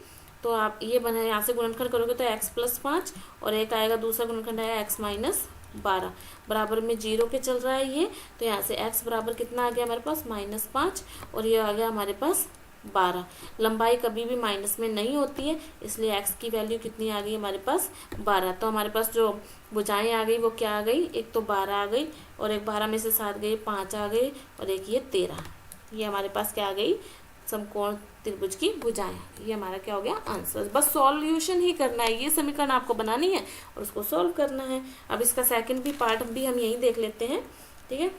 तो आप ये बने, यहाँ से गुणनखंड करोगे तो x प्लस 5 और एक आएगा, दूसरा गुणनखंड आएगा x माइनस 12 बराबर में 0 के चल रहा है ये। तो यहाँ से x बराबर कितना आ गया हमारे पास -5 और ये आ गया हमारे पास 12। लंबाई कभी भी माइनस में नहीं होती है, इसलिए x की वैल्यू कितनी आ गई हमारे पास 12। तो हमारे पास जो भुजाएं आ गई वो क्या आ गई, एक तो 12 आ गई और एक 12 में से 7 गई 5 आ गई और एक ये 13। ये हमारे पास क्या आ गई, समकोण त्रिभुज की भुजाएं। ये हमारा क्या हो गया आंसर। बस सॉल्यूशन ही करना है, ये समीकरण आपको बनानी है और उसको सॉल्व करना है। अब इसका सेकंड भी पार्ट भी हम यही देख लेते हैं। ठीक है,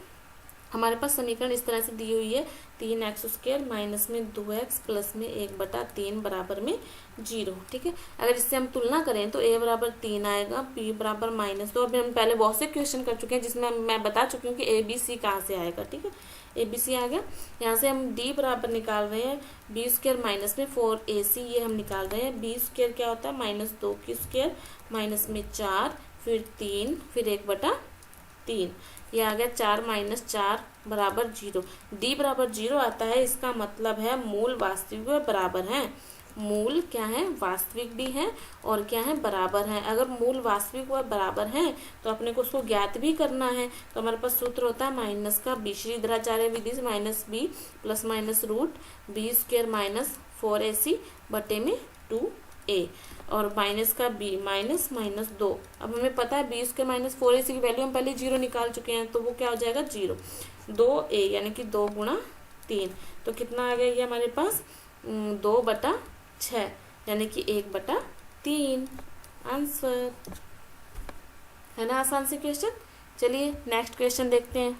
हमारे पास समीकरण इस तरह से दी हुई है, 3x² माइनस में 2x प्लस में 1/3 बराबर में 0। ठीक है, अगर इससे हम तुलना करें तो a बराबर 3 आएगा, b बराबर -2। अभी हम पहले बहुत से क्वेश्चन कर चुके हैं जिसमें मैं बता चुकी हूँ कि ABC कहाँ से आएगा। ठीक है, ABC आ गया। यहाँ से हम d बराबर निकाल रहे हैं b² माइनस में 4ac, ये हम निकाल रहे हैं। b² क्या होता है -2 माइनस में 4 फिर 3 फिर 1/3, ये आ गया 4 माइनस 4 बराबर 0। d बराबर 0 आता है, इसका मतलब है मूल वास्तविक व बराबर हैं। मूल क्या है, वास्तविक भी है और क्या है, बराबर है। अगर मूल वास्तविक व बराबर हैं तो अपने को उसको ज्ञात भी करना है। तो हमारे पास सूत्र होता है माइनस का b श्रीधराचार्य विधि से -b plus minus root b² minus 4ac बटे में 2a और माइनस का b माइनस -2। अब हमें पता है b² माइनस 4ac की वैल्यू हम पहले 0 निकाल चुके हैं, तो वो क्या हो जाएगा 0। 2a यानी कि 2 गुणा 3, तो कितना आ गया ये हमारे पास 2/6 यानी कि 1/3 आंसर है ना। आसान से क्वेश्चन। चलिए नेक्स्ट क्वेश्चन देखते हैं।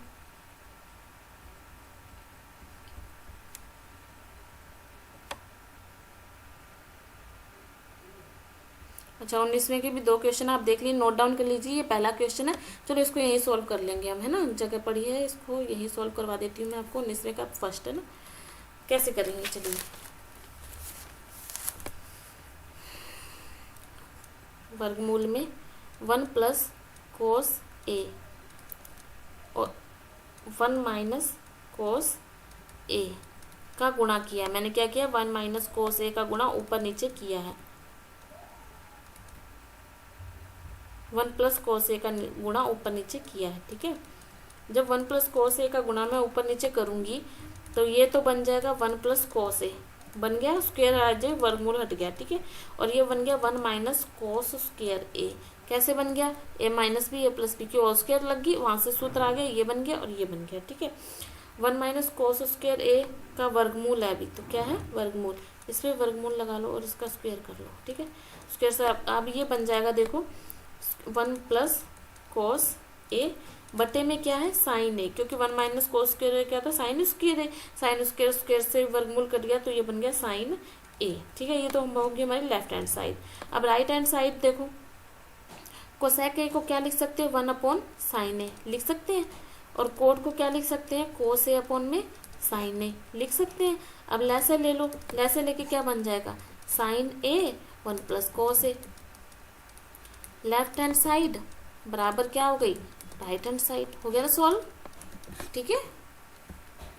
अच्छा, 19वें के भी 2 क्वेश्चन आप देख लीजिए, नोट डाउन कर लीजिए। ये पहला क्वेश्चन है, चलो इसको यहीं सॉल्व कर लेंगे हम, है ना। जगह पड़ी है, इसको यहीं सॉल्व करवा देती हूँ मैं आपको। 19वें का फर्स्ट है ना, कैसे करेंगे चलिए। वर्गमूल में 1 प्लस कोस a और 1 माइनस कोस a का गुणा किया है। मैंने क्या किया, 1 माइनस कोस a का गुणा ऊपर नीचे किया है। 1 प्लस कोस a का गुणा ऊपर नीचे किया है। ठीक है, जब 1 प्लस कोस a का गुणा मैं ऊपर नीचे करूंगी तो ये तो बन जाएगा 1 प्लस कोस a बन गया, स्क्वायर आ जाए, वर्गमूल हट गया। ठीक है, और ये बन गया 1 माइनस कोस स्क्वायर a। कैसे बन गया, a minus b a plus b की होल स्क्वायर लग गई, वहां से सूत्र आ गया, ये बन गया और ये बन गया। ठीक है, 1 माइनस कोस स्क्वायर a का वर्गमूल है अभी, तो क्या है वर्गमूल, इसमें वर्गमूल लगा लो और इसका स्क्वायर कर लो। ठीक है, स्क्वायर से अब ये बन जाएगा, देखो 1 प्लस कोस a बटे में क्या है साइन a, क्योंकि 1 माइनस कोस स्क्वायर क्या था, साइन स्क्वायर है। साइन स्क्वायर स्क्वायर से वर्गमूल कट गया तो ये बन गया साइन a। ठीक है, ये तो होगी हमारी लेफ्ट हैंड साइड। अब राइट हैंड साइड देखो, कोसेक a को क्या लिख सकते हैं, 1/sin a लिख सकते हैं, और कोड को क्या लिख सकते हैं, कोस a अपॉन में साइन a लिख सकते हैं। अब लेसे ले लो, लेसे लेके क्या बन जाएगा, sine a 1 plus cos a। Left hand side बराबर क्या हो गई, राइट हैंड साइड। हो गया ना सॉल्व। ठीक है,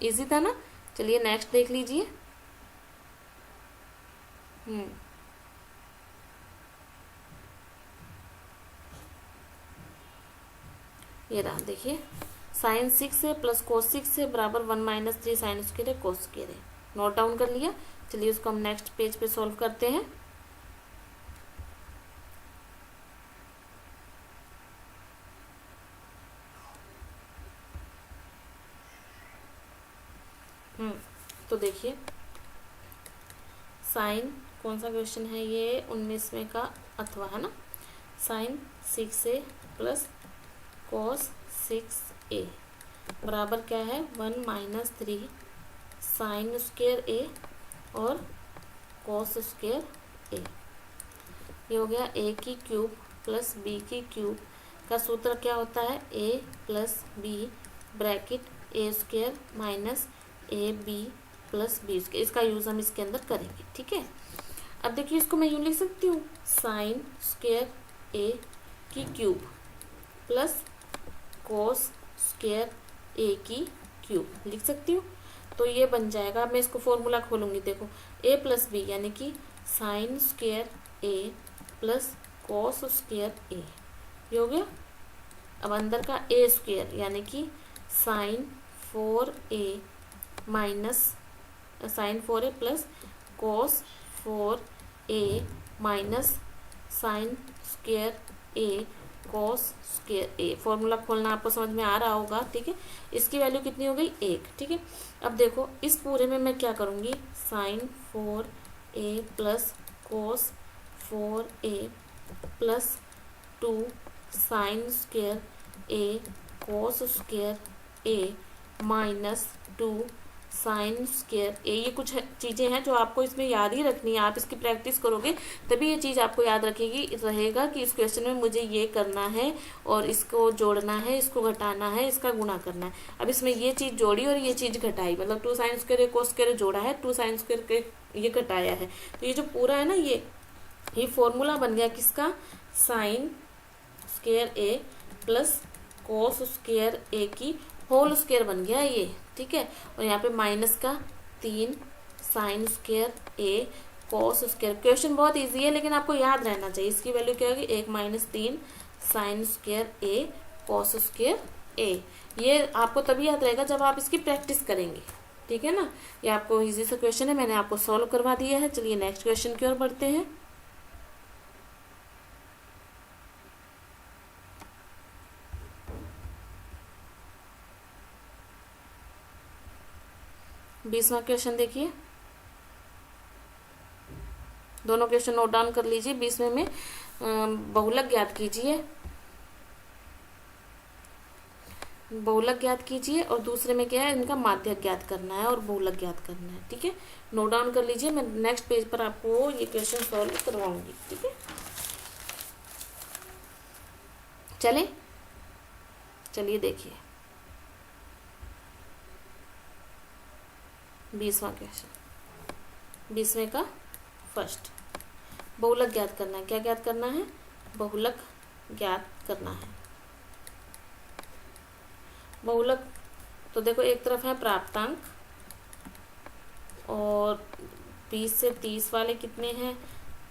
इजी था ना। चलिए नेक्स्ट देख लीजिए। ये रहा, देखिए साइन 6 है प्लस कोस 6 है बराबर 1 माइनस 3 साइन स्क्वायर है कोस स्क्वायर है। नोट डाउन कर लिया। चलिए उसको हम नेक्स्ट पेज पे सॉल्व करते हैं। तो देखिए साइन कौन सा क्वेश्चन है ये, 19वें का अथवा है ना। Sign 6a plus cos 6a बराबर क्या है, 1 माइनस 3 साइन स्क्वायर a और कोस स्क्वायर a। ये हो गया a की क्यूब प्लस b की क्यूब का सूत्र क्या होता है, a plus b bracket a square minus ab plus b square, इसका यूज हम इसके अंदर करेंगे। ठीक है, अब देखिए इसको मैं यूँ लिख सकती हूँ साइन स्क्वायर ए की क्यूब प्लस कोस स्क्वायर ए की क्यूब लिख सकती हूँ। तो ये बन जाएगा, मैं इसको फॉर्मूला खोलूंगी, देखो ए प्लस बी यानी कि sign square A plus cos square A, ये हो गया। अब अंदर का ए स्क्वायर यानी कि sine 4a minus sine 4a plus cos 4a minus sine square A cos square A. Formula खोलना आपको समझ में आ रहा होगा। ठीक है, इसकी वैल्यू कितनी हो गई 1। ठीक है, अब देखो इस पूरे में मैं क्या करूँगी, sine 4a plus cos 4a plus 2 sine square A cos square A minus 2 sine square A. ये कुछ चीज़ें हैं जो आपको इसमें याद ही रखनी है। आप इसकी प्रैक्टिस करोगे तभी ये चीज़ आपको याद रहेगा कि इस क्वेश्चन में मुझे ये करना है और इसको जोड़ना है, इसको घटाना है, इसका गुणा करना है। अब इसमें ये चीज़ जोड़ी और ये चीज़ घटाई, मतलब 2 साइन स्क्वायर ए कोस स्क्वायर जोड़ा है, 2 साइन स्क्वायर के ये घटाया है। तो ये जो पूरा है ना, ये फॉर्मूला बन गया किसका, साइन स्क्वायर ए प्लस कोस स्क्वायर ए की होल स्क्वायर बन गया ये। ठीक है, और यहाँ पे माइनस का 3 sign square A cos square. Question बहुत इजी है लेकिन आपको याद रहना चाहिए। इसकी वैल्यू क्या होगी, 1 minus 3 sign square A cos square A. ये आपको तभी याद रहेगा जब आप इसकी प्रैक्टिस करेंगे। ठीक है ना, ये आपको इजी सा क्वेश्चन है, मैंने आपको सॉल्व करवा दिया है। चलिए नेक्स्ट क्वेश्चन की ओर बढ़ते हैं। बीसवां क्वेश्चन देखिए, दोनों क्वेश्चन नोट डाउन कर लीजिए। 20वें में बहुलक ज्ञात कीजिए, बहुलक ज्ञात कीजिए और दूसरे में क्या है, इनका माध्यक ज्ञात करना है और बहुलक ज्ञात करना है। ठीक है, नोट डाउन कर लीजिए, मैं नेक्स्ट पेज पर आपको ये क्वेश्चन सॉल्व करवाऊंगी। ठीक है, चलिए देखिए 20वां क्वेश्चन, 20वें का फर्स्ट, बहुलक ज्ञात करना है। क्या ज्ञात करना है, बहुलक ज्ञात करना है। बहुलक तो देखो एक तरफ है प्राप्तांक और 20 से 30 वाले कितने हैं,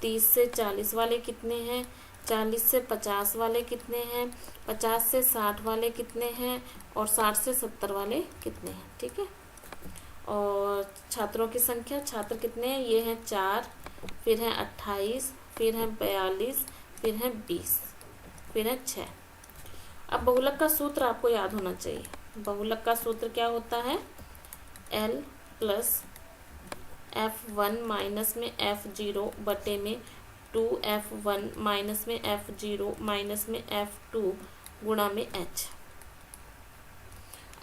30 से 40 वाले कितने हैं, 40 से 50 वाले कितने हैं, 50 से 60 वाले कितने हैं और 60 से 70 वाले कितने हैं। ठीक है, और छात्रों की संख्या, छात्र कितने हैं, ये हैं 4, फिर हैं 28, फिर हैं 42, फिर हैं 20, फिर हैं 6। अब बहुलक का सूत्र आपको याद होना चाहिए। बहुलक का सूत्र क्या होता है, L प्लस F1 माइनस में F0 बटे में 2F1 माइनस में F0 माइनस में F2 गुणा में H।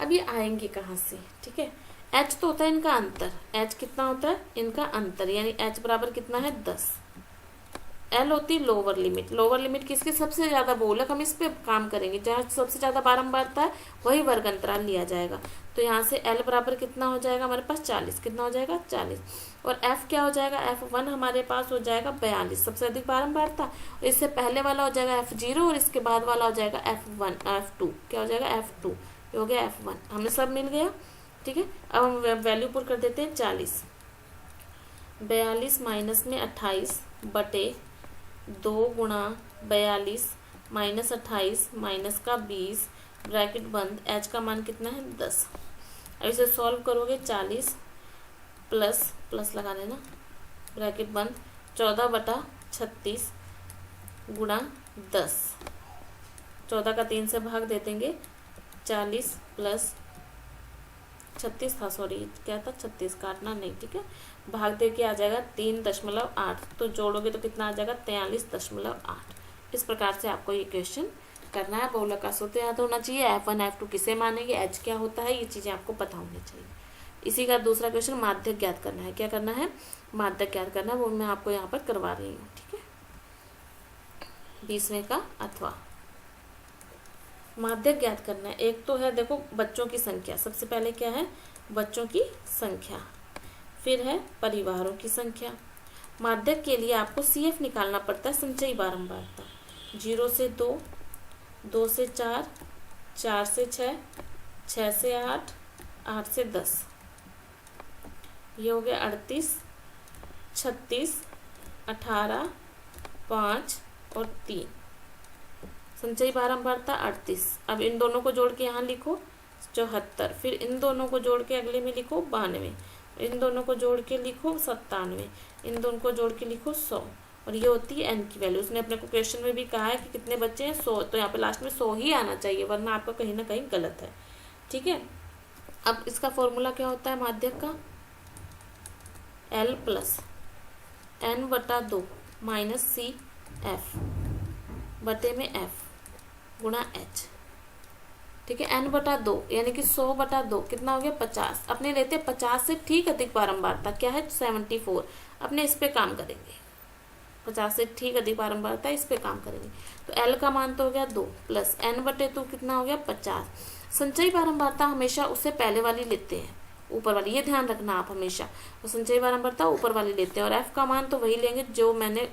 अब ये आएंगे कहाँ से, ठीक है, H तो होता है इनका अंतर, H कितना होता है, इनका अंतर, यानी H बराबर कितना है 10। L होती है लोअर लिमिट, लोअर लिमिट किसकी, सबसे ज्यादा बहुलक, हम इस पे काम करेंगे, जहाँ सबसे ज्यादा बारंबारता है वही वर्ग अंतराल लिया जाएगा। तो यहाँ से L बराबर कितना हो जाएगा हमारे पास 40, कितना हो जाएगा 40, और F क्या हो जाएगा, F1 हमारे पास हो जाएगा 42, सबसे अधिक बारंबारता, इससे पहले वाला हो जाएगा F0 और इसके बाद वाला हो जाएगा F2, क्या हो जाएगा F2, ये हो गया F1, हमें सब मिल गया। ठीक है, अब हम वैल्यू पुट कर देते हैं 40, 42 माइनस में 28 बटे 2 गुणा 42 माइनस 28 माइनस का 20 ब्रैकेट बंद, H का मान कितना है 10। अब इसे सॉल्व करोगे 40 प्लस प्लस लगा देना ब्रैकेट बंद 14 बटा 36 गुणा 10, 14 का 3 से भाग दे देंगे, 40 प्लस 36 था, सॉरी क्या था 36, काटना नहीं, ठीक है, भाग दे के आ जाएगा 3.8, तो जोड़ोगे तो कितना आ जाएगा 43.8। इस प्रकार से आपको ये क्वेश्चन करना है। बहुलक का सूत्र याद होना चाहिए, F1 F2 किसे मानेंगे, H क्या होता है, ये चीजें आपको पता होनी चाहिए। इसी का दूसरा क्वेश्चन माध्यक ज्ञात करना है। क्या करना है, माध्यक ज्ञात करना है, वो मैं आपको यहाँ पर करवा रही हूँ। ठीक है, 20वें का अथवा माध्यक ज्ञात करना है। एक तो है देखो बच्चों की संख्या, सबसे पहले क्या है बच्चों की संख्या, फिर है परिवारों की संख्या। माध्यक के लिए आपको CF निकालना पड़ता है, संचयी बारंबारता। 0 से 2, 2 से 4, 4 से 6, 6 से 8, 8 से 10, ये हो गया 38, 36, 18, 5 और 3। संचयी बारंबारता 38। अब इन दोनों को जोड़ के यहाँ लिखो 74, फिर इन दोनों को जोड़ के अगले में लिखो 92, इन दोनों को जोड़ के लिखो 97, इन दोनों को जोड़ के लिखो 100, और ये होती है n की वैल्यू। उसने अपने को क्वेश्चन में भी कहा है कि कितने बच्चे हैं, 100, तो यहाँ पे लास्ट में 100 ही आना चाहिए, वरना आपका कहीं ना कहीं गलत है। ठीक है, अब इसका फॉर्मूला क्या होता है माध्यक का, L plus n/2 minus CF बटे में F गुणा H। ठीक है, n/2 यानी कि 100/2 कितना हो गया 50। अपने लेते 50 से ठीक अधिक बारंबारता क्या है 74। अपने इस पे काम करेंगे, 50 से ठीक अधिक बारंबारता इस पे काम करेंगे। तो L का मान तो हो गया 2 प्लस n/2 कितना हो गया 50। संचयी बारंबारता हमेशा उससे पहले वाली लेते हैं, ऊपर वाली, ये ध्यान रखना आप हमेशा। तो संचयी बारंबारता ऊपर वाली लेते हैं और F का मान तो वही लेंगे जो मैंने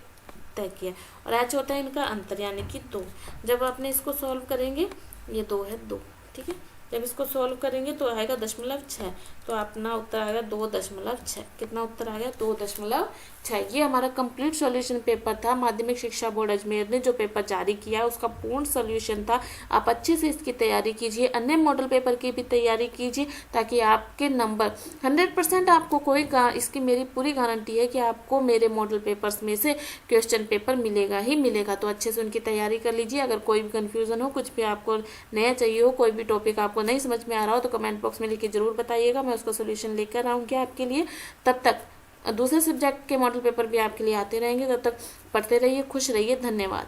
तय किया, और H होता है इनका अंतर यानी कि 2। जब आपने इसको सॉल्व करेंगे, ये 2 है 2, ठीक है, जब इसको सॉल्व करेंगे तो आएगा 0.6, तो अपना उत्तर आएगा 2.6। कितना उत्तर आ गया 2.6। ये हमारा कंप्लीट सॉल्यूशन पेपर था। माध्यमिक शिक्षा बोर्ड अजमेर ने जो पेपर जारी किया उसका पूर्ण सॉल्यूशन था। आप अच्छे से इसकी तैयारी कीजिए, अन्य मॉडल पेपर की भी तैयारी कीजिए, ताकि आपके नंबर 100% आपको कोई इसकी मेरी पूरी गारंटी है कि आपको मेरे मॉडल पेपर्स में से क्वेश्चन पेपर मिलेगा ही मिलेगा। तो अच्छे से उनकी तैयारी कर लीजिए। अगर कोई भी कन्फ्यूज़न हो, कुछ भी आपको नया चाहिए हो, कोई भी टॉपिक आपको नहीं समझ में आ रहा हो, तो कमेंट बॉक्स में लिख के जरूर बताइएगा, मैं उसका सोल्यूशन लेकर आऊँगी आपके लिए। तब तक दूसरे सब्जेक्ट के मॉडल पेपर भी आपके लिए आते रहेंगे। तब तक पढ़ते रहिए, खुश रहिए। धन्यवाद।